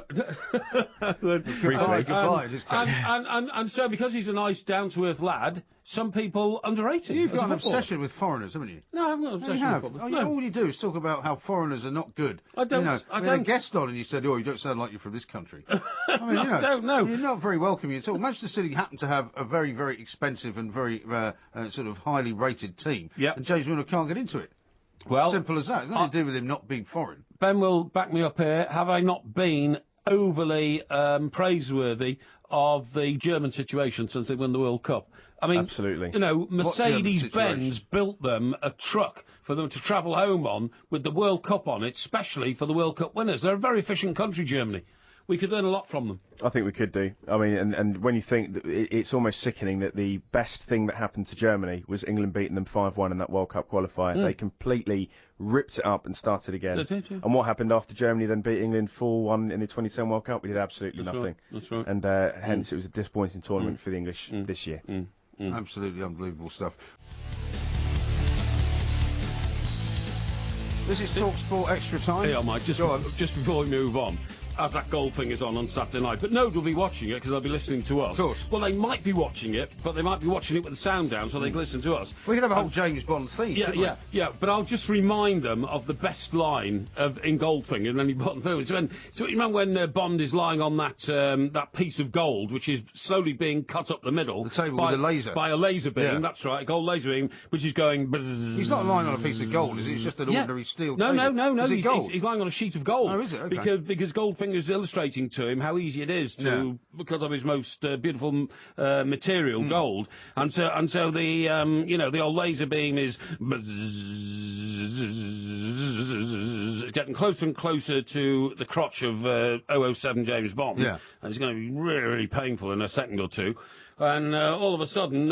Speaker 3: And so, because he's a nice, down-to-earth lad, some people underrate him.
Speaker 1: You've got an obsession with foreigners, haven't you?
Speaker 3: No, I haven't got an obsession with foreigners.
Speaker 1: No. All you do is talk about how foreigners are not good.
Speaker 3: I don't.
Speaker 1: I had a guest on and you said, "Oh, you don't sound like you're from this country." I mean,
Speaker 3: I don't know.
Speaker 1: You're not very welcoming at all. Manchester City happen to have a very, very expensive and very sort of highly rated team.
Speaker 3: Yep.
Speaker 1: And James Milner can't get into it.
Speaker 3: Well,
Speaker 1: simple as that. It's nothing to do with him not being foreign.
Speaker 3: Ben will back me up here. Have I not been overly praiseworthy of the German situation since they won the World Cup? I mean,
Speaker 10: absolutely.
Speaker 3: Mercedes-Benz built them a truck for them to travel home on with the World Cup on it, especially for the World Cup winners. They're a very efficient country, Germany. We could learn a lot from them.
Speaker 10: I think we could do. I mean, and when you think that it's almost sickening that the best thing that happened to Germany was England beating them 5-1 in that World Cup qualifier. They completely ripped it up and started again.
Speaker 3: They did, yeah.
Speaker 10: And what happened after Germany then beat England 4-1 in the 2010 World Cup? We did absolutely nothing.
Speaker 3: That's right.
Speaker 10: And hence it was a disappointing tournament for the English this year.
Speaker 1: Absolutely unbelievable stuff. This is TalkSport Extra Time.
Speaker 3: Hey, Mike, just before we move on, as that gold thing is on Saturday night, but nobody will be watching it because they'll be listening to us.
Speaker 1: Of course.
Speaker 3: Well, they might be watching it, but they might be watching it with the sound down so they can listen to us.
Speaker 1: We could have a whole James Bond theme.
Speaker 3: Yeah, but I'll just remind them of the best line in Goldfinger and any Bond film. So you remember when Bond is lying on that piece of gold, which is slowly being cut up the middle.
Speaker 1: The table with a laser.
Speaker 3: By a laser beam,
Speaker 1: yeah.
Speaker 3: That's right, a gold laser beam, which is going... Bzzz.
Speaker 1: He's not lying on a piece of gold, is he? It's just an ordinary steel table.
Speaker 3: No.
Speaker 1: Is it gold?
Speaker 3: He's lying on a sheet of gold.
Speaker 1: Oh, is it? Okay.
Speaker 3: Because Goldfinger Goldfinger's illustrating to him how easy it is to, because of his most beautiful material, gold, and so the the old laser beam is getting closer and closer to the crotch of 007 James Bond.
Speaker 1: Yeah.
Speaker 3: And it's going to be really, really painful in a second or two. And all of a sudden,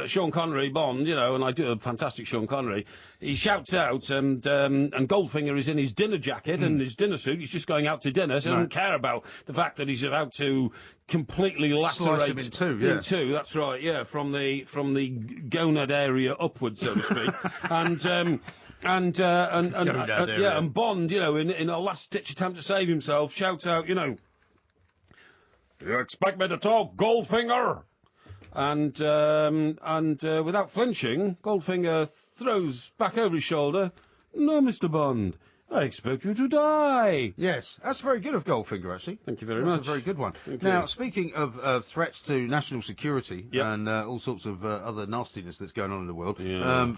Speaker 3: Sean Connery, Bond, and I do a fantastic Sean Connery, he shouts out, and Goldfinger is in his dinner jacket and his dinner suit. He's just going out to dinner, so he doesn't care about the fact that he's about to completely lacerate
Speaker 1: him in two, yeah.
Speaker 3: In two, that's right, yeah, from the gonad area upwards, so to speak. And Bond, in a last-ditch attempt to save himself, shouts out, "Do you expect me to talk, Goldfinger?" And without flinching, Goldfinger throws back over his shoulder, "No, Mr. Bond, I expect you to die."
Speaker 1: Yes, that's very good of Goldfinger, actually.
Speaker 3: Thank you very
Speaker 1: much.
Speaker 3: much.
Speaker 1: That's a very good one.
Speaker 3: Thank
Speaker 1: Now,
Speaker 3: you.
Speaker 1: speaking of threats to national security and all sorts of other nastiness that's going on in the world,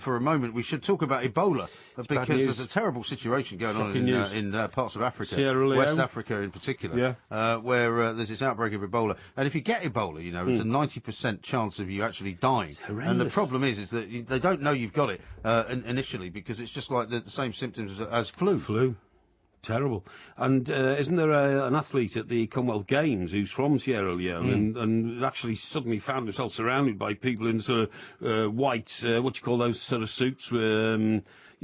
Speaker 1: for a moment we should talk about Ebola, because there's a terrible situation going on in parts of Africa,
Speaker 3: Sierra Leone.
Speaker 1: West Africa in particular, where there's this outbreak of Ebola. And if you get Ebola, it's a 90% chance of you actually dying. And the problem is that they don't know you've got it initially, because it's just like the same symptoms as flu.
Speaker 3: Terrible. And isn't there an athlete at the Commonwealth Games who's from Sierra Leone and actually suddenly found himself surrounded by people in sort of white, what do you call those sort of suits?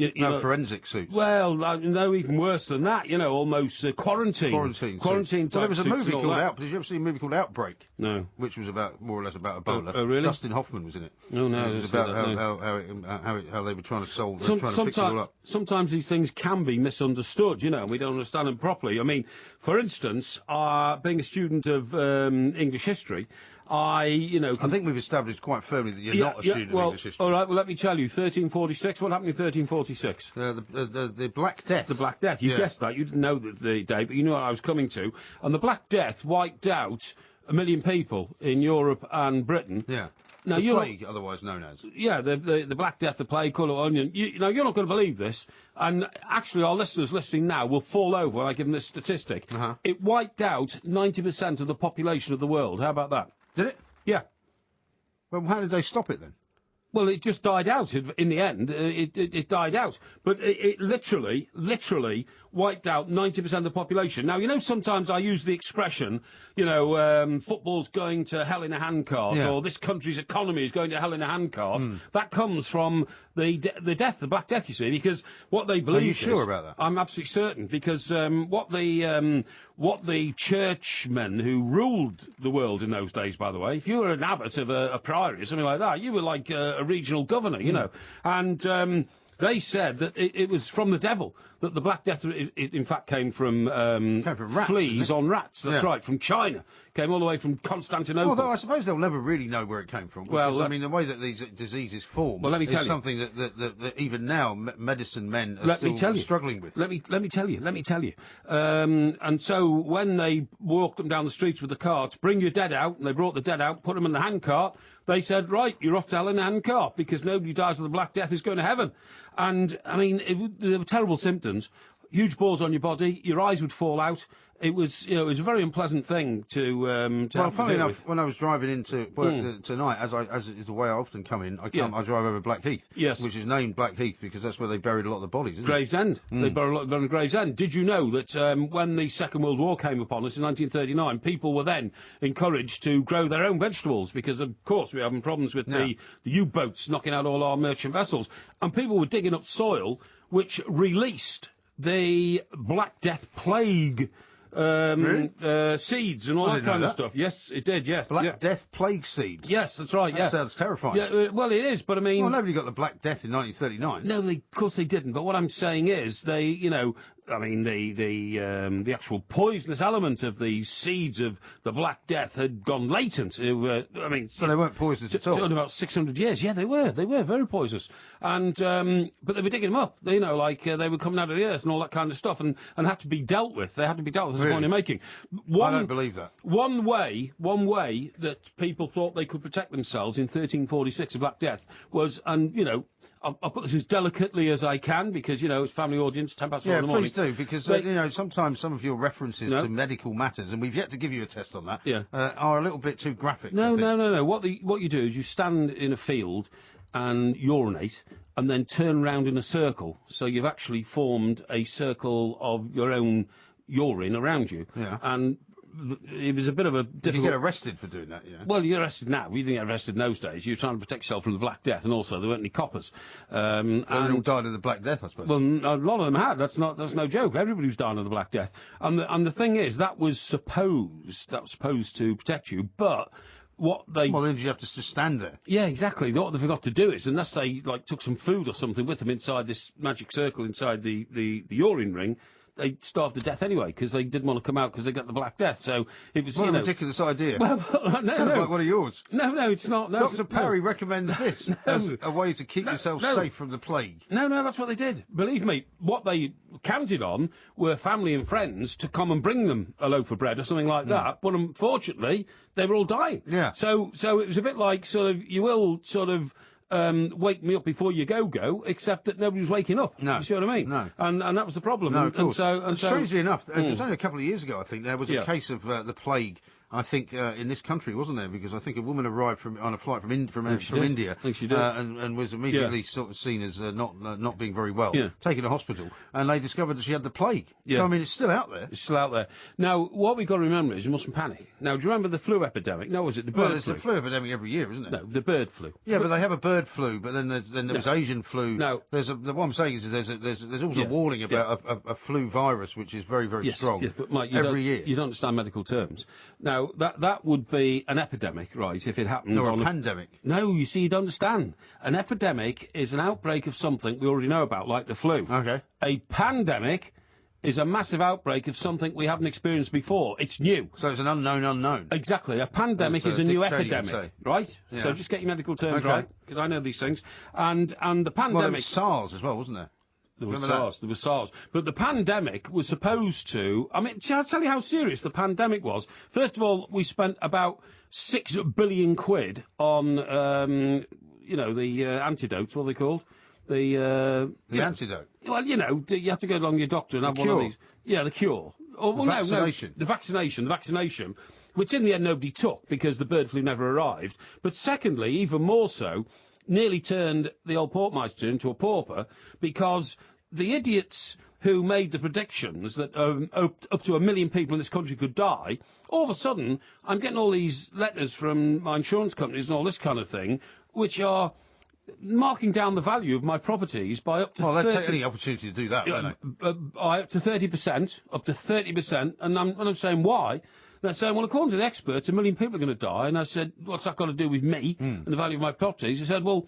Speaker 1: Forensic suits.
Speaker 3: Well, no, even worse than that, almost quarantine.
Speaker 1: Quarantine
Speaker 3: type
Speaker 1: Well, there was a
Speaker 3: suits
Speaker 1: movie
Speaker 3: and all
Speaker 1: called
Speaker 3: that.
Speaker 1: Did you ever see a movie called Outbreak?
Speaker 3: No.
Speaker 1: Which was more or less about Ebola.
Speaker 3: Oh, really?
Speaker 1: Dustin Hoffman was in it.
Speaker 3: Oh, no.
Speaker 1: It was about how they were trying to solve, trying to fix it all up.
Speaker 3: Sometimes these things can be misunderstood, and we don't understand them properly. I mean, for instance, being a student of English history, I
Speaker 1: think we've established quite firmly that you're not a student of English history.
Speaker 3: All right, well, let me tell you, 1346, what happened in 1346?
Speaker 1: The Black Death.
Speaker 3: The Black Death, you guessed that, you didn't know the day, but you knew what I was coming to. And the Black Death wiped out 1 million people in Europe and Britain.
Speaker 1: Yeah.
Speaker 3: Now,
Speaker 1: the plague, otherwise known as.
Speaker 3: Yeah, the Black Death, the plague, colour onion. You're not going to believe this, and actually our listeners listening now will fall over when I give them this statistic. It wiped out 90% of the population of the world. How about that?
Speaker 1: Did it?
Speaker 3: Yeah.
Speaker 1: Well, how did they stop it then?
Speaker 3: Well, it just died out in the end. It died out. But it literally wiped out 90% of the population. Now, sometimes I use the expression, football's going to hell in a handcart, or this country's economy is going to hell in a handcart. That comes from the death, the Black Death, you see, because what they believe.
Speaker 1: Are you sure about that?
Speaker 3: I'm absolutely certain, because what the churchmen who ruled the world in those days, by the way, if you were an abbot of a priory or something like that, you were like a regional governor, and they said that it was from the devil, that the Black Death, in fact, came from
Speaker 1: rats,
Speaker 3: fleas on rats. That's right, from China. Came all the way from Constantinople.
Speaker 1: Although I suppose they'll never really know where it came from. Because, the way that these diseases form is something that even now medicine men are still struggling with.
Speaker 3: Let me tell you. And so when they walked them down the streets with the carts, bring your dead out, and they brought the dead out, put them in the handcart, they said, right, you're off to hell in a handcart, because nobody who dies of the Black Death is going to heaven. And, I mean, there were terrible symptoms. Huge balls on your body, your eyes would fall out. It was, it was a very unpleasant thing to
Speaker 1: well, funnily enough, when I was driving into work tonight, as is the way I often come in, I drive over Blackheath, which is named Blackheath because that's where they buried a lot of the bodies. Isn't
Speaker 3: Gravesend.
Speaker 1: It?
Speaker 3: They buried a lot of them in Gravesend. Did you know that when the Second World War came upon us in 1939, people were then encouraged to grow their own vegetables because, of course, we were having problems with the U-boats knocking out all our merchant vessels, and people were digging up soil which released the Black Death plague. Seeds and all that kind of stuff. Yes, it did, yes.
Speaker 1: Black Death plague seeds?
Speaker 3: Yes, that's right,
Speaker 1: That sounds terrifying.
Speaker 3: Yeah, well, it is, but I mean...
Speaker 1: Well, nobody got the Black Death in 1939.
Speaker 3: No, of course they didn't, but what I'm saying is they, I mean, the actual poisonous element of the seeds of the Black Death had gone latent.
Speaker 1: So they weren't poisonous at all?
Speaker 3: In about 600 years, yeah, they were very poisonous. And, but they were digging them up, they were coming out of the earth and all that kind of stuff, and had to be dealt with. They had to be dealt with, that's the point I'm making.
Speaker 1: I don't believe that.
Speaker 3: One way that people thought they could protect themselves in 1346 of Black Death was, I'll put this as delicately as I can because, it's family audience, 4:10 in the morning.
Speaker 1: please do, because, sometimes some of your references to medical matters, and we've yet to give you a test on that, are a little bit too graphic.
Speaker 3: No. What you do is you stand in a field and urinate and then turn round in a circle. So you've actually formed a circle of your own urine around you.
Speaker 1: Yeah.
Speaker 3: And it was a bit of a difficult...
Speaker 1: You get arrested for doing that,
Speaker 3: Well, you're arrested now. You didn't get arrested in those days. You were trying to protect yourself from the Black Death, and also there weren't any coppers.
Speaker 1: And all died of the Black Death, I suppose.
Speaker 3: Well, a lot of them had. That's no joke. Everybody was dying of the Black Death. And the thing is, that was supposed to protect you, but... Well, then
Speaker 1: you have to just stand there.
Speaker 3: Yeah, exactly. What they forgot to do is, unless they took some food or something with them inside this magic circle inside the urine ring, they starved to death anyway because they didn't want to come out because they got the Black Death. So it was
Speaker 1: what a ridiculous idea.
Speaker 3: Well, no,
Speaker 1: sounds like one of yours.
Speaker 3: No, it's not. No,
Speaker 1: Dr. Parry recommends this as a way to keep yourself safe from the plague.
Speaker 3: No, that's what they did. Believe me, what they counted on were family and friends to come and bring them a loaf of bread or something like that. But unfortunately, they were all dying.
Speaker 1: Yeah.
Speaker 3: So it was a bit like you will wake me up before you go, except that nobody was waking up.
Speaker 1: No.
Speaker 3: You see what I mean?
Speaker 1: No.
Speaker 3: And that was the problem.
Speaker 1: No, of course.
Speaker 3: And so,
Speaker 1: strangely enough, it was only a couple of years ago, I think, there was a case of the plague, I think, in this country, wasn't there? Because I think a woman arrived on a flight from India,
Speaker 3: I think she did.
Speaker 1: And was immediately sort of seen as not being very well, taken to hospital, and they discovered that she had the plague.
Speaker 3: Yeah.
Speaker 1: So I mean, it's still out there.
Speaker 3: It's still out there. Now, what we've got to remember is you mustn't panic. Now, do you remember the flu epidemic? No, was it the bird flu?
Speaker 1: Well, there's the flu epidemic every year, isn't it?
Speaker 3: No, the bird flu.
Speaker 1: Yeah, but they have a bird flu, but then there was Asian flu.
Speaker 3: No.
Speaker 1: What I'm saying is there's also a warning about a flu virus, which is very, very strong.
Speaker 3: Yes, but Mike,
Speaker 1: every year.
Speaker 3: You don't understand medical terms. Now, that would be an epidemic, right, if it happened
Speaker 1: or
Speaker 3: on
Speaker 1: a pandemic.
Speaker 3: No, you see, you don't understand. An epidemic is an outbreak of something we already know about, like the flu.
Speaker 1: Okay.
Speaker 3: A pandemic is a massive outbreak of something we haven't experienced before. It's new.
Speaker 1: So it's an unknown.
Speaker 3: Exactly. A pandemic is a new epidemic, right?
Speaker 1: Yeah.
Speaker 3: So just get your medical terms right, because I know these things. And the pandemic...
Speaker 1: Well, there was SARS as well, wasn't there?
Speaker 3: There was SARS. But the pandemic was supposed to... I mean, shall I tell you how serious the pandemic was? First of all, we spent about 6 billion quid on, the antidotes, what are they called? The
Speaker 1: antidote?
Speaker 3: Well, you have to go along to your doctor and have one of these. Yeah, the cure.
Speaker 1: Vaccination.
Speaker 3: The vaccination, which in the end nobody took because the bird flu never arrived. But secondly, even more so, nearly turned the old Portmeister into a pauper because the idiots who made the predictions that up to 1 million people in this country could die, all of a sudden, I'm getting all these letters from my insurance companies and all this kind of thing, which are marking down the value of my properties by up to 30%.
Speaker 1: Well, they'll take any opportunity to do that, won't they?
Speaker 3: Up to 30%, and I'm saying why? And they're saying, well, according to the experts, 1 million people are going to die. And I said, what's that got to do with me and the value of my properties? He said, well,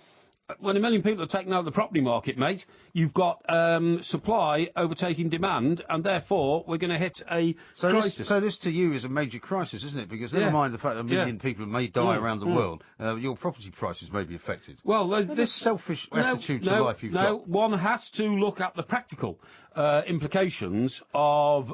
Speaker 3: when 1 million people are taken out of the property market, mate, you've got supply overtaking demand, and therefore we're going to hit a crisis.
Speaker 1: So this to you is a major crisis, isn't it? Because never mind the fact that 1 million people may die around the world, your property prices may be affected.
Speaker 3: Well,
Speaker 1: this selfish attitude to life you've got.
Speaker 3: No, one has to look at the practical implications of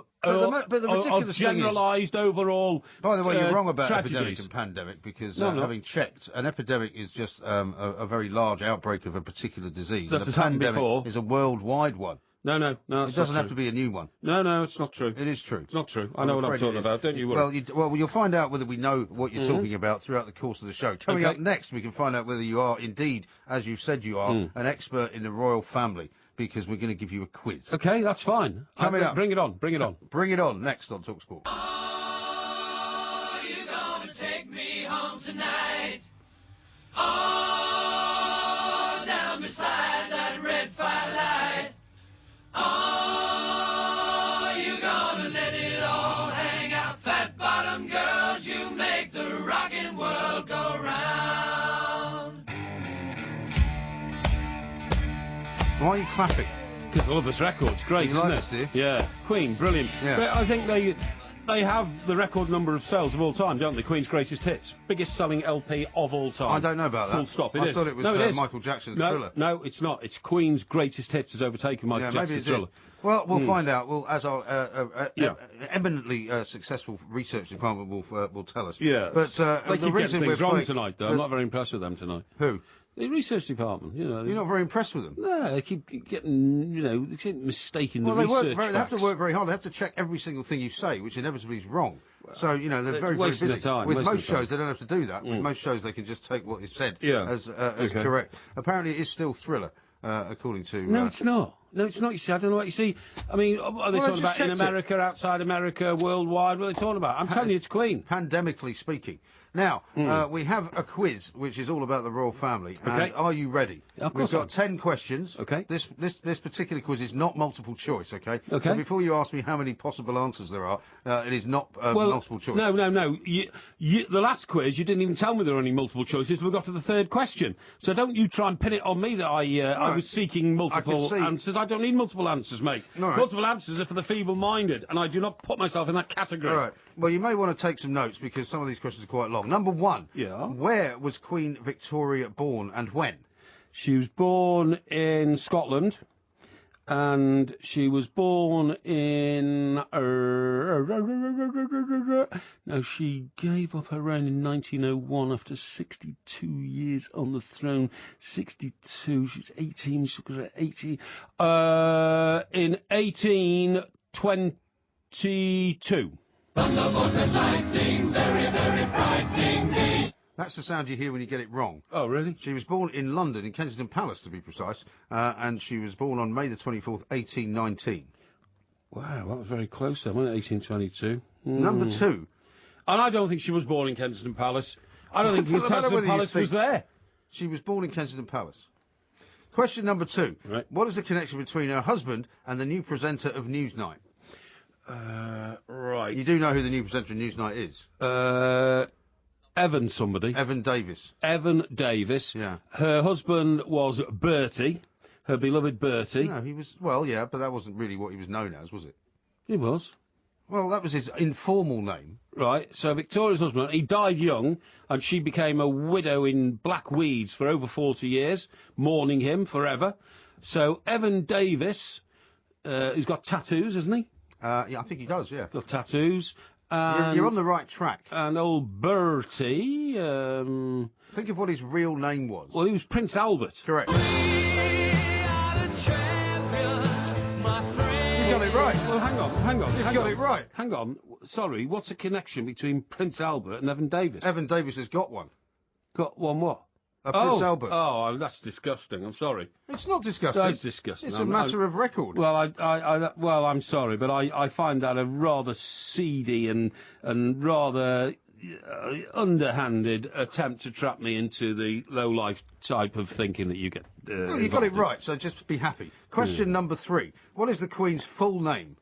Speaker 3: generalised overall.
Speaker 1: By the way, you're wrong about
Speaker 3: tragedies.
Speaker 1: Epidemic and pandemic because having checked, an epidemic is just a very large outbreak of a particular disease.
Speaker 3: That's
Speaker 1: and a pandemic is a worldwide one.
Speaker 3: No,
Speaker 1: it doesn't have to be a new one.
Speaker 3: No, it's not true.
Speaker 1: It is true.
Speaker 3: It's not true. I know what I'm talking about. Don't you worry.
Speaker 1: Well, you'll find out whether we know what you're talking about throughout the course of the show. Coming up next, we can find out whether you are indeed, as you've said you are, an expert in the royal family, because we're going to give you a quiz.
Speaker 3: Okay, that's fine.
Speaker 1: Coming up.
Speaker 3: Bring it on.
Speaker 1: Bring it on next on TalkSport.
Speaker 5: Are you gonna take me home tonight? Oh, down beside that red firelight. Oh, you gonna let it all hang out, fat bottom girls, you make the rockin' world go round.
Speaker 1: Why are you clapping?
Speaker 3: Because I love this record. It's great, isn't it?
Speaker 1: Do you?
Speaker 3: Yeah. Queen, brilliant.
Speaker 1: Yeah.
Speaker 3: But I think they have the record number of sales of all time, don't they? Queen's Greatest Hits. Biggest selling LP of all time.
Speaker 1: I don't know about that.
Speaker 3: Full stop.
Speaker 1: I thought it was Michael Jackson's Thriller.
Speaker 3: No, it's not. It's Queen's Greatest Hits has overtaken Michael Jackson's Thriller.
Speaker 1: Well, we'll find out. Well, as our eminently successful research department will tell us.
Speaker 3: Yeah.
Speaker 1: But
Speaker 3: they
Speaker 1: the
Speaker 3: keep
Speaker 1: reason
Speaker 3: getting
Speaker 1: we're
Speaker 3: things wrong
Speaker 1: playing
Speaker 3: tonight, though. I'm not very impressed with them tonight.
Speaker 1: Who?
Speaker 3: The research department, you know.
Speaker 1: You're not very impressed with them?
Speaker 3: No, they keep getting, you know, they keep mistaking
Speaker 1: Well,
Speaker 3: the
Speaker 1: they
Speaker 3: research
Speaker 1: they have to
Speaker 3: facts.
Speaker 1: work very hard. They have to check every single thing you say, which inevitably is wrong. So, you know, they're
Speaker 3: They're
Speaker 1: very, very
Speaker 3: wasting
Speaker 1: busy.
Speaker 3: their time,
Speaker 1: With
Speaker 3: wasting
Speaker 1: most
Speaker 3: their time.
Speaker 1: shows, they don't have to do that. With most shows, they can just take what is said as
Speaker 3: Okay.
Speaker 1: correct. Apparently, it is still Thriller, according to...
Speaker 3: No, it's not. No, it's not. You see, I don't know what you see. I mean, are they
Speaker 1: Well, I
Speaker 3: talking
Speaker 1: just
Speaker 3: about in
Speaker 1: checked it.
Speaker 3: America, outside America, worldwide? What are they talking about? I'm telling you, it's Queen.
Speaker 1: Pandemically speaking. Now, we have a quiz, which is all about the royal family.
Speaker 3: Okay.
Speaker 1: And are you ready?
Speaker 3: Of course
Speaker 1: We've got 10 questions.
Speaker 3: Okay.
Speaker 1: This particular quiz is not multiple choice, okay?
Speaker 3: Okay.
Speaker 1: So before you ask me how many possible answers there are, it is not multiple choice.
Speaker 3: No. The last quiz, you didn't even tell me there were any multiple choices. We got to the third question. So don't you try and pin it on me that I was seeking multiple answers. I don't need multiple answers, mate.
Speaker 1: All right.
Speaker 3: Multiple answers are for the feeble-minded, and I do not put myself in that category.
Speaker 1: All right. Well, you may want to take some notes because some of these questions are quite long. Number one.
Speaker 3: Yeah.
Speaker 1: Where was Queen Victoria born and when?
Speaker 3: She was born in Scotland, and she was born in... No, she gave up her reign in 1901 after 62 years on the throne. 62, she's 18, she's got her 18... in 1822.
Speaker 5: Thunderbolt and lightning, very, very frightening me.
Speaker 1: That's the sound you hear when you get it wrong.
Speaker 3: Oh, really?
Speaker 1: She was born in London, in Kensington Palace, to be precise, and she was born on May the 24th, 1819.
Speaker 3: Wow, that was very close then, wasn't it? 1822.
Speaker 1: Number two.
Speaker 3: And I don't think she was born in Kensington Palace. I don't think
Speaker 1: Doesn't matter
Speaker 3: Kensington
Speaker 1: whether you
Speaker 3: Palace was
Speaker 1: think-
Speaker 3: there.
Speaker 1: She was born in Kensington Palace. Question number two.
Speaker 3: Right.
Speaker 1: What is the connection between her husband and the new presenter of Newsnight?
Speaker 3: Right.
Speaker 1: You do know who the new presenter of Newsnight is?
Speaker 3: Evan somebody.
Speaker 1: Evan Davis.
Speaker 3: Evan Davis.
Speaker 1: Yeah.
Speaker 3: Her husband was Bertie, her beloved Bertie.
Speaker 1: No, he was... Well, yeah, but that wasn't really what he was known as, was it?
Speaker 3: He was.
Speaker 1: Well, that was his informal name.
Speaker 3: Right, so Victoria's husband, he died young, and she became a widow in black weeds for over 40 years, mourning him forever. So Evan Davis, he's got tattoos, hasn't he?
Speaker 1: Yeah, I think he does, yeah.
Speaker 3: Got tattoos. And,
Speaker 1: You're on the right track.
Speaker 3: And old Bertie,
Speaker 1: Think of what his real name was.
Speaker 3: well, he was Prince Albert.
Speaker 1: Correct. You got it right.
Speaker 3: Well, hang on.
Speaker 1: You've got it right.
Speaker 3: Hang on. Sorry, what's the connection between Prince Albert and Evan Davis?
Speaker 1: Evan Davis has got one.
Speaker 3: Got one what?
Speaker 1: Prince Albert.
Speaker 3: Oh, that's disgusting. I'm sorry.
Speaker 1: It's not disgusting.
Speaker 3: That's disgusting.
Speaker 1: It's a matter of record.
Speaker 3: Well, well, I'm sorry, but I find that a rather seedy and rather underhanded attempt to trap me into the low life type of thinking that you get.
Speaker 1: Well, you got it
Speaker 3: involved in.
Speaker 1: right, so just be happy. Question number 3. What is the Queen's full name?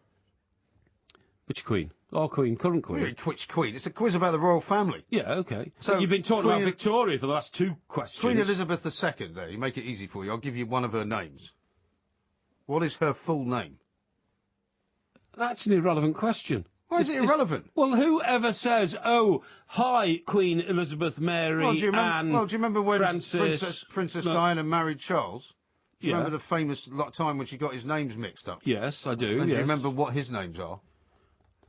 Speaker 3: Which Queen? Our Queen, current Queen.
Speaker 1: Which Queen? It's a quiz about the royal family.
Speaker 3: Yeah, okay.
Speaker 1: So
Speaker 3: So you've been talking about
Speaker 1: Queen-
Speaker 3: Victoria for the last 2 questions.
Speaker 1: Queen Elizabeth II, there, you make it easy for you. I'll give you one of her names. What is her full name?
Speaker 3: That's an irrelevant question.
Speaker 1: Why is it irrelevant?
Speaker 3: Well, whoever says, "Oh, hi, Queen Elizabeth Mary
Speaker 1: Well, do you remember when
Speaker 3: Francis,
Speaker 1: Princess
Speaker 3: No.
Speaker 1: Diana married Charles? Do you
Speaker 3: Yeah.
Speaker 1: remember the famous time when she got his names mixed up?
Speaker 3: Yes, I do.
Speaker 1: And do
Speaker 3: yes.
Speaker 1: you remember what his names are?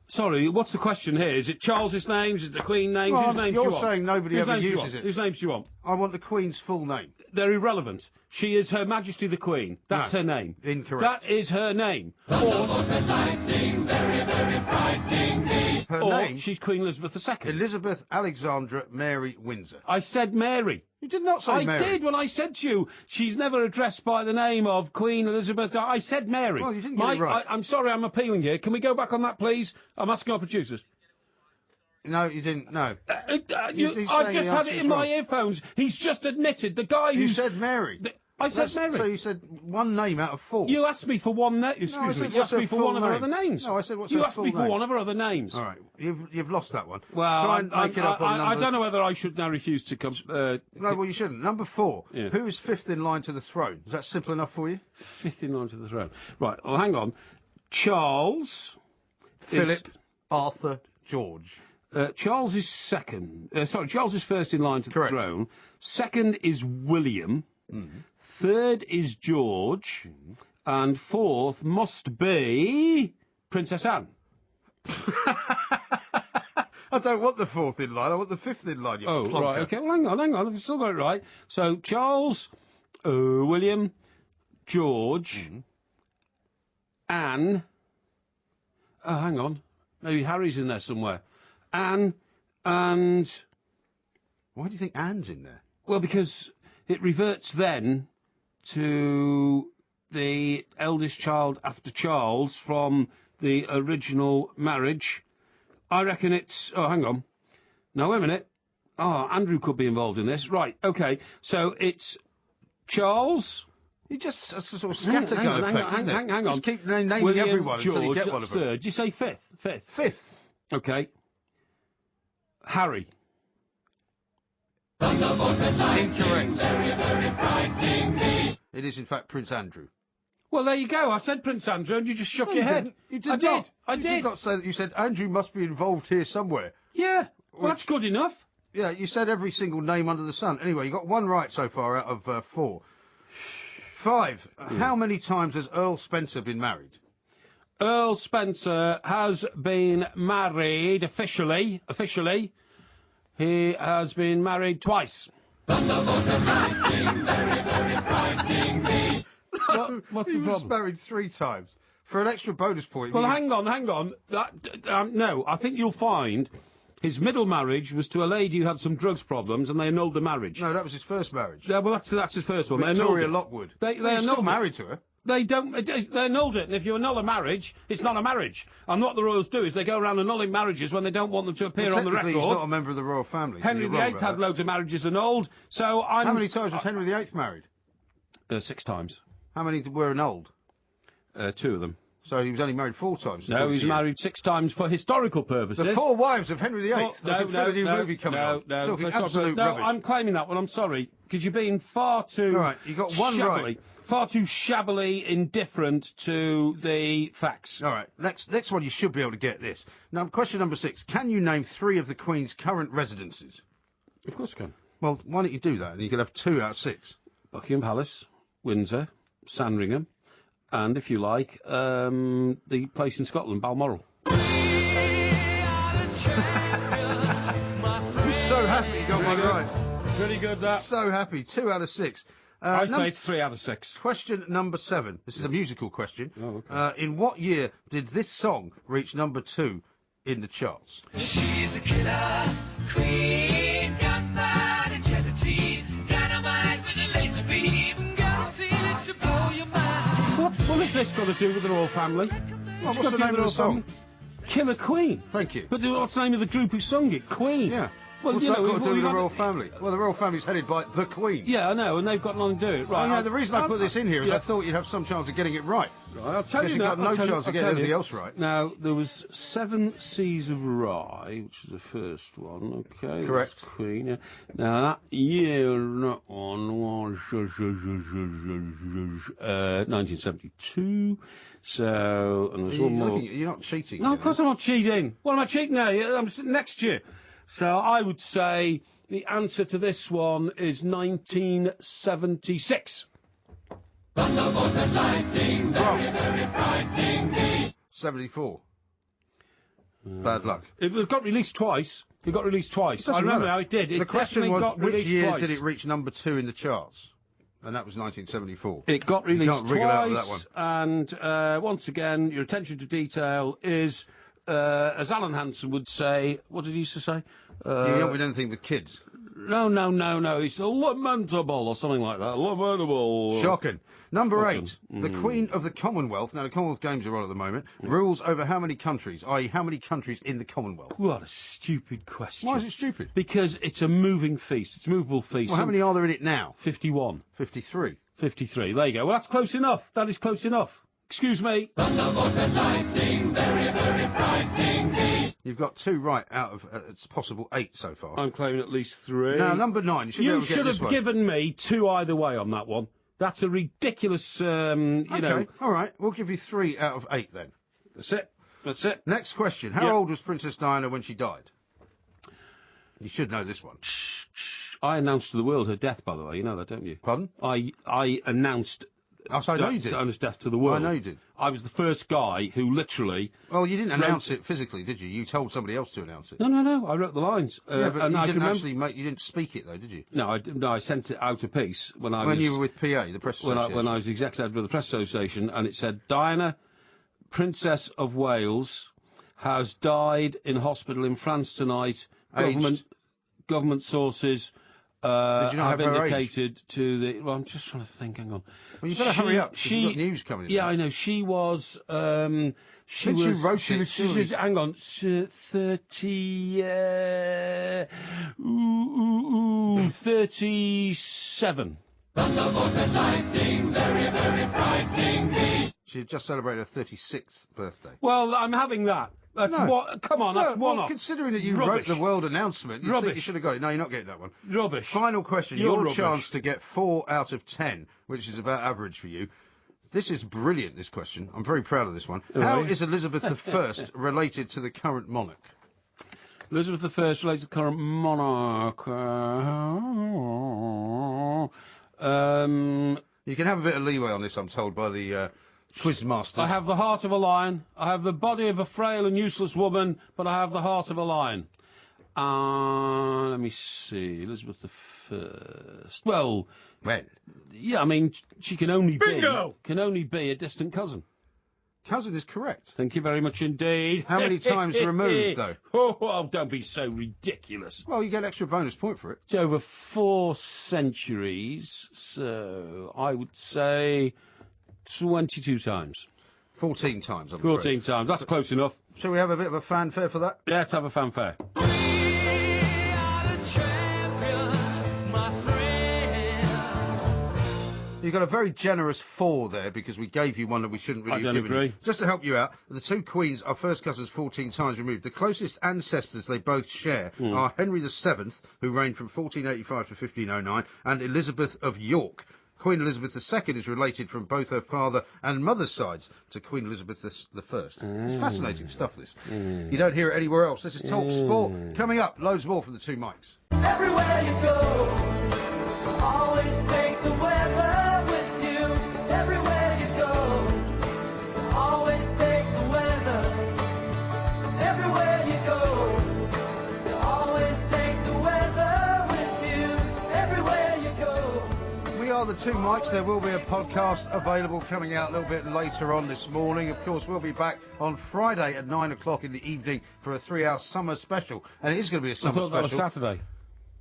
Speaker 3: Sorry, what's the question here? Is it Charles's names? Is it the Queen names?
Speaker 1: Well,
Speaker 3: Whose names do
Speaker 1: you're
Speaker 3: you want?
Speaker 1: saying nobody
Speaker 3: Whose
Speaker 1: ever
Speaker 3: names do you
Speaker 1: uses
Speaker 3: want?
Speaker 1: it.
Speaker 3: Whose names do you want?
Speaker 1: I want the Queen's full name.
Speaker 3: They're irrelevant. She is Her Majesty the Queen. That's
Speaker 1: No,
Speaker 3: her name.
Speaker 1: incorrect.
Speaker 3: That is her name.
Speaker 1: Her
Speaker 3: Or
Speaker 1: name?
Speaker 3: she's Queen Elizabeth II.
Speaker 1: Elizabeth Alexandra Mary Windsor.
Speaker 3: I said Mary.
Speaker 1: You did not say
Speaker 3: I
Speaker 1: Mary.
Speaker 3: did when I said to you, she's never addressed by the name of Queen Elizabeth. I said Mary.
Speaker 1: Well, you didn't get it right.
Speaker 3: I'm sorry, I'm appealing here. Can we go back on that, please? I'm asking our producers.
Speaker 1: No, you didn't. No.
Speaker 3: I've
Speaker 1: saying
Speaker 3: just
Speaker 1: the
Speaker 3: had
Speaker 1: answer
Speaker 3: it
Speaker 1: is
Speaker 3: in my
Speaker 1: wrong.
Speaker 3: earphones. He's just admitted the guy who
Speaker 1: You said Mary.
Speaker 3: I said
Speaker 1: That's-
Speaker 3: Mary.
Speaker 1: So you said one name out of 4.
Speaker 3: You asked me for one name.
Speaker 1: No, I
Speaker 3: Excuse
Speaker 1: said
Speaker 3: me. You
Speaker 1: what's
Speaker 3: asked me
Speaker 1: her
Speaker 3: for
Speaker 1: full
Speaker 3: one of her
Speaker 1: name?
Speaker 3: other names.
Speaker 1: No, I said what's
Speaker 3: you
Speaker 1: her
Speaker 3: asked
Speaker 1: full
Speaker 3: me for
Speaker 1: name?
Speaker 3: one of her other names.
Speaker 1: All right, you've lost that one.
Speaker 3: Well,
Speaker 1: Try and make it up on
Speaker 3: I
Speaker 1: number...
Speaker 3: don't know whether I should now refuse to come.
Speaker 1: No, well, you shouldn't. Number 4.
Speaker 3: Yeah.
Speaker 1: Who is 5th in line to the throne? Is that simple enough for you?
Speaker 3: 5th in line to the throne. Right. Well, hang on. Charles.
Speaker 1: Philip, Arthur, George.
Speaker 3: Charles is second. Charles is first in line to
Speaker 1: Correct.
Speaker 3: the throne. Second is William. Third is George. And fourth must be Princess Anne.
Speaker 1: I don't want the fourth in line. I want the fifth in line. You
Speaker 3: Oh,
Speaker 1: plonker.
Speaker 3: right. Okay. Well, hang on. I've still got it right. So Charles, William, George, Anne. Oh, hang on. Maybe Harry's in there somewhere. Anne and.
Speaker 1: Why do you think Anne's in there?
Speaker 3: Well, because it reverts then to the eldest child after Charles from the original marriage. I reckon it's... Oh, hang on. No, wait a minute. Oh, Andrew could be involved in this. Right, OK. So it's Charles...
Speaker 1: You just a sort of scattergun effect, isn't it?
Speaker 3: Hang on.
Speaker 1: Just keep naming
Speaker 3: William,
Speaker 1: everyone
Speaker 3: George,
Speaker 1: until you get one
Speaker 3: that's
Speaker 1: of them.
Speaker 3: third. Did you say fifth?
Speaker 1: Fifth.
Speaker 3: OK. Harry.
Speaker 1: Incorrect. It is, in fact, Prince Andrew.
Speaker 3: Well, there you go. I said Prince Andrew, and you just shook your head.
Speaker 1: Didn't. You did
Speaker 3: I
Speaker 1: not.
Speaker 3: did. I
Speaker 1: You
Speaker 3: did.
Speaker 1: did not say that. You said Andrew must be involved here somewhere.
Speaker 3: Yeah. Well, that's good enough.
Speaker 1: Yeah, you said every single name under the sun. Anyway, you got one right so far out of 4. 5. How many times has Earl Spencer been married?
Speaker 3: Earl Spencer has been married officially. He has been married twice. What's the
Speaker 1: He was
Speaker 3: problem?
Speaker 1: married 3 times. For an extra bonus point.
Speaker 3: Well,
Speaker 1: you-
Speaker 3: hang on. No, I think you'll find his middle marriage was to a lady who had some drugs problems, and they annulled the marriage.
Speaker 1: No, that was his first marriage.
Speaker 3: Yeah, well, that's his first one. They annulled
Speaker 1: Victoria
Speaker 3: it.
Speaker 1: Lockwood.
Speaker 3: They
Speaker 1: He's
Speaker 3: annulled
Speaker 1: still
Speaker 3: it.
Speaker 1: married to her.
Speaker 3: They annulled it, and if you annul a marriage, it's not a marriage. And what the royals do is they go around annulling marriages when they don't want them to appear
Speaker 1: Well,
Speaker 3: on the record.
Speaker 1: technically, he's not a member of the royal family. so
Speaker 3: Henry
Speaker 1: you're wrong
Speaker 3: VIII
Speaker 1: about
Speaker 3: had
Speaker 1: that.
Speaker 3: loads of marriages annulled, so I'm...
Speaker 1: How many times was Henry VIII married?
Speaker 3: 6 times.
Speaker 1: How many were annulled?
Speaker 3: 2 of them.
Speaker 1: So he was only married 4 times.
Speaker 3: No,
Speaker 1: according
Speaker 3: he's
Speaker 1: to you.
Speaker 3: married 6 times for historical purposes.
Speaker 1: The 4 wives of Henry VIII.
Speaker 3: No,
Speaker 1: Looking for a new movie coming on.
Speaker 3: No,
Speaker 1: Talking
Speaker 3: that's not
Speaker 1: absolute
Speaker 3: true.
Speaker 1: rubbish.
Speaker 3: No, I'm claiming that one. I'm sorry, because you're being far too.
Speaker 1: All right, you got one
Speaker 3: shabbily,
Speaker 1: right.
Speaker 3: Far too shabbily indifferent to the facts.
Speaker 1: All right, next one you should be able to get this. Now, question number 6. Can you name 3 of the Queen's current residences?
Speaker 3: Of course, I can.
Speaker 1: Well, why don't you do that? And you could have 2 out of 6.
Speaker 3: Buckingham Palace, Windsor, Sandringham, and if you like, the place in Scotland, Balmoral.
Speaker 1: I'm so happy you got one right.
Speaker 3: Pretty good, that.
Speaker 1: So happy. 2 out of 6.
Speaker 3: I say it's 3 out of 6.
Speaker 1: Question number 7. This is a musical question.
Speaker 3: Oh, okay.
Speaker 1: In what year did this song reach number 2 in the charts?
Speaker 5: She's a killer queen, gunpowder and gelatine, dynamite with a laser beam, guaranteed to blow your mind.
Speaker 3: What has this got to do with the royal family?
Speaker 1: What's the name of the song?
Speaker 3: Killer Queen.
Speaker 1: Thank you.
Speaker 3: But what's the name of the group who sung it? Queen.
Speaker 1: Yeah.
Speaker 3: Well,
Speaker 1: What's
Speaker 3: you
Speaker 1: that
Speaker 3: know,
Speaker 1: got to do with
Speaker 3: we've
Speaker 1: the
Speaker 3: had-
Speaker 1: royal family? Well, the royal family's headed by the Queen.
Speaker 3: Yeah, I know, and they've got nothing to do with it. Right.
Speaker 1: Oh, no, the reason I put this in here is
Speaker 3: yeah.
Speaker 1: I thought you'd have some chance of getting it right.
Speaker 3: I'll tell
Speaker 1: Because
Speaker 3: you
Speaker 1: you've
Speaker 3: now.
Speaker 1: got no
Speaker 3: I'll tell
Speaker 1: chance
Speaker 3: you,
Speaker 1: of getting
Speaker 3: I'll tell
Speaker 1: anything
Speaker 3: you.
Speaker 1: else right.
Speaker 3: Now, there was 7 Seas of Rye, which is the first one, okay?
Speaker 1: Correct.
Speaker 3: That's Queen, yeah. Now, that year, that one was 1972, so, and there's one more.
Speaker 1: You're not cheating.
Speaker 3: No,
Speaker 1: you
Speaker 3: of course
Speaker 1: know.
Speaker 3: I'm not cheating. What am I cheating at? I'm sitting next to you. So I would say the answer to this one is 1976.
Speaker 1: 74. Bad luck.
Speaker 3: It got released twice. It got released twice. I
Speaker 1: Doesn't
Speaker 3: remember
Speaker 1: matter.
Speaker 3: how it did. It
Speaker 1: The question
Speaker 3: definitely
Speaker 1: was,
Speaker 3: got
Speaker 1: which
Speaker 3: released
Speaker 1: year
Speaker 3: twice.
Speaker 1: did it reach number 2 in the charts? And that was 1974.
Speaker 3: It got
Speaker 1: You
Speaker 3: released
Speaker 1: can't wriggle out of that
Speaker 3: twice,
Speaker 1: one.
Speaker 3: and once again, your attention to detail is, as Alan Hansen would say, what did he used to say?
Speaker 1: You don't win anything with kids.
Speaker 3: No, it's lamentable or something like that. Lamentable.
Speaker 1: Shocking. Number
Speaker 3: Shocking.
Speaker 1: 8. The Queen of the Commonwealth, now the Commonwealth Games are on at the moment, rules over how many countries, i.e. how many countries in the Commonwealth?
Speaker 3: What a stupid question.
Speaker 1: Why is it stupid?
Speaker 3: Because it's a moving feast. It's a movable feast.
Speaker 1: Well, how many are there in it now?
Speaker 3: 51.
Speaker 1: 53.
Speaker 3: 53. There you go. Well, that's close enough. That is close enough. Excuse me.
Speaker 1: You've got 2 right out of it's possible 8 so far.
Speaker 3: I'm claiming at least 3.
Speaker 1: Now, number 9. You should be
Speaker 3: You
Speaker 1: able to get
Speaker 3: should
Speaker 1: this
Speaker 3: have
Speaker 1: one.
Speaker 3: given me 2 either way on that one. That's a ridiculous, you know.
Speaker 1: Okay, all right. We'll give you 3 out of 8 then.
Speaker 3: That's it. That's it.
Speaker 1: Next question. How
Speaker 3: Yeah.
Speaker 1: old was Princess Diana when she died? You should know this one.
Speaker 3: I announced to the world her death, by the way. You know that, don't you?
Speaker 1: Pardon?
Speaker 3: I announced
Speaker 1: I know you did.
Speaker 3: Diana's death to the world.
Speaker 1: I know you did.
Speaker 3: I was the first guy who literally...
Speaker 1: Well, you didn't announce it physically, did you? You told somebody else to announce it.
Speaker 3: No. I wrote the lines.
Speaker 1: Yeah, but
Speaker 3: and
Speaker 1: you
Speaker 3: I
Speaker 1: didn't
Speaker 3: can
Speaker 1: actually you didn't speak it, though, did you?
Speaker 3: No, I sent it out a piece when I was...
Speaker 1: When you were with PA, the Press Association.
Speaker 3: When I was executive editor of the Press Association, and it said, Diana, Princess of Wales, has died in hospital in France tonight. Government sources have indicated to the... Well, I'm just trying to think. Hang on.
Speaker 1: Well, you better hurry up. You've got news coming in.
Speaker 3: Yeah, I know. She was... Hang on. 37.
Speaker 5: Thunderbolt and lightning, very, very frightening me.
Speaker 1: She had just celebrated her 36th birthday.
Speaker 3: Well, I'm having that. That's come on, that's one off.
Speaker 1: Considering that you wrote the world announcement, you think you should have got it. No, you're not getting that one.
Speaker 3: Rubbish.
Speaker 1: Final question.
Speaker 3: You're
Speaker 1: Your
Speaker 3: rubbish.
Speaker 1: chance to get 4 out of 10, which is about average for you. This is brilliant, this question. I'm very proud of this one. How is Elizabeth I related to the current monarch?
Speaker 3: Elizabeth I related to the current monarch.
Speaker 1: You can have a bit of leeway on this, I'm told, by the quizmasters.
Speaker 3: I have the heart of a lion. I have the body of a frail and useless woman, but I have the heart of a lion. Let me see. Elizabeth I. Well,
Speaker 1: when?
Speaker 3: Yeah, I mean, she can only be a distant cousin.
Speaker 1: Cousin is correct.
Speaker 3: Thank you very much indeed.
Speaker 1: How many times removed, though?
Speaker 3: Oh, don't be so ridiculous.
Speaker 1: Well, you get an extra bonus point for it.
Speaker 3: It's over 4 centuries, so I would say 22 times.
Speaker 1: 14 times, I'm
Speaker 3: 14 times, that's close enough.
Speaker 1: Shall we have a bit of a fanfare for that?
Speaker 3: Yeah, let's have a fanfare.
Speaker 1: You got a very generous 4 there because we gave you one that we shouldn't really have given you. Just to help you out, the 2 queens are first cousins 14 times removed. The closest ancestors they both share are Henry VII, who reigned from 1485 to 1509, and Elizabeth of York. Queen Elizabeth II is related from both her father and mother's sides to Queen Elizabeth I. It's fascinating stuff, this. You don't hear it anywhere else. This is Talk Sport. Coming up, loads more from the 2 mics.
Speaker 5: Everywhere you go, always take the weather with you. Everywhere you go, always take the weather. Everywhere you go, always take the weather with you. Everywhere you go.
Speaker 1: We are the 2 mics. There will be a podcast available coming out a little bit later on this morning. Of course, we'll be back on Friday at 9 o'clock in the evening for a 3-hour summer special. And it is going to be a summer special.
Speaker 3: That was Saturday.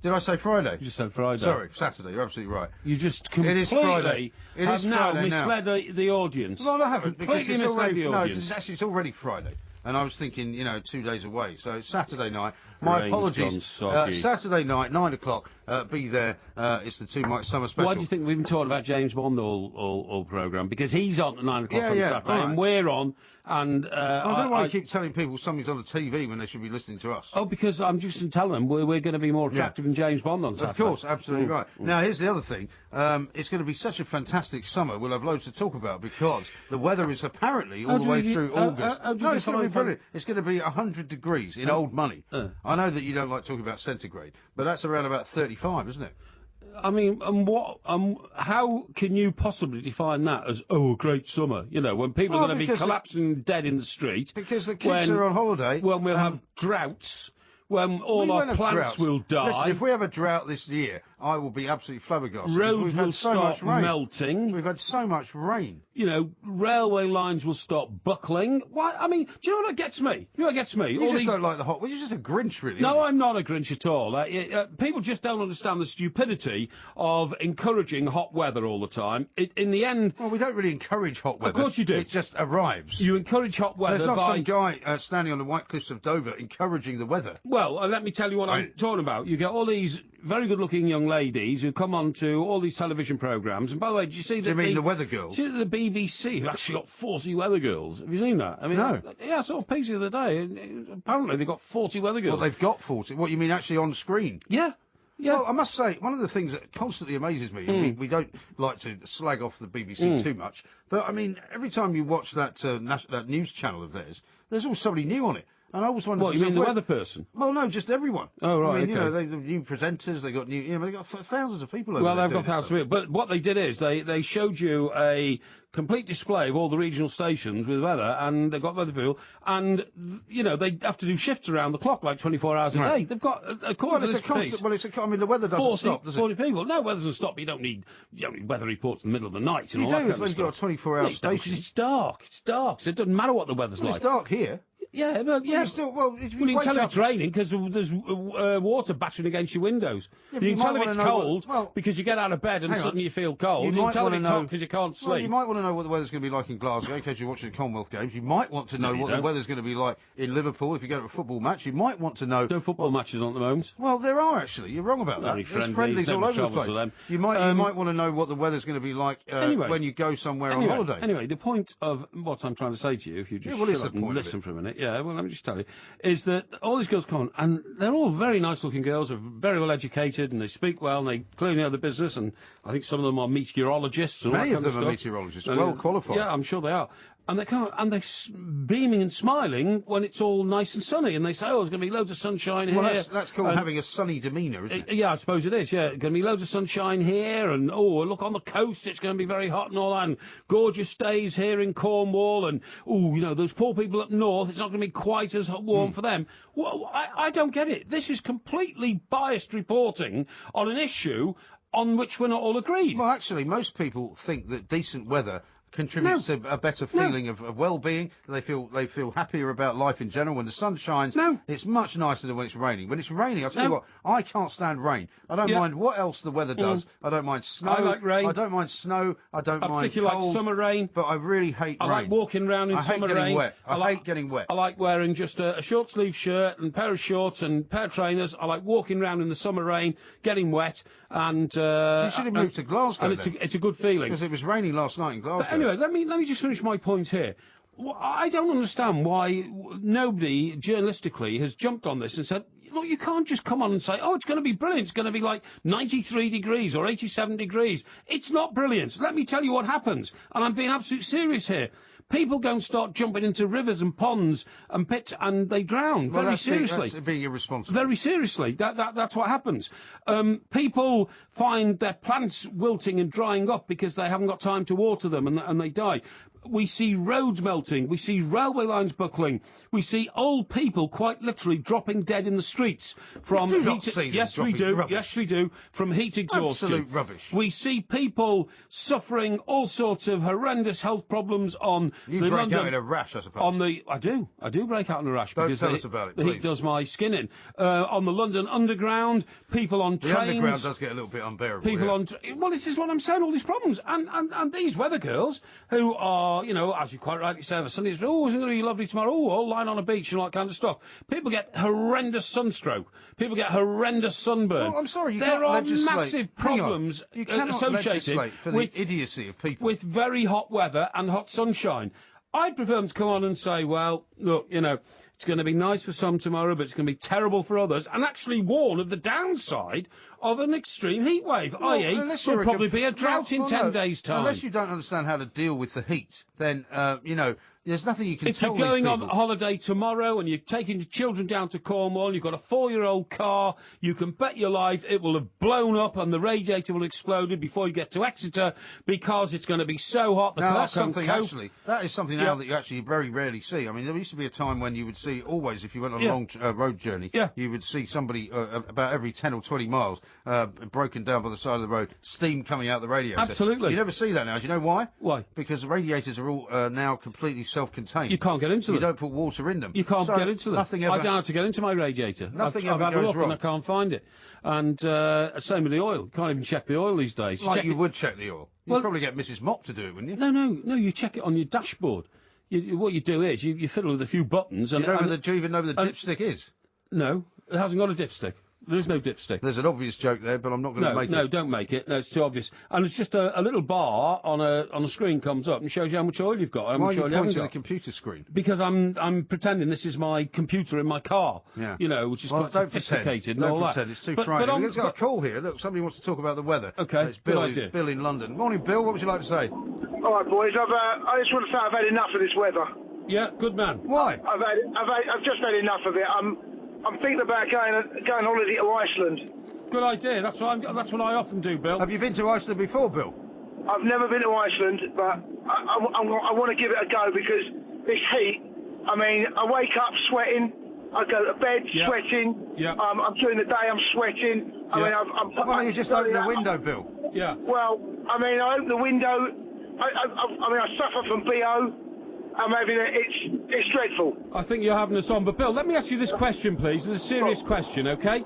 Speaker 1: Did I say Friday?
Speaker 3: You just said Friday.
Speaker 1: Sorry, Saturday. You're absolutely right.
Speaker 3: You just completely have now misled the audience.
Speaker 1: Well, I haven't. Because it's already,
Speaker 3: it's
Speaker 1: already Friday. And I was thinking, 2 days away. So it's Saturday night. My apologies. Saturday night, 9 o'clock. Be there. It's the 2 mics summer special.
Speaker 3: Why do you think we've been talking about James Bond all programme? Because he's on at 9 o'clock on Saturday,
Speaker 1: right.
Speaker 3: and we're on. And
Speaker 1: I don't know why you keep telling people something's on the TV when they should be listening to us.
Speaker 3: Oh, because I'm just telling them we're going to be more attractive than James Bond on Saturday.
Speaker 1: Of course, absolutely right. Now, here's the other thing. It's going to be such a fantastic summer. We'll have loads to talk about because the weather is apparently all the way through August. No, it's going to be brilliant. It's going to be 100 degrees in old money. I know that you don't like talking about centigrade, but that's around about 35, isn't it?
Speaker 3: I mean, how can you possibly define that as, a great summer? When people are going to be collapsing dead in the street.
Speaker 1: Because the kids are on holiday.
Speaker 3: When we'll have droughts. When all our plants will die.
Speaker 1: Listen, if we have a drought this year, I will be absolutely flabbergasted.
Speaker 3: Roads will start melting.
Speaker 1: We've had so much rain.
Speaker 3: Railway lines will stop buckling. Why? I mean, do you know what gets me? You
Speaker 1: just don't like the hot. Well, you're just a Grinch, really.
Speaker 3: No, I'm not a Grinch at all. People just don't understand the stupidity of encouraging hot weather all the time. In the end...
Speaker 1: Well, we don't really encourage hot weather.
Speaker 3: Of course you do.
Speaker 1: It just arrives.
Speaker 3: You encourage hot weather
Speaker 1: There's not some guy standing on the White Cliffs of Dover encouraging the weather.
Speaker 3: Well, let me tell you what I'm talking about. You get all these very good-looking young ladies who come on to all these television programmes. And by the way, did you see that?
Speaker 1: Do you mean the weather girls?
Speaker 3: See that the BBC have actually got 40 weather girls? Have you seen that? I mean,
Speaker 1: no.
Speaker 3: Yeah, I saw a piece the other day. Apparently they've got 40 weather girls.
Speaker 1: Well, they've got 40. What, you mean actually on screen?
Speaker 3: Yeah. Yeah.
Speaker 1: Well, I must say, one of the things that constantly amazes me, we don't like to slag off the BBC too much, but I mean, every time you watch that news channel of theirs, there's always somebody new on it. And I always wonder.
Speaker 3: What, you mean the weather person?
Speaker 1: Well, no, just everyone.
Speaker 3: Oh, right,
Speaker 1: I mean,
Speaker 3: okay.
Speaker 1: they've got new presenters, they've got they got thousands of people over
Speaker 3: Well,
Speaker 1: there.
Speaker 3: they've got thousands of people. But what they did is they showed you a complete display of all the regional stations with weather, and they've got weather people, and, they have to do shifts around the clock, like 24 hours a day. They've got, according to this piece,
Speaker 1: the weather doesn't stop, does it?
Speaker 3: 40 people. No, weather doesn't stop. You don't need weather reports in the middle of the night and
Speaker 1: You
Speaker 3: all that
Speaker 1: do
Speaker 3: kind
Speaker 1: if
Speaker 3: of
Speaker 1: they've
Speaker 3: stuff.
Speaker 1: got a 24-hour station.
Speaker 3: It's dark. It's dark, so it doesn't matter what the weather's
Speaker 1: Well,
Speaker 3: like.
Speaker 1: it's dark here.
Speaker 3: Yeah, but yeah.
Speaker 1: If you
Speaker 3: Well, you can
Speaker 1: wake
Speaker 3: tell if
Speaker 1: up-
Speaker 3: it's raining because there's water battering against your windows.
Speaker 1: Yeah, but
Speaker 3: you
Speaker 1: you
Speaker 3: can tell
Speaker 1: might
Speaker 3: if it's
Speaker 1: wanna know
Speaker 3: cold
Speaker 1: well,
Speaker 3: because you get out of bed and
Speaker 1: hang on.
Speaker 3: suddenly you feel cold. You,
Speaker 1: might
Speaker 3: can tell if
Speaker 1: wanna
Speaker 3: it's
Speaker 1: know
Speaker 3: hot because you can't sleep.
Speaker 1: Well, you might want to know what the weather's going to be like in Glasgow in case you're watching the Commonwealth Games. You might want to know
Speaker 3: you
Speaker 1: what the
Speaker 3: don't.
Speaker 1: weather's going to be like in Liverpool if you go to a football match. You might want to know.
Speaker 3: No football matches on at the moment.
Speaker 1: Well, there are actually. You're wrong about that.
Speaker 3: Only
Speaker 1: There's
Speaker 3: friendlies,
Speaker 1: friendlies all
Speaker 3: never
Speaker 1: over the
Speaker 3: travels
Speaker 1: place.
Speaker 3: with them.
Speaker 1: You might want to know what the weather's going to be like
Speaker 3: Anyway.
Speaker 1: when you go somewhere
Speaker 3: Anyway,
Speaker 1: on holiday.
Speaker 3: Anyway, the point of what I'm trying to say to you, if you just
Speaker 1: Yeah, what is
Speaker 3: shut up
Speaker 1: the
Speaker 3: and
Speaker 1: point of
Speaker 3: listen
Speaker 1: it?
Speaker 3: for a minute, yeah, well, let me just tell you, is that all these girls come on, and they're all very nice-looking girls, are very well educated, and they speak well, and they clearly know the business, and I think some of them are meteorologists and all
Speaker 1: Many
Speaker 3: that
Speaker 1: of
Speaker 3: kind
Speaker 1: them are
Speaker 3: stuff.
Speaker 1: meteorologists,
Speaker 3: And,
Speaker 1: well qualified.
Speaker 3: Yeah, I'm sure they are. And they come and they're beaming and smiling when it's all nice and sunny, and they say, "Oh, there's going to be loads of sunshine here."
Speaker 1: Well, that's called
Speaker 3: And-
Speaker 1: having a sunny demeanour, isn't it?
Speaker 3: Yeah, I suppose it is, yeah. Going to be loads of sunshine here, and, look, on the coast it's going to be very hot and all that, and gorgeous days here in Cornwall, and, those poor people up north, it's not going to be quite as warm for them. Well, I don't get it. This is completely biased reporting on an issue on which we're not all agreed.
Speaker 1: Well, actually, most people think that decent weather contributes to a better feeling of well-being. They feel happier about life in general. When the sun shines, it's much nicer than when it's raining. When it's raining, I'll tell you what, I can't stand rain. I don't mind what else the weather does. I don't mind snow.
Speaker 3: I like rain.
Speaker 1: I don't mind snow. I don't mind
Speaker 3: particularly
Speaker 1: cold.
Speaker 3: like summer rain.
Speaker 1: But I really hate rain.
Speaker 3: I like walking around in
Speaker 1: I hate
Speaker 3: summer
Speaker 1: getting
Speaker 3: rain.
Speaker 1: wet. I hate getting wet.
Speaker 3: I like wearing just a short sleeve shirt and a pair of shorts and a pair of trainers. I like walking around in the summer rain, getting wet, and
Speaker 1: You should have moved to Glasgow
Speaker 3: and
Speaker 1: then.
Speaker 3: it's a good feeling.
Speaker 1: Because it was raining last night in Glasgow.
Speaker 3: But anyway, let me just finish my point here. I don't understand why nobody journalistically has jumped on this and said, look, you can't just come on and say, oh, it's going to be brilliant. It's going to be like 93 degrees or 87 degrees. It's not brilliant. Let me tell you what happens. And I'm being absolutely serious here. People go and start jumping into rivers and ponds and pits and they drown very seriously.
Speaker 1: That's being irresponsible.
Speaker 3: Very seriously. That's what happens. People find their plants wilting and drying up because they haven't got time to water them and they die. We see roads melting. We see railway lines buckling. We see old people quite literally dropping dead in the streets from
Speaker 1: We do not
Speaker 3: heat.
Speaker 1: see them
Speaker 3: Yes, we
Speaker 1: dropping
Speaker 3: do.
Speaker 1: rubbish.
Speaker 3: Yes, we do. From heat exhaustion.
Speaker 1: Absolute rubbish.
Speaker 3: We see people suffering all sorts of horrendous health problems on
Speaker 1: You
Speaker 3: the
Speaker 1: break
Speaker 3: London.
Speaker 1: out in a rash, I suppose.
Speaker 3: I do break out in a rash.
Speaker 1: Don't
Speaker 3: because
Speaker 1: tell
Speaker 3: the-
Speaker 1: us about it,
Speaker 3: The heat
Speaker 1: please.
Speaker 3: does my skin in. On the London Underground, people on
Speaker 1: The
Speaker 3: trains.
Speaker 1: underground does get a little bit unbearable.
Speaker 3: People
Speaker 1: yeah.
Speaker 3: on. Well, this is what I'm saying. All these problems, and these weather girls who are, as you quite rightly say, have a sunny. Oh, isn't it going to be lovely tomorrow? Oh, all lying on a beach and all that kind of stuff. People get horrendous sunstroke. People get horrendous sunburn.
Speaker 1: Well, I'm sorry, you
Speaker 3: there
Speaker 1: can't
Speaker 3: are
Speaker 1: legislate.
Speaker 3: massive
Speaker 1: Hang on.
Speaker 3: problems
Speaker 1: You cannot
Speaker 3: associated
Speaker 1: legislate for
Speaker 3: with
Speaker 1: the idiocy of people.
Speaker 3: with very hot weather and hot sunshine. I'd prefer them to come on and say, well, look, it's going to be nice for some tomorrow, but it's going to be terrible for others, and actually warn of the downside of an extreme heat wave, i.e.
Speaker 1: unless
Speaker 3: there'll
Speaker 1: you're
Speaker 3: probably be a drought in 10
Speaker 1: no,
Speaker 3: days' time.
Speaker 1: Unless you don't understand how to deal with the heat, then, there's nothing you can
Speaker 3: If
Speaker 1: tell
Speaker 3: you're going
Speaker 1: these
Speaker 3: on
Speaker 1: people.
Speaker 3: holiday tomorrow and you're taking your children down to Cornwall and you've got a 4-year-old car, you can bet your life it will have blown up and the radiator will have exploded before you get to Exeter because it's going to be so hot the
Speaker 1: Now,
Speaker 3: car
Speaker 1: that's
Speaker 3: can't
Speaker 1: something
Speaker 3: cope.
Speaker 1: actually. That is something now that you actually very rarely see. I mean, there used to be a time when you would see always, if you went on a
Speaker 3: Yeah.
Speaker 1: long road journey, you would see somebody about every 10 or 20 miles broken down by the side of the road, steam coming out the radiator.
Speaker 3: Absolutely.
Speaker 1: You never see that now. Do you know why?
Speaker 3: Why?
Speaker 1: Because the radiators are all now completely self-contained.
Speaker 3: You can't get into them.
Speaker 1: You don't put water in them.
Speaker 3: You can't
Speaker 1: So
Speaker 3: get into them.
Speaker 1: Nothing ever.
Speaker 3: I don't know how to get into my radiator.
Speaker 1: Nothing
Speaker 3: I've
Speaker 1: ever
Speaker 3: had a
Speaker 1: goes
Speaker 3: look
Speaker 1: wrong.
Speaker 3: and I can't find it. And same with the oil. You can't even check the oil these days.
Speaker 1: Like
Speaker 3: check
Speaker 1: you
Speaker 3: it-
Speaker 1: would check the oil. You'd
Speaker 3: Well-
Speaker 1: probably get Mrs. Mop to do it, wouldn't you?
Speaker 3: No. You check it on your dashboard. What you do is you fiddle with a few buttons and.
Speaker 1: Do you
Speaker 3: and-
Speaker 1: even know where the
Speaker 3: and-
Speaker 1: dipstick is?
Speaker 3: No, it hasn't got a dipstick. There is no dipstick.
Speaker 1: There's an obvious joke there, but I'm not going to make it.
Speaker 3: No, don't make it. No, it's too obvious. And it's just a little bar on a screen comes up and shows you how much oil you've got. How
Speaker 1: Why are
Speaker 3: much
Speaker 1: you
Speaker 3: oil you haven't
Speaker 1: pointing at
Speaker 3: got.
Speaker 1: the computer screen?
Speaker 3: Because I'm pretending this is my computer in my car.
Speaker 1: Yeah.
Speaker 3: Which is
Speaker 1: Well,
Speaker 3: quite
Speaker 1: don't
Speaker 3: sophisticated
Speaker 1: pretend.
Speaker 3: and all
Speaker 1: Don't
Speaker 3: that.
Speaker 1: pretend. It's too
Speaker 3: But
Speaker 1: frightening.
Speaker 3: on-
Speaker 1: We've got a call here. Look, somebody wants to talk about the weather.
Speaker 3: Okay,
Speaker 1: It's Bill.
Speaker 3: good idea.
Speaker 1: Bill in London. Morning, Bill. What would you like to say?
Speaker 11: All right, boys. I just want to say I've had enough of this weather.
Speaker 3: Yeah, good man.
Speaker 1: Why?
Speaker 11: I've just had enough of it. I'm thinking about going on holiday to Iceland.
Speaker 3: Good idea. That's what I often do, Bill.
Speaker 1: Have you been to Iceland before, Bill?
Speaker 11: I've never been to Iceland, but I want to give it a go because this heat. I mean, I wake up sweating. I go to bed sweating.
Speaker 3: Yeah.
Speaker 11: During the day I'm sweating. I mean,
Speaker 1: Why don't you just open the window, Bill?
Speaker 3: Yeah.
Speaker 11: Well, I mean, I open the window. I suffer from BO. I'm having it's dreadful.
Speaker 3: I think you're having us on. But, Bill, let me ask you this question, please. It's a serious question, OK?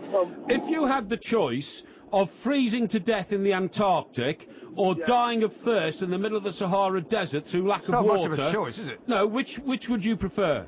Speaker 3: If you had the choice of freezing to death in the Antarctic or dying of thirst in the middle of the Sahara Desert through lack of water...
Speaker 1: It's not much of a choice, is it?
Speaker 3: No, which would you prefer?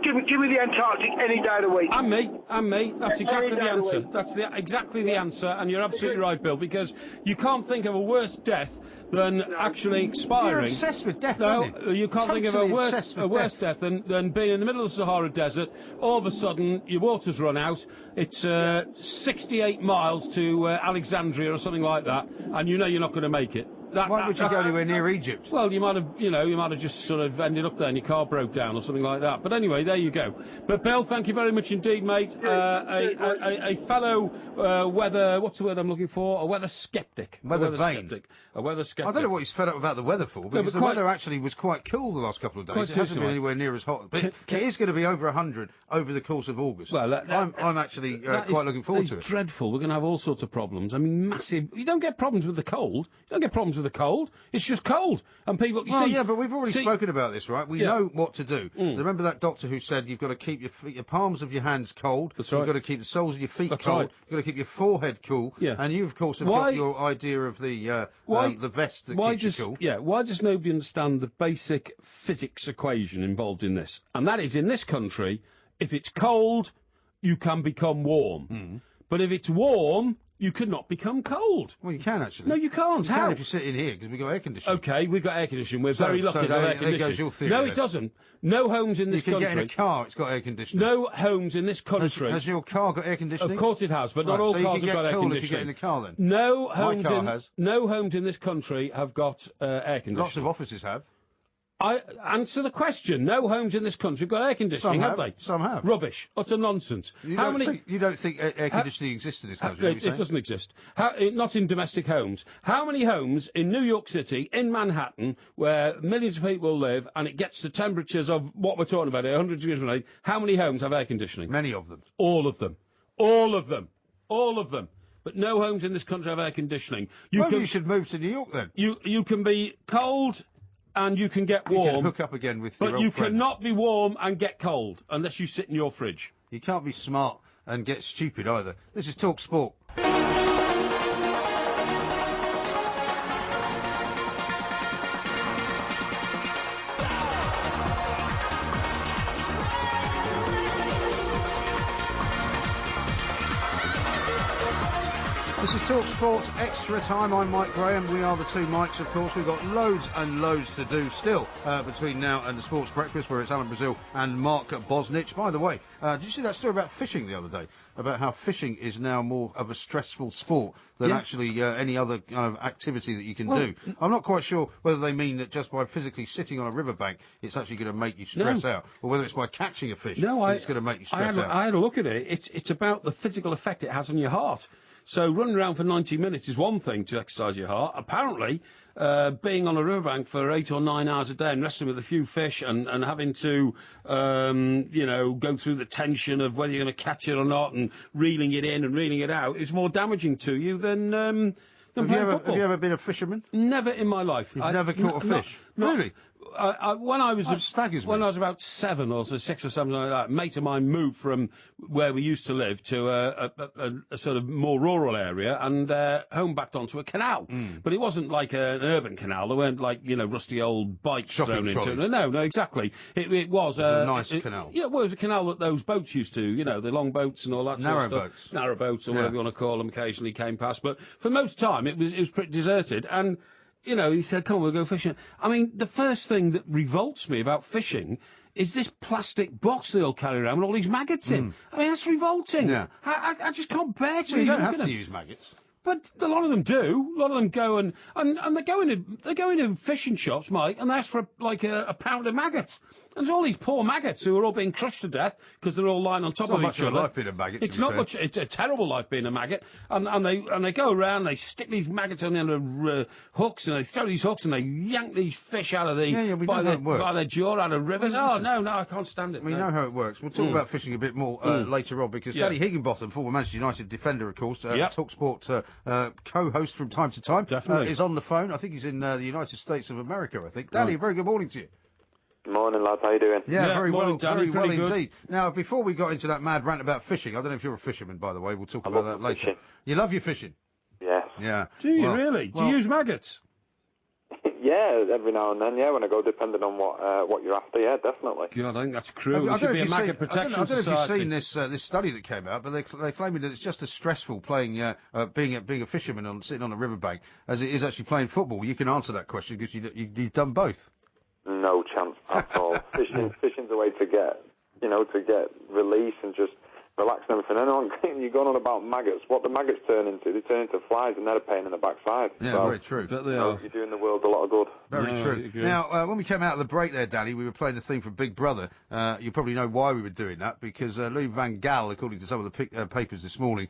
Speaker 11: Give me the Antarctic any day of the week.
Speaker 3: And me. That's exactly the answer. That's exactly the answer, and you're absolutely right, Bill, because you can't think of a worse death than actually expiring.
Speaker 1: You're obsessed with death,
Speaker 3: No,
Speaker 1: aren't you?
Speaker 3: you can't think of a worse death than being in the middle of the Sahara Desert. All of a sudden, your water's run out. It's 68 miles to Alexandria or something like that, and you know you're not going to make it.
Speaker 1: Why would you go anywhere near Egypt?
Speaker 3: Well, you might have just sort of ended up there and your car broke down or something like that. But anyway, there you go. But Bill, thank you very much indeed, mate. A fellow weather, what's the word I'm looking for? A weather skeptic.
Speaker 1: A weather skeptic. I don't know what he's fed up about the weather for, because the weather actually was quite cool the last couple of days. It hasn't been anywhere near as hot. But it is going to be over 100 over the course of August. Well, I'm actually quite looking forward to it.
Speaker 3: It's dreadful. We're going to have all sorts of problems. I mean, massive. You don't get problems with the cold. You don't get problems with the cold. It's just cold. And people...
Speaker 1: yeah, but we've already spoken about this, right? We know what to do. Remember that doctor who said you've got to keep your palms of your hands cold.
Speaker 3: That's right.
Speaker 1: You've got to keep the soles of your feet cold.
Speaker 3: Right.
Speaker 1: You've got to keep your forehead cool.
Speaker 3: Yeah.
Speaker 1: And you, of course, have got your idea of the vest that keeps you cool.
Speaker 3: Yeah, why does nobody understand the basic physics equation involved in this? And that is, in this country, if it's cold, you can become warm. But if it's warm, you cannot become cold.
Speaker 1: Well, you can, actually.
Speaker 3: No, you can't.
Speaker 1: You can if you sit in here, because we've got air conditioning.
Speaker 3: OK, we've got air conditioning. We're very lucky to have air conditioning.
Speaker 1: There goes your theory.
Speaker 3: No, it doesn't. No homes in this country...
Speaker 1: You can get in a car, it's got air conditioning.
Speaker 3: No homes in this country...
Speaker 1: Has your car got air conditioning?
Speaker 3: Of course it has, but not all cars have got air conditioning. So you can get cool if you get in the car, then? No homes in this country have got air conditioning.
Speaker 1: Lots of offices have.
Speaker 3: I answer the question. No homes in this country have got air conditioning, have they?
Speaker 1: Some have.
Speaker 3: Rubbish. Utter nonsense.
Speaker 1: You don't think air conditioning exists in this country?
Speaker 3: It doesn't exist. Not in domestic homes. How many homes in New York City, in Manhattan, where millions of people live, and it gets to temperatures of what we're talking about, 100 degrees Fahrenheit, how many homes have air conditioning?
Speaker 1: Many of them.
Speaker 3: All of them. All of them. All of them. But no homes in this country have air conditioning.
Speaker 1: You should move to New York, then.
Speaker 3: You can be cold... and you can get warm.
Speaker 1: You can hook up again with your old friend.
Speaker 3: But you cannot be warm and get cold unless you sit in your fridge.
Speaker 1: You can't be smart and get stupid either. This is Talk Sport. This is Talk Sports Extra Time. I'm Mike Graham. We are the two Mikes, of course. We've got loads and loads to do still between now and the Sports Breakfast, where it's Alan Brazil and Mark Bosnich. By the way, did you see that story about fishing the other day? About how fishing is now more of a stressful sport than actually any other kind of activity that you can do. I'm not quite sure whether they mean that just by physically sitting on a riverbank it's actually going to make you stress out, or whether it's by catching a fish it's going to make you stress out.
Speaker 3: I had a look at it. It's about the physical effect it has on your heart. So running around for 90 minutes is one thing to exercise your heart. Apparently, being on a riverbank for 8 or 9 hours a day and wrestling with a few fish and having to, go through the tension of whether you're going to catch it or not and reeling it in and reeling it out is more damaging to you than
Speaker 1: have you ever been a fisherman?
Speaker 3: Never in my life.
Speaker 1: You've never caught a fish? Really?
Speaker 3: When I was about 7 or so, 6 or something like that, a mate of mine moved from where we used to live to a sort of more rural area and home backed onto a canal. But it wasn't like an urban canal. There weren't like rusty old bikes thrown into it. No, exactly. It was
Speaker 1: a nice canal.
Speaker 3: Yeah, well, it was a canal that those boats used to, the long boats and all that sort of stuff. Narrow boats or whatever you want to call them. Occasionally came past, but for most time it was pretty deserted. And he said, come on, we'll go fishing. I mean, the first thing that revolts me about fishing is this plastic box they all carry around with all these maggots in. I mean, that's revolting.
Speaker 1: Yeah.
Speaker 3: I just can't bear to.
Speaker 1: You don't have to use maggots.
Speaker 3: But a lot of them do. A lot of them go and they go into fishing shops, Mike, and they ask for like a pound of maggots. And there's all these poor maggots who are all being crushed to death because they're all lying on top of each other.
Speaker 1: It's not much of a life being a maggot.
Speaker 3: It's not much. It's a terrible life being a maggot. And they go around, they stick these maggots on the end of hooks, and they throw these hooks, and they yank these fish out of by their jaw out of rivers.
Speaker 1: Well,
Speaker 3: no, I can't stand it.
Speaker 1: We know how it works. We'll talk about fishing a bit more later on, because Danny Higginbotham, former Manchester United defender, of course, TalkSport co-host from time to time, is on the phone. I think he's in the United States of America, I think. Danny, very good morning to you.
Speaker 12: Good morning, lads. How you doing?
Speaker 1: Yeah, very
Speaker 3: morning,
Speaker 1: well,
Speaker 3: Danny,
Speaker 1: very well
Speaker 3: good.
Speaker 1: indeed. Now, before we got into that mad rant about fishing, I don't know if you're a fisherman, by the way. We'll talk about that later.
Speaker 12: Fishing.
Speaker 1: You love your fishing?
Speaker 12: Yes.
Speaker 1: Yeah.
Speaker 3: Do you really? Do you use maggots?
Speaker 12: Yeah, every now and then, when I go, depending on what you're after, definitely.
Speaker 3: God, I think that's cruel. There should be a maggot protection
Speaker 1: I don't know
Speaker 3: society.
Speaker 1: if you've seen this study that came out, but they're claiming that it's just as stressful being a fisherman sitting on a riverbank as it is actually playing football. You can answer that question because you've done both.
Speaker 12: No chance at all. Fishing's a way to get release and just relax and everything. And you're going on about maggots. What the maggots turn into? They turn into flies, and they're a pain in the backside.
Speaker 1: Yeah,
Speaker 12: so,
Speaker 1: very true.
Speaker 3: But they are.
Speaker 12: You're doing the world a lot of good.
Speaker 1: Very true. Now, when we came out of the break there, Danny, we were playing the theme from Big Brother. You probably know why we were doing that, because Louis van Gaal, according to some of the papers this morning,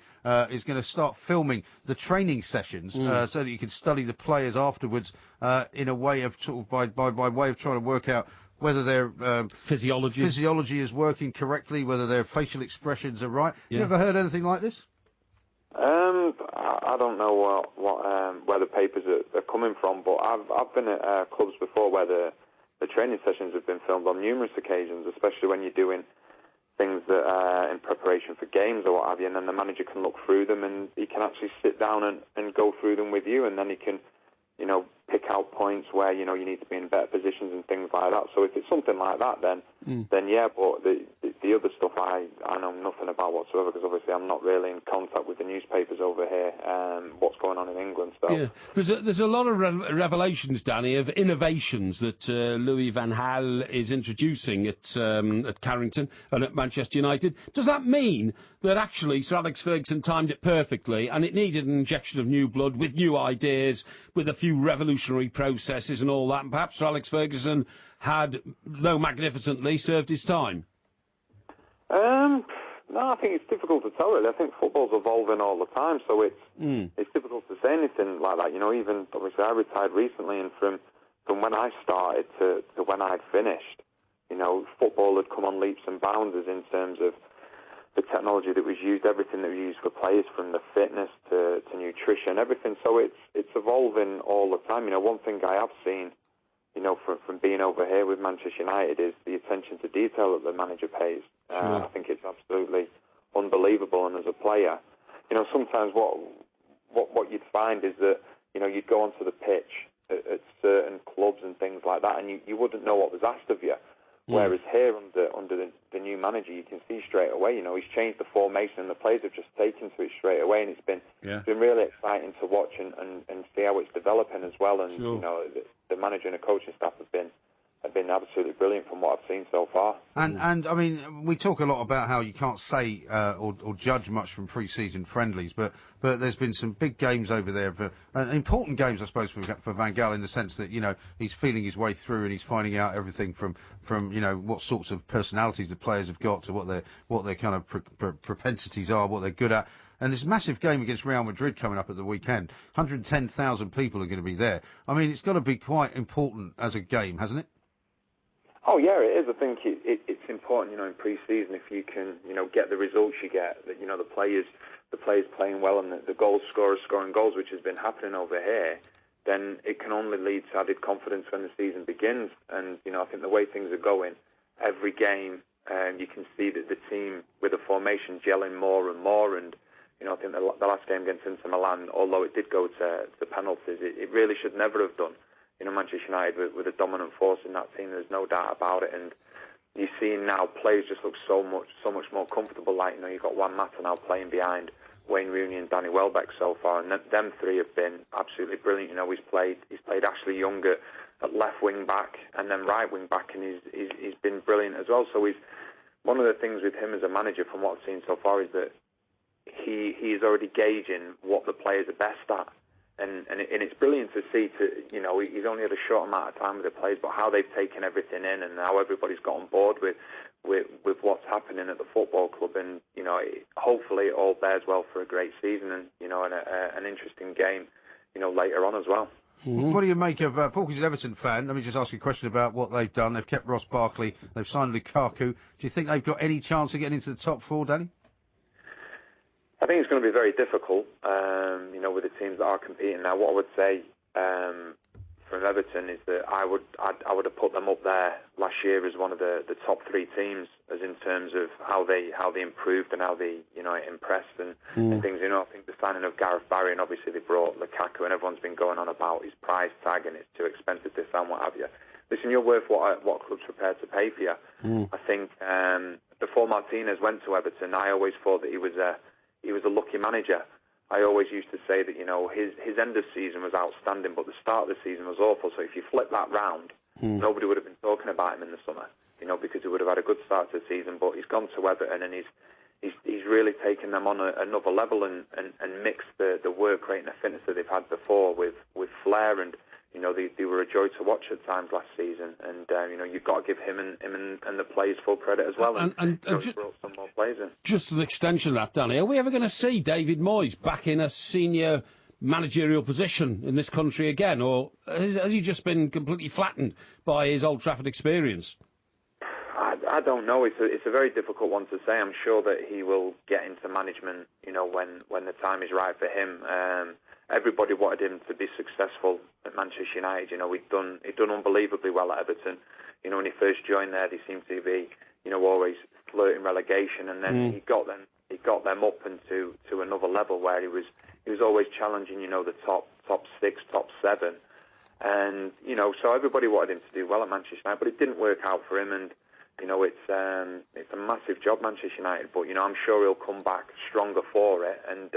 Speaker 1: is going to start filming the training sessions so that you can study the players afterwards in a way of by way of trying to work out whether their physiology is working correctly, whether their facial expressions are right. You ever heard anything like this?
Speaker 12: I don't know where the papers are coming from, but I've been at clubs before where the training sessions have been filmed on numerous occasions, especially when you're doing things that are in preparation for games or what have you, and then the manager can look through them and he can actually sit down and go through them with you, and then he can pick out points where, you need to be in better positions and things like that. So if it's something like that, then yeah, but the other stuff I know nothing about whatsoever, because obviously I'm not really in contact with the newspapers over here, what's going on in England. So.
Speaker 3: Yeah, there's a lot of revelations, Danny, of innovations that Louis van Gaal is introducing at Carrington and at Manchester United. Does that mean that actually Sir Alex Ferguson timed it perfectly, and it needed an injection of new blood with new ideas, with a few revolutionary processes and all that, and perhaps Sir Alex Ferguson had, though magnificently, served his time?
Speaker 12: No, I think it's difficult to tell, really. I think football's evolving all the time, so it's difficult to say anything like that. Even, obviously, I retired recently, and from when I started to when I'd finished, football had come on leaps and bounds in terms of the technology that was used, everything that was used for players, from the fitness to nutrition, everything. So it's evolving all the time. One thing I have seen, from being over here with Manchester United, is the attention to detail that the manager pays.
Speaker 3: Sure.
Speaker 12: I think it's absolutely unbelievable. And as a player, sometimes what you'd find is that, you'd go onto the pitch at certain clubs and things like that, and you wouldn't know what was asked of you. Whereas here, under the new manager, you can see straight away. He's changed the formation, and the players have just taken to it straight away, and it's been really exciting to watch and see how it's developing as well. And the manager and the coaching staff have been absolutely brilliant from what I've seen so far.
Speaker 1: And I mean, we talk a lot about how you can't say or judge much from pre-season friendlies, but there's been some big games over there, important games, I suppose, for Van Gaal, in the sense that he's feeling his way through and he's finding out everything from what sorts of personalities the players have got to what their kind of propensities are, what they're good at. And this massive game against Real Madrid coming up at the weekend, 110,000 people are going to be there. I mean, it's got to be quite important as a game, hasn't it?
Speaker 12: Oh yeah, it is. I think it's important, in pre-season, if you can, get the results you get, that the players playing well and the goal scorers scoring goals, which has been happening over here, then it can only lead to added confidence when the season begins. And I think the way things are going, every game, you can see that the team with the formation gelling more and more. And I think the last game against Inter Milan, although it did go to penalties, it really should never have done. Manchester United with a dominant force in that team, there's no doubt about it. And you're seeing now players just look so much more comfortable. Like, you've got Juan Mata now playing behind Wayne Rooney and Danny Welbeck so far, and them three have been absolutely brilliant. He's played Ashley Young at left wing back and then right wing back, and he's been brilliant as well. So one of the things with him as a manager, from what I've seen so far, is that he is already gauging what the players are best at. And it's brilliant to see, he's only had a short amount of time with the players, but how they've taken everything in and how everybody's got on board with what's happening at the football club. And, hopefully it all bears well for a great season and, an interesting game, later on as well.
Speaker 1: Mm-hmm. What do you make of, Paul, because you're an Everton fan, let me just ask you a question about what they've done. They've kept Ross Barkley, they've signed Lukaku. Do you think they've got any chance of getting into the top 4, Danny?
Speaker 12: I think it's going to be very difficult, with the teams that are competing now. What I would say from Everton is that I would have put them up there last year as one of the top 3 teams, as in terms of how they improved and how they impressed and things. I think the signing of Gareth Barry, and obviously they brought Lukaku, and everyone's been going on about his price tag and it's too expensive this and what have you. Listen, you're worth what club's prepared to pay for you. I think before Martinez went to Everton, I always thought that he was a lucky manager. I always used to say that, his end of season was outstanding, but the start of the season was awful. So if you flip that round, nobody would have been talking about him in the summer, because he would have had a good start to the season. But he's gone to Everton and he's really taken them on another level and mixed the work rate and the fitness that they've had before with flair. And, they were a joy to watch at times last season. And, you've got to give him and the players full credit as well. And he's brought some more players in.
Speaker 3: Just an extension of that, Danny, are we ever going to see David Moyes back in a senior managerial position in this country again? Or has he just been completely flattened by his Old Trafford experience?
Speaker 12: I don't know. It's a very difficult one to say. I'm sure that he will get into management, when the time is right for him. Everybody wanted him to be successful at Manchester United. He'd done unbelievably well at Everton. When he first joined there, they seemed to be, always flirting relegation, and then he got them up into another level where he was always challenging, the top 6, top 7, and so everybody wanted him to do well at Manchester United, but it didn't work out for him, and it's a massive job, Manchester United, but I'm sure he'll come back stronger for it, and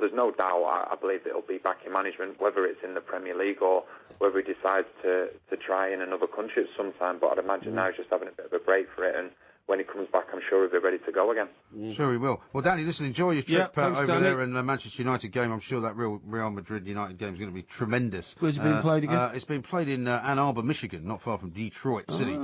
Speaker 12: there's no doubt. I believe that he'll be back in management, whether it's in the Premier League or whether he decides to try in another country at some time. But I'd imagine now he's just having a bit of a break for it, and when he comes back, I'm sure he'll be ready to go again.
Speaker 1: Sure he will. Well, Danny, listen, enjoy your trip
Speaker 3: thanks,
Speaker 1: over
Speaker 3: Danny.
Speaker 1: there and the Manchester United game. I'm sure that Real Madrid United game is going to be tremendous.
Speaker 3: Where's it being played again?
Speaker 1: It's been played in Ann Arbor, Michigan, not far from Detroit City.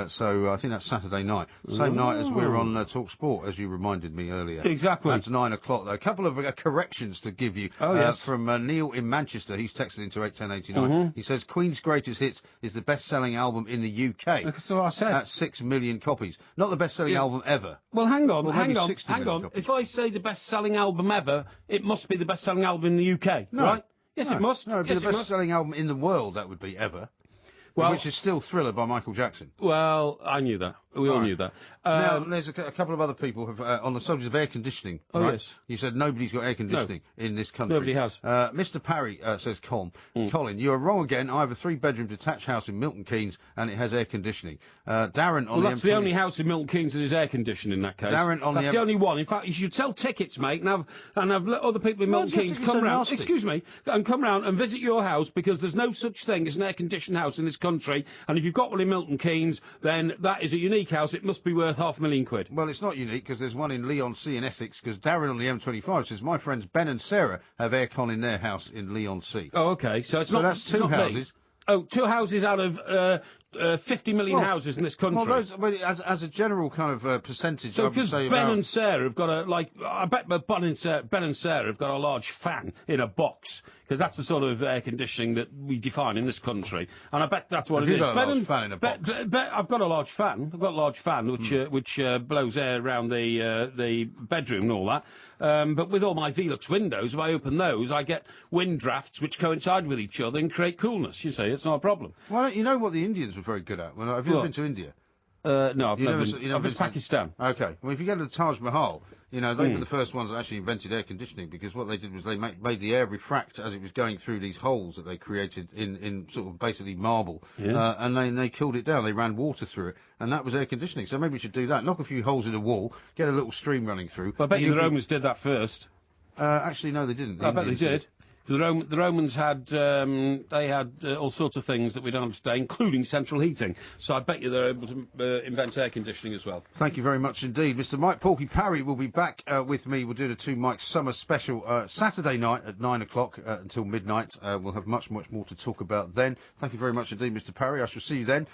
Speaker 1: So I think that's Saturday night. Same night as we're on Talk Sport, as you reminded me earlier.
Speaker 3: Exactly.
Speaker 1: That's 9 o'clock, though. A couple of corrections to give you from Neil in Manchester. He's texted into 81089. He says Queen's Greatest Hits is the best-selling album in the UK.
Speaker 3: That's what I said.
Speaker 1: That's 6 million copies. Not the best-selling album ever.
Speaker 3: Well, hang on.
Speaker 1: Hang on.
Speaker 3: Copies. If I say the best-selling album ever, it must be the best-selling album in the UK, right? Yes, it must.
Speaker 1: No, it'd be the best-selling album in the world, that would be ever. Well, which is still Thriller by Michael Jackson.
Speaker 3: Well, I knew that. We all knew that.
Speaker 1: Now, there's a couple of other people have, on the subject of air conditioning.
Speaker 3: Oh,
Speaker 1: right?
Speaker 3: yes.
Speaker 1: You said nobody's got air conditioning in this country.
Speaker 3: Nobody has.
Speaker 1: Mr. Parry says, Colin, you are wrong again. I have a 3-bedroom detached house in Milton Keynes, and it has air conditioning. Darren on
Speaker 3: that's the only house in Milton Keynes that is air conditioning in that case.
Speaker 1: Darren on
Speaker 3: that's the only one. In fact, you should sell tickets, mate, and have other people in Milton Keynes come round. Excuse me, and come round and visit your house, because there's no such thing as an air-conditioned house in this country. And if you've got one in Milton Keynes, then that is a unique house. It must be worth £500,000.
Speaker 1: Well, it's not unique, because there's one in Leigh-on-Sea in Essex, because Darren on the M25 says, my friends Ben and Sarah have aircon in their house in Leigh-on-Sea.
Speaker 3: Oh, OK. So
Speaker 1: that's 2 houses.
Speaker 3: Oh, 2 houses out of 50 million houses in this country.
Speaker 1: Well, as a general kind of percentage,
Speaker 3: so
Speaker 1: I would say
Speaker 3: Ben and Sarah have got I bet Ben and Sarah have got a large fan in a box, because that's the sort of air conditioning that we define in this country, and I bet that's what it is.
Speaker 1: Got a large fan in a box?
Speaker 3: I've got a large fan. I've got a large fan which blows air around the bedroom and all that. But with all my Velux windows, if I open those, I get wind drafts which coincide with each other and create coolness. You see, it's not a problem.
Speaker 1: Well, you know what the Indians were very good at? Have you ever been to India?
Speaker 3: No, I've never been to Pakistan.
Speaker 1: Okay. Well, if you go to the Taj Mahal, they were the first ones that actually invented air conditioning, because what they did was they made the air refract as it was going through these holes that they created in sort of basically marble, and they cooled it down. They ran water through it, and that was air conditioning. So maybe we should do that. Knock a few holes in the wall, get a little stream running through.
Speaker 3: But I bet you the Romans did that first.
Speaker 1: Actually, no, they didn't.
Speaker 3: I bet they did. The Romans had they had all sorts of things that we don't have today, including central heating. So I bet you they're able to invent air conditioning as well.
Speaker 1: Thank you very much indeed. Mr. Mike Porky Parry will be back with me. We'll do the Two Mikes Summer Special Saturday night at 9 o'clock until midnight. We'll have much more to talk about then. Thank you very much indeed, Mr. Parry. I shall see you then.